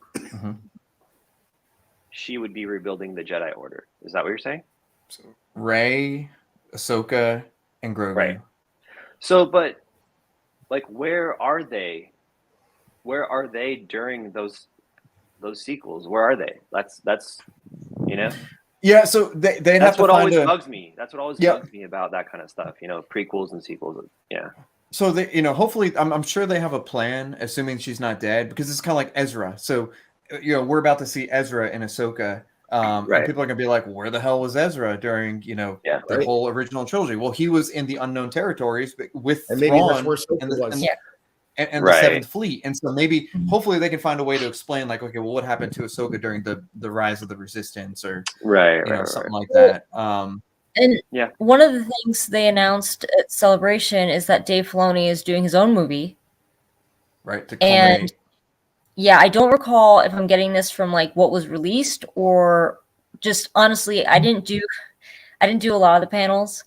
she would be rebuilding the Jedi Order. Is that what you're saying? So Rey, Ahsoka, and Grogu. Right. So, but like, where are they? Where are they during those sequels? Where are they? That's Yeah, so they'd have to what find always bugs me. That's what always bugs me about that kind of stuff. Prequels and sequels. Yeah. So they, hopefully, I'm sure they have a plan, assuming she's not dead, because it's kind of like Ezra. So, we're about to see Ezra in Ahsoka, and Right. people are gonna be like, "Where the hell was Ezra during, Yeah. the Right. whole original trilogy?" Well, he was in the unknown territories with And maybe that's Thrawn where Ahsoka and the was. and the Right. Seventh Fleet, and so maybe, hopefully, they can find a way to explain, like, okay, well, what happened to Ahsoka during the rise of the Resistance, or Right. something like Well, that. And Yeah. one of the things they announced at Celebration is that Dave Filoni is doing his own movie. Right, to And culminate. yeah, I don't recall if I'm getting this from like what was released or just honestly, I didn't do a lot of the panels,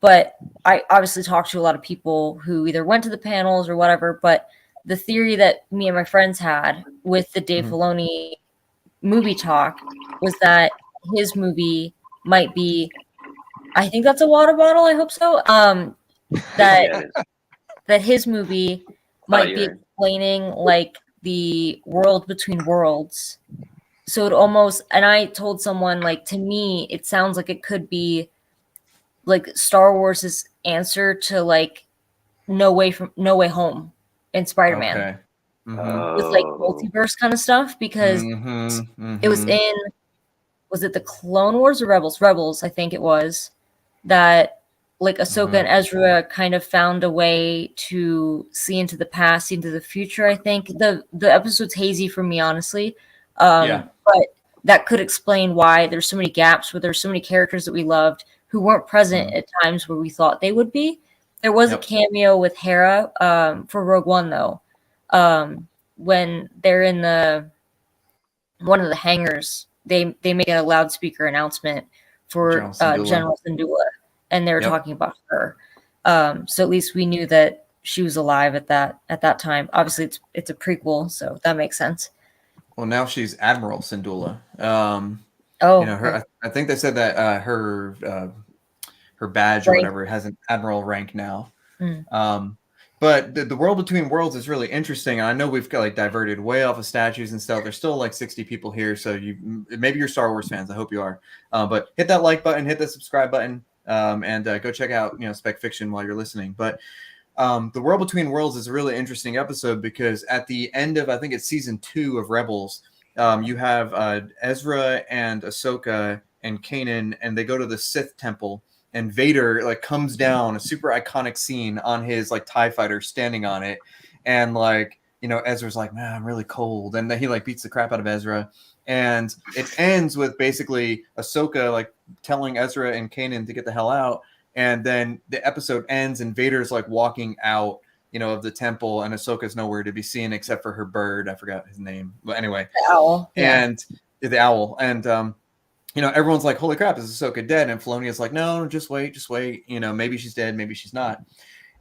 but I obviously talked to a lot of people who either went to the panels or whatever. But the theory that me and my friends had with the Dave Mhm. Filoni movie talk was that his movie might be, I think that's a water bottle, I hope so. That Yeah, it is. that his movie might be urine. explaining like the world between worlds. So it almost, and I told someone, like, to me, it sounds like it could be like Star Wars' answer to like No Way Home in Spider-Man Okay. Mhm. with like Oh. multiverse kind of stuff, because Mhm, it was mhm. in, was it the Clone Wars or Rebels? Rebels, I think it was, that like Ahsoka and Ezra kind of found a way to see into the past, see into the future. I think the episode's hazy for me, honestly. Yeah. But that could explain why there's so many gaps, where there's so many characters that we loved who weren't present at times where we thought they would be. There was a cameo with Hera for Rogue One, though, when they're in one of the hangars. They make a loudspeaker announcement for General Syndulla. General Syndulla, and they were Yep. talking about her. So at least we knew that she was alive at that time. Obviously, it's a prequel, so that makes sense. Well, now she's Admiral Syndulla. Okay. I think they said that her badge or Rank. whatever has an admiral rank now. Mm. But the world between worlds is really interesting. I know we've got like diverted way off of statues and stuff. There's still like 60 people here, so maybe you're Star Wars fans. I hope you are. But hit that like button, hit the subscribe button, and go check out Spec Fiction while you're listening. But the world between worlds is a really interesting episode, because at the end of, I think it's season 2 of Rebels, you have Ezra and Ahsoka and Kanan, and they go to the Sith temple. And Vader like comes down, a super iconic scene on his like TIE fighter standing on it. And like, Ezra's like, man, I'm really cold. And then he like beats the crap out of Ezra. And it ends with basically Ahsoka like telling Ezra and Kanan to get the hell out. And then the episode ends and Vader's like walking out, of the temple, and Ahsoka's nowhere to be seen except for her bird. I forgot his name. But anyway. The owl. And the owl. And everyone's like, holy crap, is Ahsoka dead? And Filoni is like, no, just wait. Maybe she's dead, maybe she's not.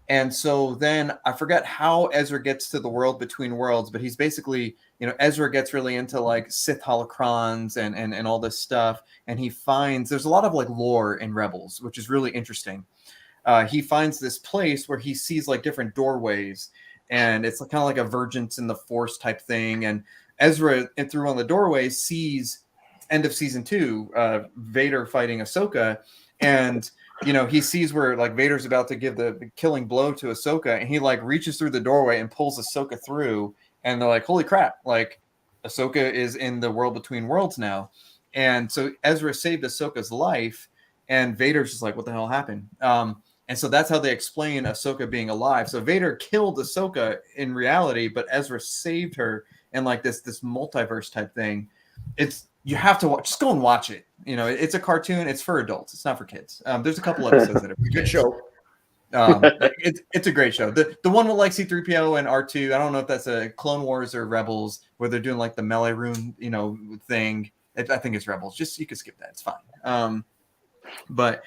And so then I forget how Ezra gets to the world between worlds, but he's basically, Ezra gets really into like Sith holocrons and all this stuff. And he finds, there's a lot of like lore in Rebels, which is really interesting. He finds this place where he sees like different doorways, and it's kind of like a Resurgence in the Force type thing. And Ezra, through one of the doorways, sees end of season 2, Vader fighting Ahsoka, and he sees where like Vader's about to give the killing blow to Ahsoka, and he like reaches through the doorway and pulls Ahsoka through, and they're like, holy crap, like Ahsoka is in the world between worlds now. And so Ezra saved Ahsoka's life, and Vader's just like, what the hell happened? And so that's how they explain Ahsoka being alive. So Vader killed Ahsoka in reality, but Ezra saved her in like this multiverse type thing. You have to watch. Just go and watch it. It's a cartoon. It's for adults. It's not for kids. There's a couple episodes that are good show. It's a great show. The one with like C-3PO and R2. I don't know if that's a Clone Wars or Rebels, where they're doing like the melee rune, thing. I think it's Rebels. Just you can skip that. It's fine. But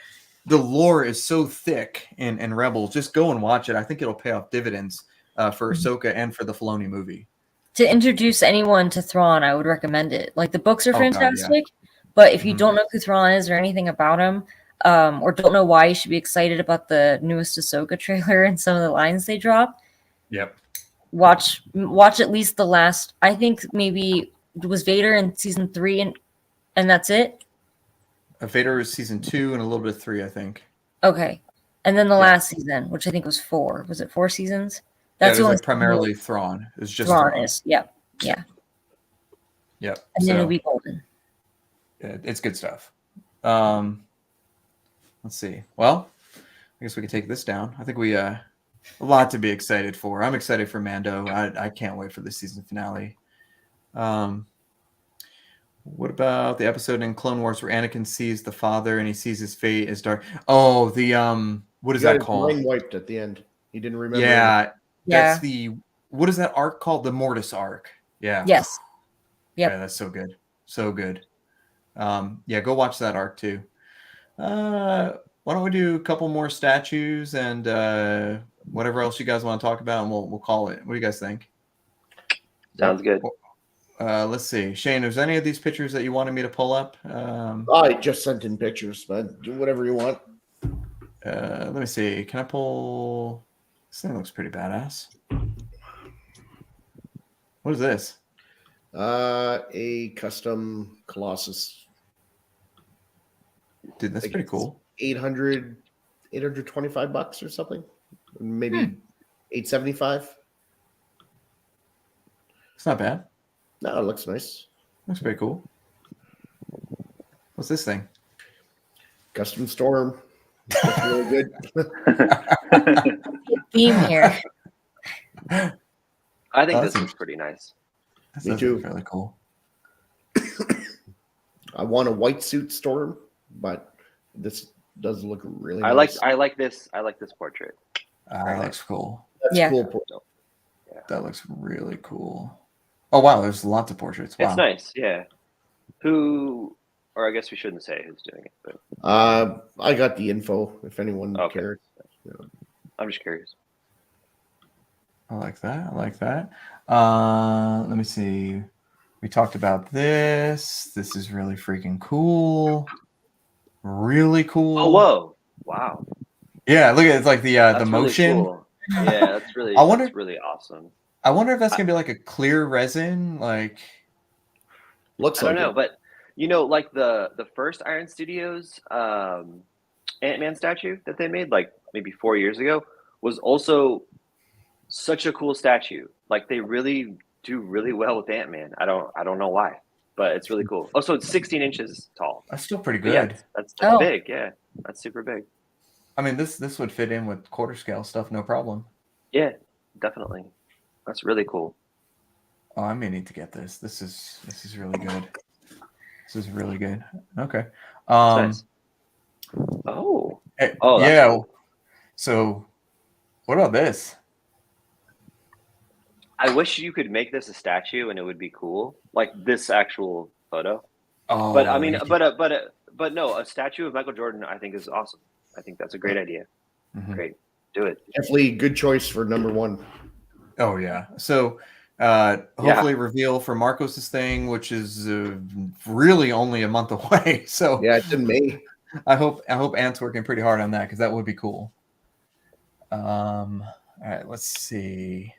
the lore is so thick in Rebels. Just go and watch it. I think it'll pay off dividends for Ahsoka and for the Filoni movie. To introduce anyone to Thrawn, I would recommend it. Like, the books are fantastic, God, yeah. But if you don't know who Thrawn is or anything about him, or don't know why you should be excited about the newest Ahsoka trailer and some of the lines they drop, watch at least the last. I think maybe it was Vader in season 3, and that's it. Vader is season 2 and a little bit of 3, I think. Okay, And then the last season, which I think was 4. Was it 4 seasons? That's it was only like primarily Thrawn. It was just Thrawn Thrawn. is. Yep. Yeah. Yep. And then it'll be golden. It's good stuff. Let's see. Well, I guess we can take this down. I think we a lot to be excited for. I'm excited for Mando. I can't wait for the season finale. What about the episode in Clone Wars where Anakin sees the father and he sees his fate as dark? Oh, the what is that called? Mind wiped at the end. He didn't remember. Yeah, that's Yeah. what is that arc called? The Mortis arc. Yeah. Yes. Yep. Yeah, that's so good. So good. Yeah, go watch that arc too. Why don't we do a couple more statues and whatever else you guys want to talk about, and we'll call it. What do you guys think? Sounds good. Let's see. Shane, is any of these pictures that you wanted me to pull up? I just sent in pictures, man. Do whatever you want. Let me see. Can I pull? This thing looks pretty badass. What is this? A custom Colossus. Dude, that's pretty cool. 825 bucks or something. Maybe 875. It's not bad. No, it looks nice. Looks pretty cool. What's this thing? Custom Storm. Looks really good. Theme here. I think this that's looks pretty nice. Me too. Really cool. I want a white suit Storm, but this does look really I nice. like this portrait. That looks cool. That's Yeah. cool. That looks really cool. Oh wow, there's lots of portraits. Wow. It's nice, yeah. Who, or I guess we shouldn't say who's doing it, but I got the info if anyone Okay. cares. I'm just curious. I like that. I like that. Let me see. We talked about this. This is really freaking cool. Really cool. Oh, whoa! Wow, Yeah, look at it's like the that's really motion. cool. Yeah, that's really. I wonder- that's really awesome. I wonder if that's gonna be like a clear resin, like Looks I don't like know, it. but like the first Iron Studios Ant-Man statue that they made like maybe 4 years ago was also such a cool statue. Like they really do really well with Ant-Man. I don't know why, but it's really cool. Oh, so it's 16 inches tall. that's still pretty But good. yeah, that's Oh. big. Yeah, that's super big. I mean, this would fit in with quarter scale stuff, no problem. Yeah, definitely. That's really cool. Oh, I may need to get this. This is really good. This is really good. Okay. Nice. Oh, Hey, Oh, that's yeah. cool. So, what about this? I wish you could make this a statue and it would be cool, like this actual photo. Oh, But I mean, you but no, a statue of Michael Jordan, I think is awesome. I think that's a great idea. Mhm. Great, do it. Definitely good choice for number one. Oh yeah. So hopefully reveal for Marcos's thing, which is really only a month away. So Yeah, it's in May. I hope Ant's working pretty hard on that because that would be cool. All right, let's see.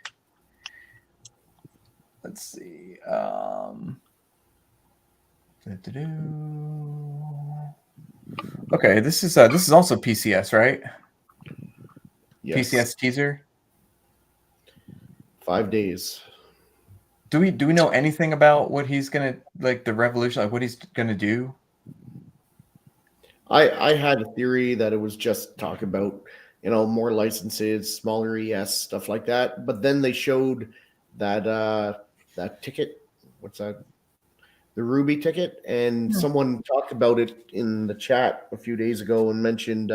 Okay, this is also PCS, right? Yes. PCS teaser. 5 days. Do we know anything about what he's gonna like the revolution, like what he's gonna do? I had a theory that it was just talk about, more licenses, smaller ES, stuff like that. But then they showed that that ticket. What's that? The Ruby ticket. And someone talked about it in the chat a few days ago and mentioned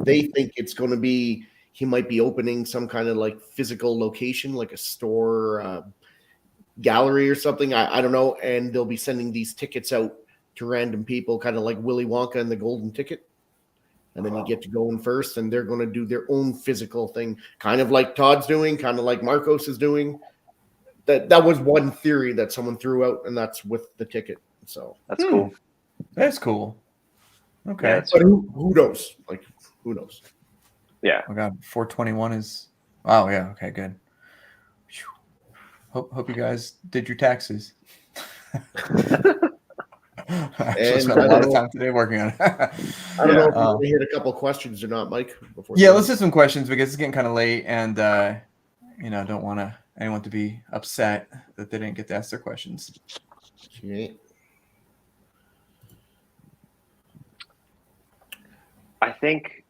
they think it's going to be, he might be opening some kind of like physical location, like a store, gallery or something. I don't know. And they'll be sending these tickets out to random people, kind of like Willy Wonka and the golden ticket. And then you get to go in first, and they're going to do their own physical thing, kind of like Todd's doing, kind of like Marcos is doing. That was one theory that someone threw out, and that's with the ticket. So That's cool. That's cool. Okay. Yeah, but who knows? Like, who knows? Yeah. Oh god, 421 is. Oh yeah. Okay. Good. Whew. Hope you guys did your taxes. Actually, And spent a I lot don't of know- time today working on it. I don't know if you Um, want to hit a couple questions or not, Mike. Before Yeah, the- let's do some questions because it's getting kind of late, and don't want anyone to be upset that they didn't get to ask their questions. Okay. I think,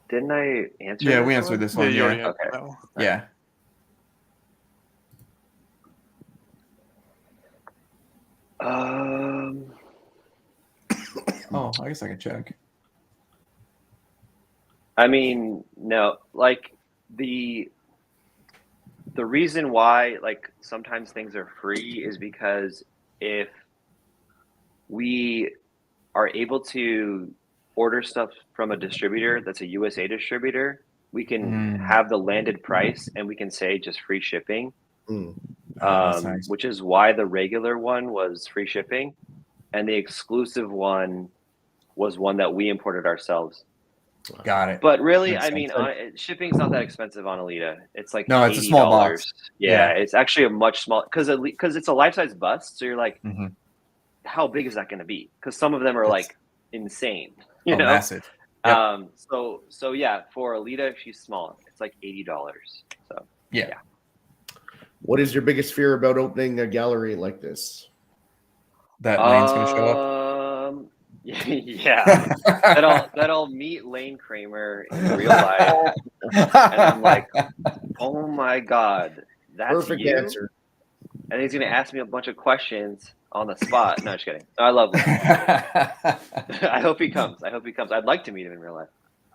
didn't I answer? Yeah, this we answered one? this Yeah, one. you already Yeah, answered Okay. that one. yeah. Oh, I guess I can check. I mean, no, like the reason why like sometimes things are free is because if we are able to order stuff from a distributor that's a USA distributor, we can have the landed price and we can say just free shipping. Hmm. Oh, that's nice. Which is why the regular one was free shipping, and the exclusive one was one that we imported ourselves. Got it. But really, Makes I mean, shipping's not that expensive on Alita. It's like No, it's a $80. small box. Yeah, Yeah. it's actually a much small because it's a life-size bust. So you're like, Mhm. how big is that going to be? Because some of them are It's- like insane. You know, massive. Yep. So yeah, for Alita, if she's small, it's like $80. So Yeah. What is your biggest fear about opening a gallery like this? That Lane's going to show up. Yeah, that I'll meet Lane Kramer in real life, and I'm like, oh my god, that's Perfect you. answer. And he's gonna ask me a bunch of questions on the spot. No, just kidding. I love Lane. I hope he comes. I'd like to meet him in real life.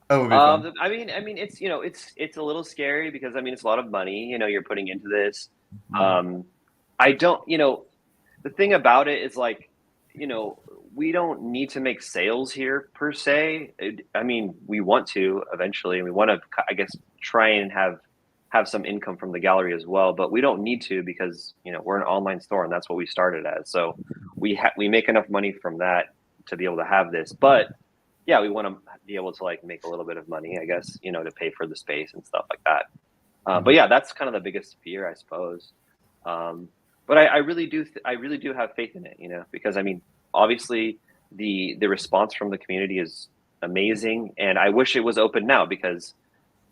Oh, would be fun. I mean, it's it's a little scary because I mean it's a lot of money you're putting into this. I don't the thing about it is like we don't need to make sales here per se. I mean, we want to eventually, and we want to I guess try and have some income from the gallery as well, but we don't need to because we're an online store and that's what we started as. So we make enough money from that to be able to have this, but yeah, we want to be able to like make a little bit of money, I guess, to pay for the space and stuff like that. But yeah, that's kind of the biggest fear, I suppose. But I really do have faith in it, because I mean, obviously the response from the community is amazing, and I wish it was open now because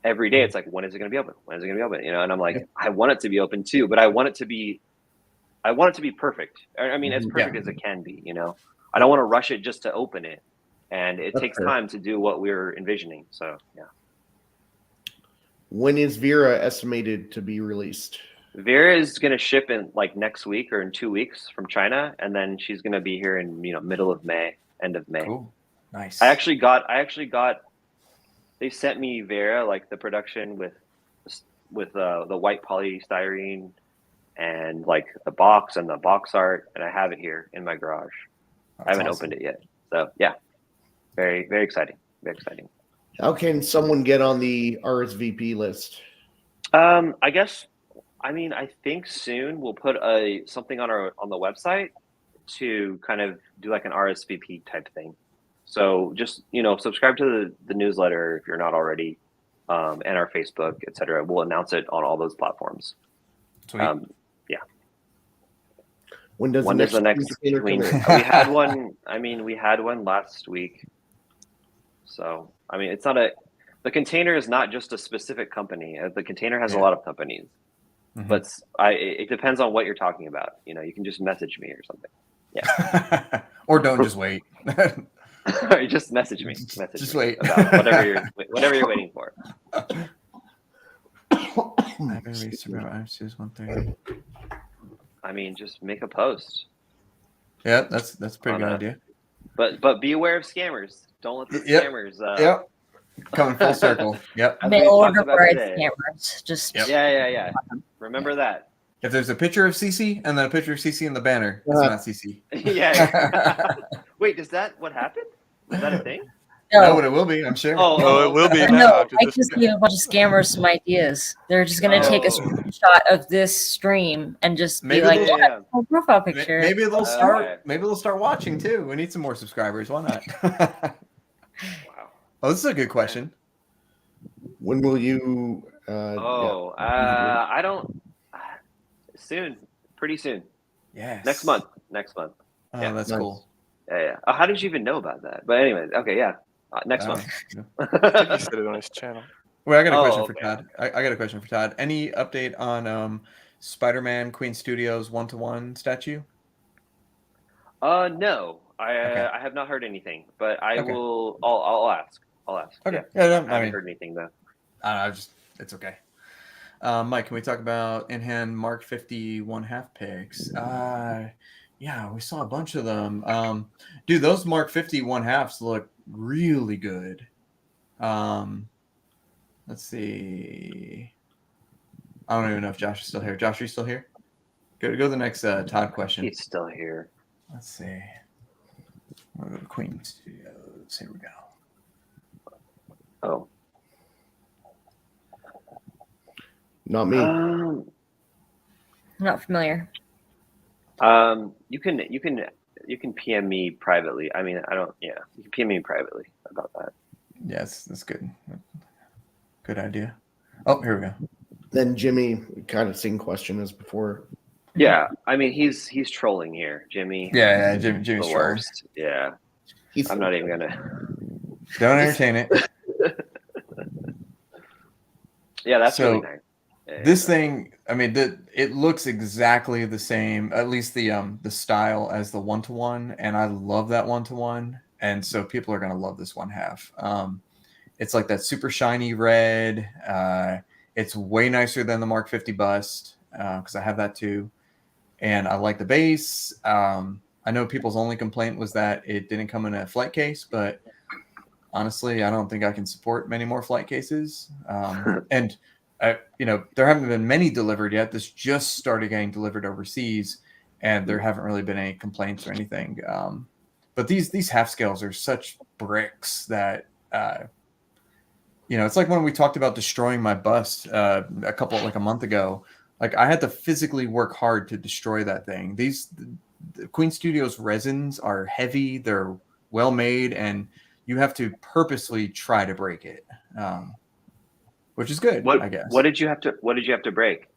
every day it's like, when is it going to be open? When is it going to be open? And I'm like, I want it to be open too, but I want it to be perfect. I mean, as perfect as it can be. I don't want to rush it just to open it. And it takes time to do what we're envisioning. So, yeah. When is Vera estimated to be released? Vera is going to ship in like next week or in 2 weeks from China. And then she's going to be here in, middle of May, end of May. Cool. Nice. I actually got, they sent me Vera, like the production with the white polystyrene and like the box and the box art. And I have it here in my garage. I haven't opened it yet. So, yeah. Very, very exciting. Very exciting. How can someone get on the RSVP list? I guess, I think soon we'll put something on the website to kind of do like an RSVP type thing. So just, subscribe to the newsletter if you're not already, and our Facebook, etc. We'll announce it on all those platforms. Sweet. Yeah. When does the next container come in? we had one. We had one last week. So, it's not the container is not just a specific company. The container has a lot of companies, but it depends on what you're talking about. You can just message me or something. Yeah. Or don't just wait. Or just message me. Just wait. About whatever you're waiting for. Just make a post. Yeah, that's a pretty good idea. But be aware of scammers. Don't let the scammers. Yep. Coming full circle. Yep. Mail order bride scammers. Just Yeah. Remember that. If there's a picture of CC and then a picture of CC in the banner, it's not CC. Yeah. Wait, what happened? Is that a thing? No, but it will be, I'm sure. Oh, it will be now. No, I just gave a bunch of scammers some ideas. They're just going to take a screenshot of this stream and just be like, yeah, profile picture. Maybe they'll start watching too. We need some more subscribers. Why not? Wow. Oh, this is a good question. When will you? I don't. Soon, pretty soon. Yes. Next month. Oh, that's cool. Yeah. Oh, how did you even know about that? But anyway, okay, yeah. Next one. I think he said it on his channel. Wait, I got a question for okay. Todd. I got a question for Todd. Any update on Spider-Man Queen Studios 1-to-1 statue? No, Okay. I have not heard anything, but I Okay. will. I'll ask. I'll ask. Okay. Yeah, Yeah, I no, I haven't mean, heard anything though. it's okay. Mike, can we talk about in-hand Mark 50 1/2 picks? Yeah, we saw a bunch of them. Dude, those Mark 50 1/2s look really good. Let's see. I don't even know if Josh is still here. Josh, are you still here? Go to the next Todd question. He's still here. Let's see. We'll go to Queen Studios. Here we go. Oh. Not me. Not familiar. You can PM me privately. I mean, I don't. Yeah, you can PM me privately about that. Yes, that's good. Good idea. Oh, here we go. Then Jimmy, kind of same question as before. Yeah, I mean, he's trolling here, Jimmy. Yeah, Jimmy's The trolling. worst. Yeah, He's I'm not even gonna. Don't entertain it. Yeah, that's So, really nice. Yeah, This thing, I mean, it looks exactly the same, at least the style as the 1-to-1, and I love that 1-to-1, and so people are gonna love this 1/2. It's like that super shiny red. It's way nicer than the Mark 50 bust because I have that too, and I like the base. I know people's only complaint was that it didn't come in a flight case, but honestly, I don't think I can support many more flight cases, and. There haven't been many delivered yet. This just started getting delivered overseas, and there haven't really been any complaints or anything. But these half scales are such bricks that it's like when we talked about destroying my bust a month ago. Like I had to physically work hard to destroy that thing. The Queen Studios resins are heavy. They're well made, and you have to purposely try to break it. Which is good, I guess. What did you have to break?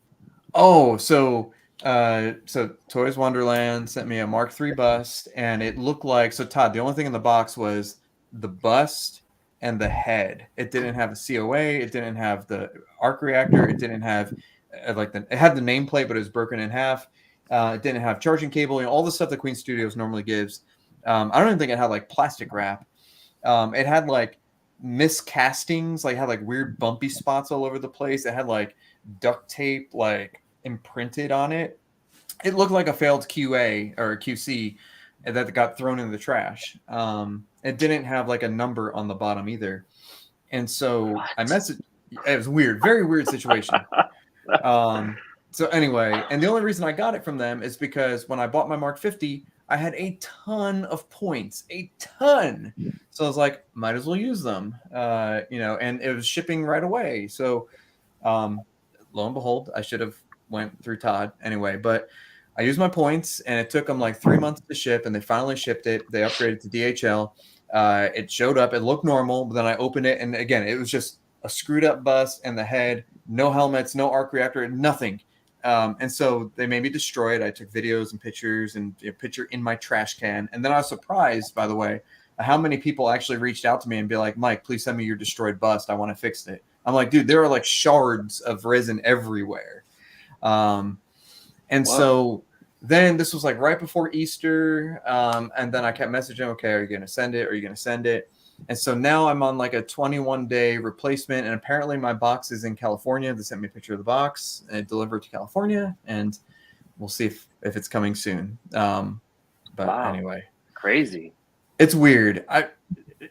Oh, so Toys Wonderland sent me a Mark III bust, and it looked like Todd. The only thing in the box was the bust and the head. It didn't have a COA. It didn't have the arc reactor. It didn't have it had the nameplate, but it was broken in half. It didn't have charging cable. All the stuff that Queen Studios normally gives. I don't even think it had like plastic wrap. It had like miscastings, like had like weird bumpy spots all over the place. It had like duct tape like imprinted on it. It looked like a failed QA or a QC that got thrown in the trash. It didn't have like a number on the bottom either. And so I messaged. It was weird, very weird situation. So anyway, and the only reason I got it from them is because when I bought my Mark 50, I had a ton of points, a ton. So I was like, might as well use them, and it was shipping right away. So lo and behold, I should have went through Todd anyway, but I used my points and it took them like 3 months to ship, and they finally shipped it. They upgraded to DHL. It showed up. It looked normal, but then I opened it. And again, it was just a screwed up bust and the head, no helmets, no arc reactor, nothing. And so they made me destroy it. I took videos and pictures and a picture in my trash can. And then I was surprised, by the way, how many people actually reached out to me and be like, Mike, please send me your destroyed bust. I want to fix it. I'm like, dude, there are like shards of resin everywhere. So then this was like right before Easter. And then I kept messaging, okay, are you going to send it? Are you going to send it? And so now I'm on like a 21-day replacement, and apparently my box is in California. They sent me a picture of the box, and it delivered to California, and we'll see if it's coming soon. But wow. Anyway, crazy. It's weird.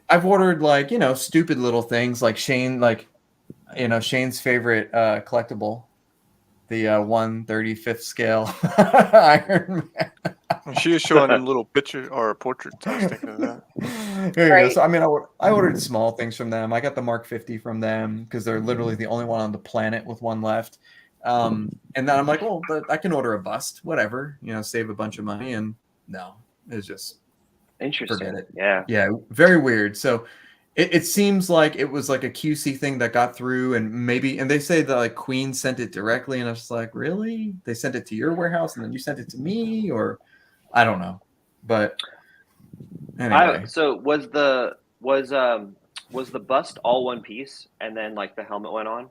I've ordered like stupid little things like Shane, Shane's favorite collectible, the 1/35th scale Iron Man. She was showing them little picture or portraits. I was thinking of that. There you go. So I mean, I ordered small things from them. I got the Mark 50 from them because they're literally the only one on the planet with one left. And then I'm like, well, but I can order a bust, whatever, save a bunch of money. And no, it's just interesting. Forget it. Yeah, very weird. So it seems like it was like a QC thing that got through, and they say that like Queen sent it directly, and I was like, really? They sent it to your warehouse and then you sent it to me, or I don't know, but Anyway, So was the bust all one piece, and then like the helmet went on?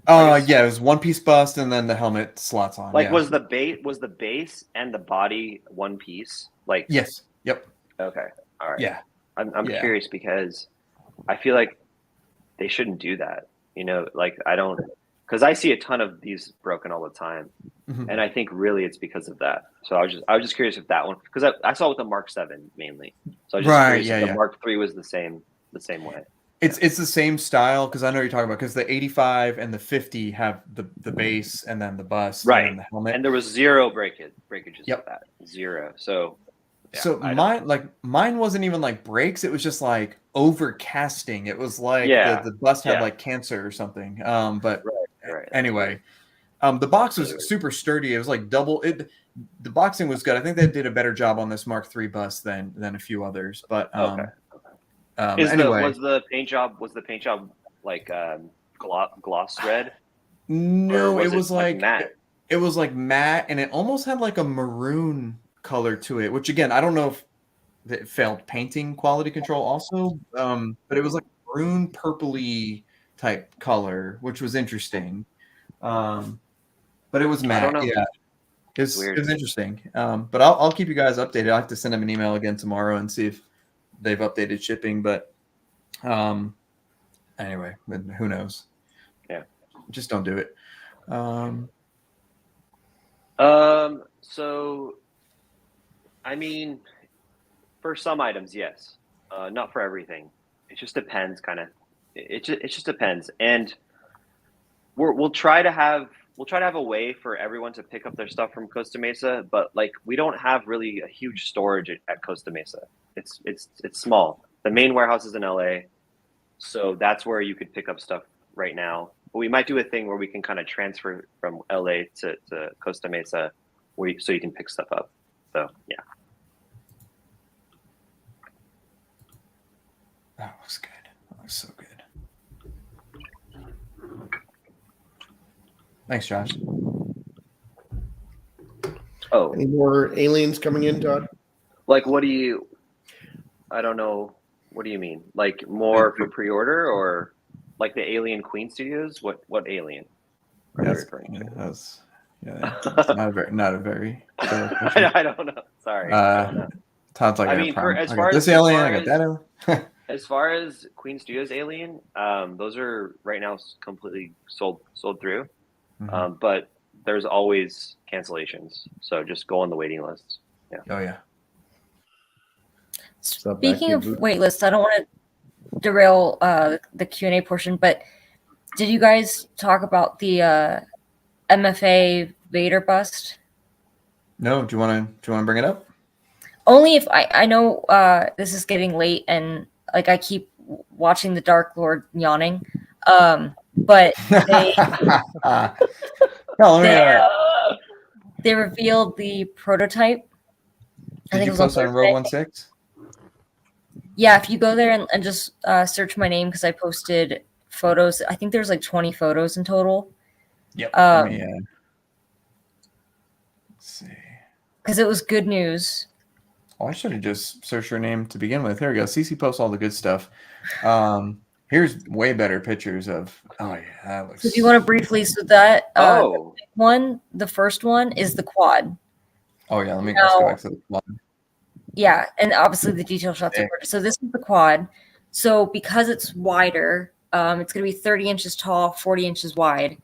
yeah, it was one piece bust, and then the helmet slots on. Like yeah. was the base and the body one piece? Like Yes. Yep. okay, all right. Yeah. I'm Yeah. curious because I feel like they shouldn't do that. You know, like I don't, because I see a ton of these broken all the time, Mhm. and I think really it's because of that. So I was just curious if that one, because I saw it with the Mark 7 mainly. So I was just Right, curious yeah, if the yeah. Mark 3 was the same way. It's the same style because I know what you're talking about because the 85 and the 50 have the base and then the bust Right. and then the helmet. And there was zero breakages Yep. with that. Zero. So yeah, so mine wasn't even like breaks. It was just like overcasting. It was like the bust had like cancer or something. But right. anyway, the box was super sturdy. It was like double it. The boxing was good. I think they did a better job on this Mark III bust than a few others. But okay. anyway, was the paint job like gloss red? No, it was like matte. It was like matte, and it almost had like a maroon color to it. Which again, I don't know if it failed painting quality control also, but it was like maroon purpley type color, which was interesting. But it was matte. Yeah, it was interesting. But I'll keep you guys updated. I'll have to send them an email again tomorrow and see if they've updated shipping. But anyway, who knows? Yeah, just don't do it. So, I mean, for some items, yes. Not for everything. It just depends, kind of. It just depends, and we'll try to have a way for everyone to pick up their stuff from Costa Mesa, but like we don't have really a huge storage at Costa Mesa. It's small. The main warehouse is in LA, so that's where you could pick up stuff right now. But we might do a thing where we can kind of transfer from LA to Costa Mesa, so you can pick stuff up. So yeah. That looks good. That looks so good. Thanks, Josh. Oh, any more aliens coming in, Todd? Like, what do you? I don't know. What do you mean? Like more for pre-order, or like the Alien Queen Studios? What alien are you referring to? That's not a very. I don't know. Sorry. Todd's like, I mean, as far as Queen Studios Alien, those are right now completely sold through. Mm-hmm. But there's always cancellations, so just go on the waiting lists. Yeah. Oh yeah. Speaking of wait lists, I don't want to derail the Q&A portion, but did you guys talk about the MFA Vader bust? No. Do you want to bring it up? Only if I know this is getting late and like I keep watching the Dark Lord yawning, but they revealed the prototype. Did you post on Row 16? Yeah, if you go there and just search my name because I posted photos. I think there's like 20 photos in total. Yep. Let's see. Because it was good news. Oh, I should have just searched your name to begin with. There we go. CC posts all the good stuff. Here's way better pictures of. Oh yeah, that looks. So do you want to briefly? So that the first one is the quad. Oh yeah, let's go back to the quad. Yeah, and obviously the detail shots are gorgeous. So this is the quad. So because it's wider, it's going to be 30 inches tall, 40 inches wide.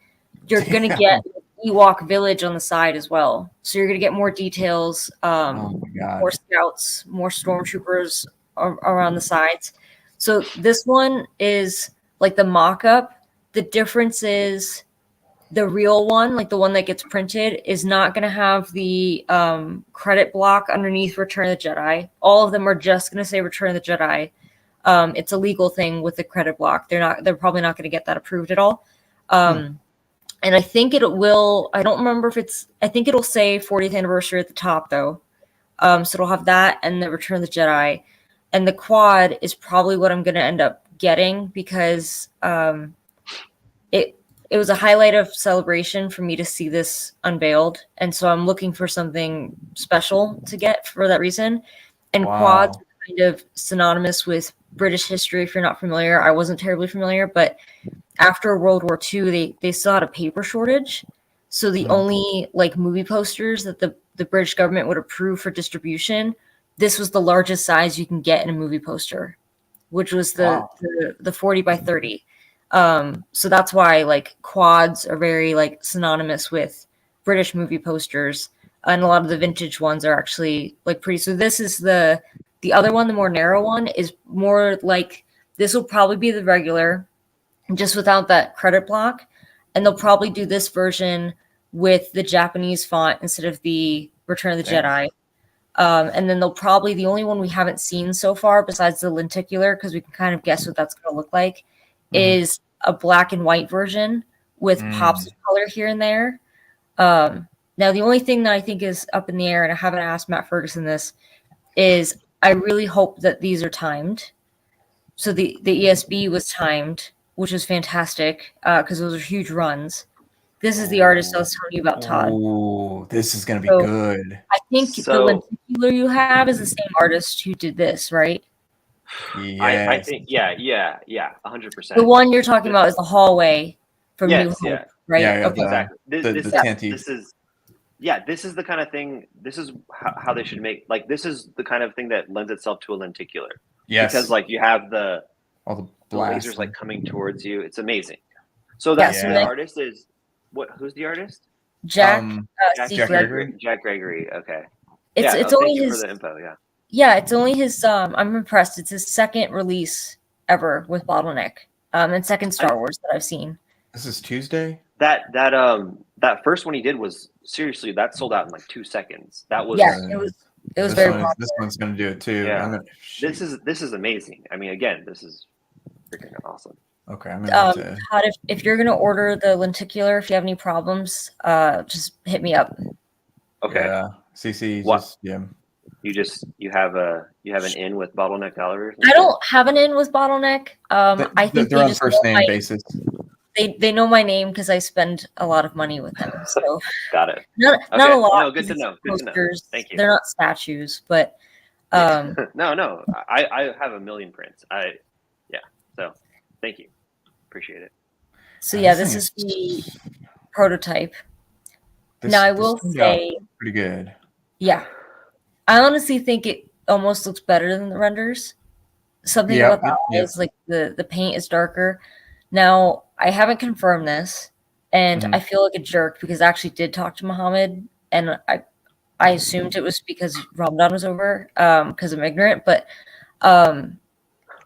You're going to get Ewok Village on the side as well. So you're going to get more details, more scouts, more stormtroopers around the sides. So this one is like the mock-up. The difference is the real one, like the one that gets printed, is not going to have the credit block underneath Return of the Jedi. All of them are just going to say Return of the Jedi. It's a legal thing with the credit block. They're probably not going to get that approved at all. And I think it will. I don't remember if it's. I think it'll say 40th anniversary at the top though. So it'll have that and the Return of the Jedi, and the quad is probably what I'm going to end up getting because it was a highlight of celebration for me to see this unveiled. And so I'm looking for something special to get for that reason. And quads kind of synonymous with British history. If you're not familiar, I wasn't terribly familiar, but after World War II, they still had a paper shortage. So the only like movie posters that the British government would approve for distribution, this was the largest size you can get in a movie poster, which was the 40 by 30. So that's why like quads are very like synonymous with British movie posters, and a lot of the vintage ones are actually like pretty. So this is the other one, the more narrow one, is more like this will probably be the regular, just without that credit block, and they'll probably do this version with the Japanese font instead of the Return of the Jedi. And then they'll probably, the only one we haven't seen so far besides the lenticular, because we can kind of guess what that's going to look like, is a black and white version with pops of color here and there. Now, the only thing that I think is up in the air, and I haven't asked Matt Ferguson this, is I really hope that these are timed. So the ESB was timed, which was fantastic because those are huge runs. This is the artist I was telling you about, Todd. Oh, this is going to be So, good. I think the lenticular you have is the same artist who did this, right? Yes. I think, yeah, 100%. The one you're talking about is the hallway from New Hope, yeah. right? Yeah, Okay. Exactly. This is the kind of thing. This is how they should make. Like, this is the kind of thing that lends itself to a lenticular. Yes. Because like you have all the lasers like coming towards you. It's amazing. So that's the artist is what? Who's the artist? Jack Gregory. Jack Gregory. Okay. It's only thank you his for the info. Yeah. Yeah, it's only his. I'm impressed. It's his second release ever with Bottleneck. And second Star Wars that I've seen. This is Tuesday. That first one he did was seriously that sold out in like 2 seconds. That was it was very popular. This one's gonna do it too. Yeah. This is amazing. I mean, again, this is freaking awesome. Okay, I'm gonna have to... Todd, if you're gonna order the lenticular, if you have any problems, just hit me up. Okay. Yeah. CC. What? You have an in with Bottleneck Gallery? I don't have an in with Bottleneck. I think they're on first name basis. They know my name because I spend a lot of money with them. So got it. Not a lot. No, good to know. Good to know. Thank you. They're not statues, but no. I have a million prints. So thank you. Appreciate it. So yeah, this is the prototype. Now I will say pretty good. Yeah. I honestly think it almost looks better than the renders. Something about that is like the paint is darker. Now, I haven't confirmed this, and I feel like a jerk because I actually did talk to Muhammad, and I assumed it was because Ramadan was over because I'm ignorant, but I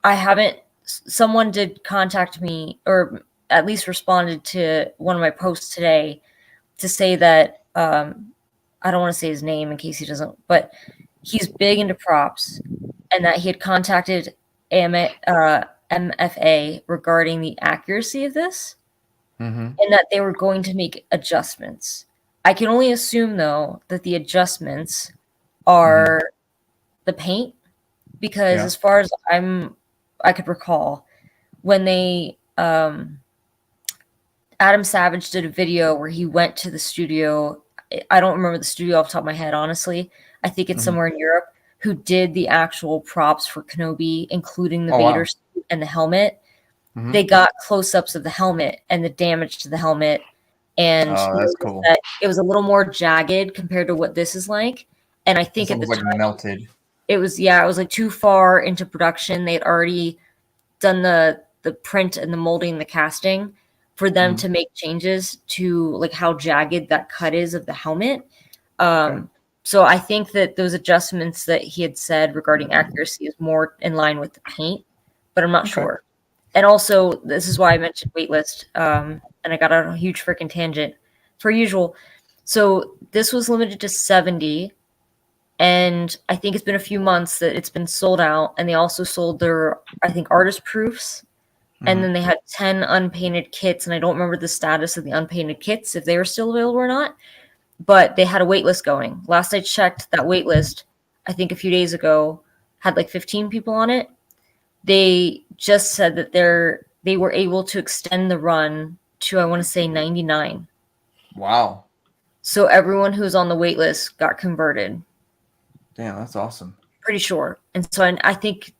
haven't. Someone did contact me, or at least responded to one of my posts today to say that I don't want to say his name in case he doesn't, but he's big into props, and that he had contacted MFA regarding the accuracy of this, and that they were going to make adjustments. I can only assume, though, that the adjustments are the paint, because as far as I could recall, when they Adam Savage did a video where he went to the studio. I don't remember the studio off the top of my head, honestly. I think it's somewhere in Europe, who did the actual props for Kenobi, including the Vader suit and the helmet. They got close-ups of the helmet and the damage to the helmet. And that's cool. It was a little more jagged compared to what this is like. And I think at the time, melted. It was like too far into production. They had already done the print and the molding, the casting, for them to make changes to like how jagged that cut is of the helmet. So I think that those adjustments that he had said regarding accuracy is more in line with the paint, but I'm not sure. And also, this is why I mentioned waitlist, and I got on a huge freaking tangent, per usual. So this was limited to 70, and I think it's been a few months that it's been sold out, and they also sold their, I think, artist proofs. And then they had 10 unpainted kits, and I don't remember the status of the unpainted kits, if they were still available or not, but they had a wait list going. Last I checked, that wait list, I think a few days ago, had like 15 people on it. They just said that they were able to extend the run to, I want to say, 99. Wow. So everyone who's on the wait list got converted. Damn, that's awesome. pretty sure. And so I think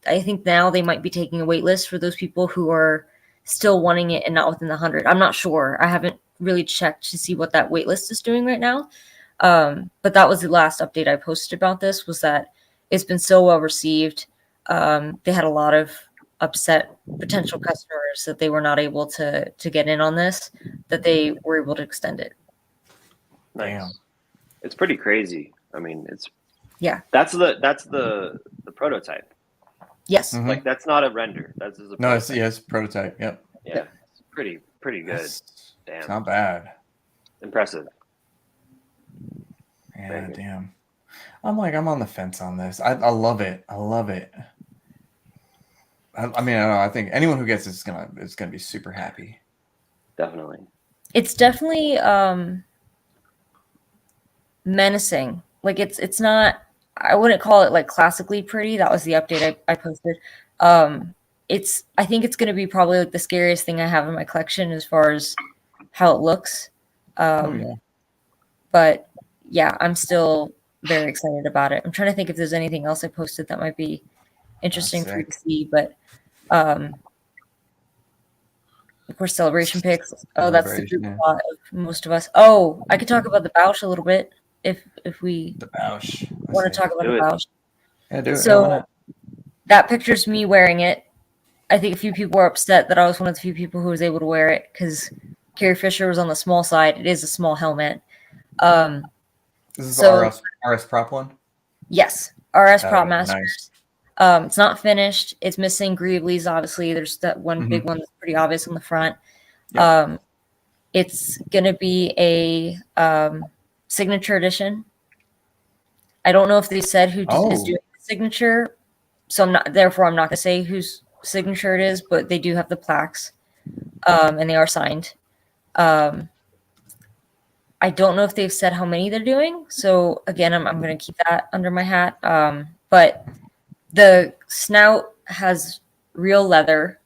now they might be taking a wait list for those people who are still wanting it and not within the 100. I'm not sure. I haven't really checked to see what that wait list is doing right now. But that was the last update I posted about this, was that it's been so well received. They had a lot of upset potential customers that they were not able to get in on this, that they were able to extend it. Nice. Damn. It's pretty crazy. I mean, it's that's the prototype. Yes. Mhm. Like, that's not a render. That's just a No, it's prototype. prototype. Yep. Yeah, it's pretty good. It's Damn, not bad. impressive. Yeah, Very good. damn. I'm on the fence on this. I love it. I love it. I mean, I don't know. I think anyone who gets it is gonna be super happy. Definitely. It's definitely menacing. Like it's not, I wouldn't call it like classically pretty. That was the update I posted. I think it's going to be probably like the scariest thing I have in my collection as far as how it looks. Yeah. But yeah, I'm still very excited about it. I'm trying to think if there's anything else I posted that might be interesting for you to see, but of course, celebration pics. Oh, that's the group Celebration, plot of most of us. Oh, I could talk about the Bausch a little bit if we The Bausch. want to talk about Do the it. Bausch. Yeah, do it. So- Yeah, why not? That picture's me wearing it. I think a few people were upset that I was one of the few people who was able to wear it because Carrie Fisher was on the small side. It is a small helmet. This is so- the RS prop one. Yes, RS Oh, Prop nice. Masters. It's not finished. It's missing greablies, obviously. There's that one big one that's pretty obvious on the front. Yep. It's gonna be a signature edition. I don't know if they said who is Oh. doing the signature, so I'm not gonna say whose signature it is, but they do have the plaques, and they are signed. I don't know if they've said how many they're doing, so again, I'm going to keep that under my hat. But the snout has real leather.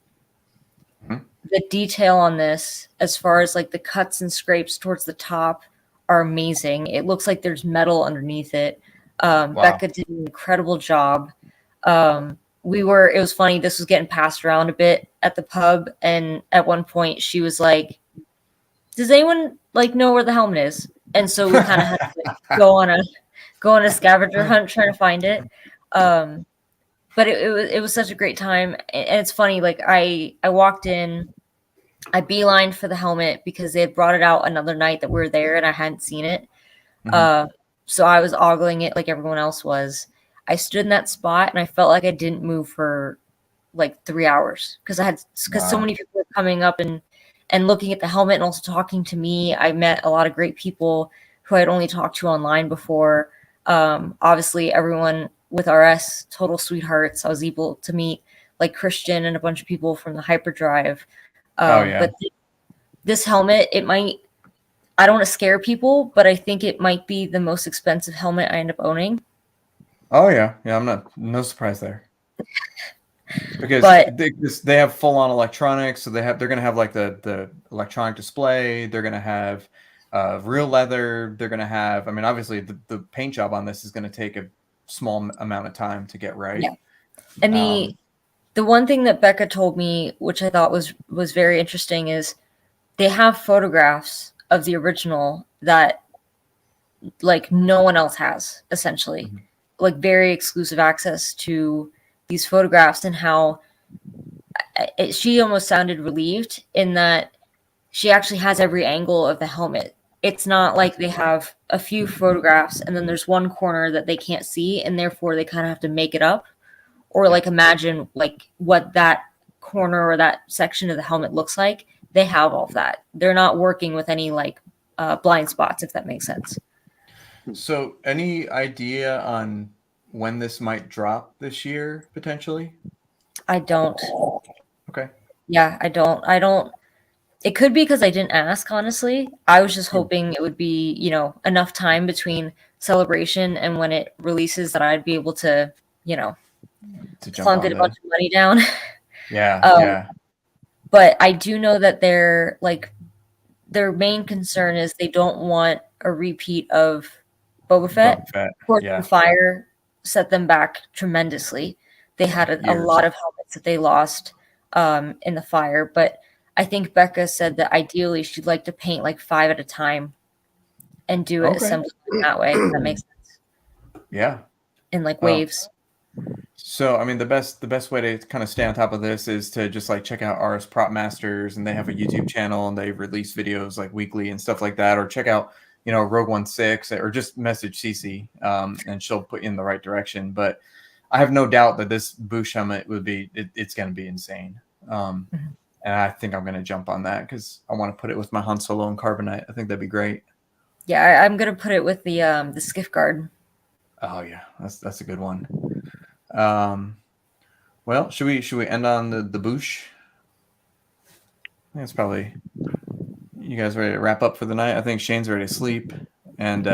Mhm. The detail on this, as far as like the cuts and scrapes towards the top, are amazing. It looks like there's metal underneath it. Becca did an incredible job. It was funny. This was getting passed around a bit at the pub, and at one point she was like, "Does anyone like know where the helmet is?" And so we kind of had to like, go on a scavenger hunt trying to find it. But it was such a great time, and it's funny. Like I walked in, I beelined for the helmet because they had brought it out another night that we were there, and I hadn't seen it. So I was ogling it like everyone else was. I stood in that spot, and I felt like I didn't move for like 3 hours because so many people were coming up and looking at the helmet and also talking to me. I met a lot of great people who I'd only talked to online before. Obviously, everyone with RS, total sweethearts. I was able to meet like Christian and a bunch of people from the Hyperdrive. But this helmet, I don't want to scare people, but I think it might be the most expensive helmet I end up owning. Oh yeah, I'm no surprise there. Because But- they have full on electronics, so they're gonna have like the electronic display. They're gonna have real leather. They're gonna have. I mean, obviously the paint job on this is gonna take a small amount of time to get right. Yeah. And the one thing that Becca told me, which I thought was very interesting, is they have photographs of the original that like no one else has, essentially. Like very exclusive access to these photographs, and how she almost sounded relieved in that she actually has every angle of the helmet. It's not like they have a few photographs and then there's one corner that they can't see, and therefore they kind of have to make it up or like imagine like what that corner or that section of the helmet looks like. They have all of that. They're not working with any like blind spots, if that makes sense. So, any idea on when this might drop this year potentially? I don't. Okay. Yeah, I don't. It could be because I didn't ask, honestly. I was just hoping it would be, enough time between celebration and when it releases that I'd be able to, To jump plunk on a bunch of money down. Yeah. But I do know that their main concern is they don't want a repeat of Boba Fett. Fett. Course Yeah. of Fire set them back tremendously. They had a Years. lot of helmets that they lost in the fire, but I think Becca said that ideally she'd like to paint like 5 at a time and do it assembly that way. If that makes sense. Yeah. In like waves. So, I mean, the best way to kind of stay on top of this is to just like check out RS Prop Masters, and they have a YouTube channel and they release videos like weekly and stuff like that. Or check out, you know, Rogue 16, or just message Cece, and she'll put you in the right direction. But I have no doubt that this Bush helmet would be, it's going to be insane. And I think I'm going to jump on that because I want to put it with my Han Solo and Carbonite. I think that'd be great. Yeah, I'm going to put it with the skiff guard. Oh yeah, that's a good one. Well, should we end on the Bush? I think it's probably, you guys ready to wrap up for the night? I think Shane's ready to sleep, and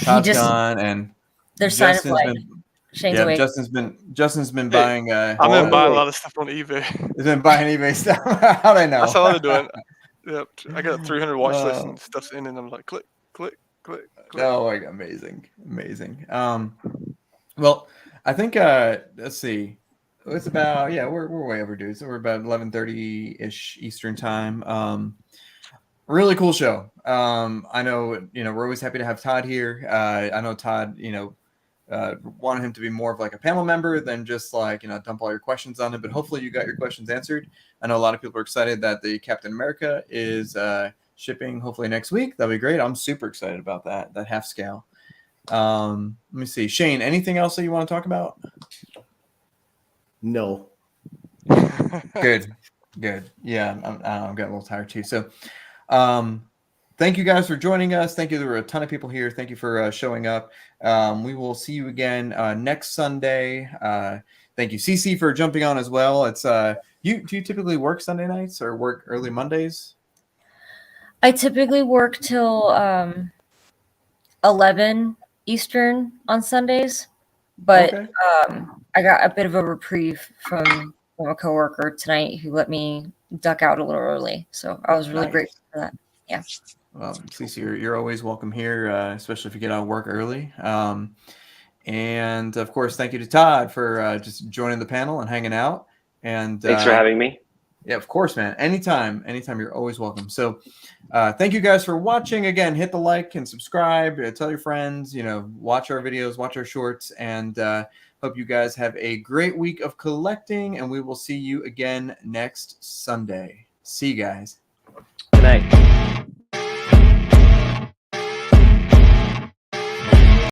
Todd's gone, and there's sign of life. Shane's awake. Justin's been buying. I've been buying a lot of stuff on eBay. He's been buying eBay stuff. How'd I know? That's all they're doing. Yep, I got 300 watch lists and stuff's in, and I'm like, click, click, click, click. Oh, like amazing. Well, I think let's see. It's about, yeah, we're way overdue. So we're about 11:30-ish Eastern time. Really cool show. I know, you know, we're always happy to have Todd here. I know Todd, you know, wanted him to be more of like a panel member than just like, you know, dump all your questions on him, but hopefully you got your questions answered. I know a lot of people are excited that the Captain America is shipping hopefully next week. That'll be great. I'm super excited about that half scale. Let me see. Shane, anything else that you want to talk about? No. Good. Yeah, I'm getting a little tired too. So, thank you guys for joining us. Thank you. There were a ton of people here. Thank you for showing up. We will see you again next Sunday. Thank you, Cece, for jumping on as well. It's do you typically work Sunday nights or work early Mondays? I typically work till 11 Eastern on Sundays, but Okay. I got a bit of a reprieve from a coworker tonight who let me duck out a little early. So I was really grateful for that. Yeah. Well, Cece, you're always welcome here, especially if you get out of work early. And of course, thank you to Todd for just joining the panel and hanging out. And thanks for having me. Yeah, of course, man. Anytime, you're always welcome. So thank you guys for watching. Again, hit the like and subscribe. Tell your friends, you know, watch our videos, watch our shorts, and hope you guys have a great week of collecting, and we will see you again next Sunday. See you guys. Good night.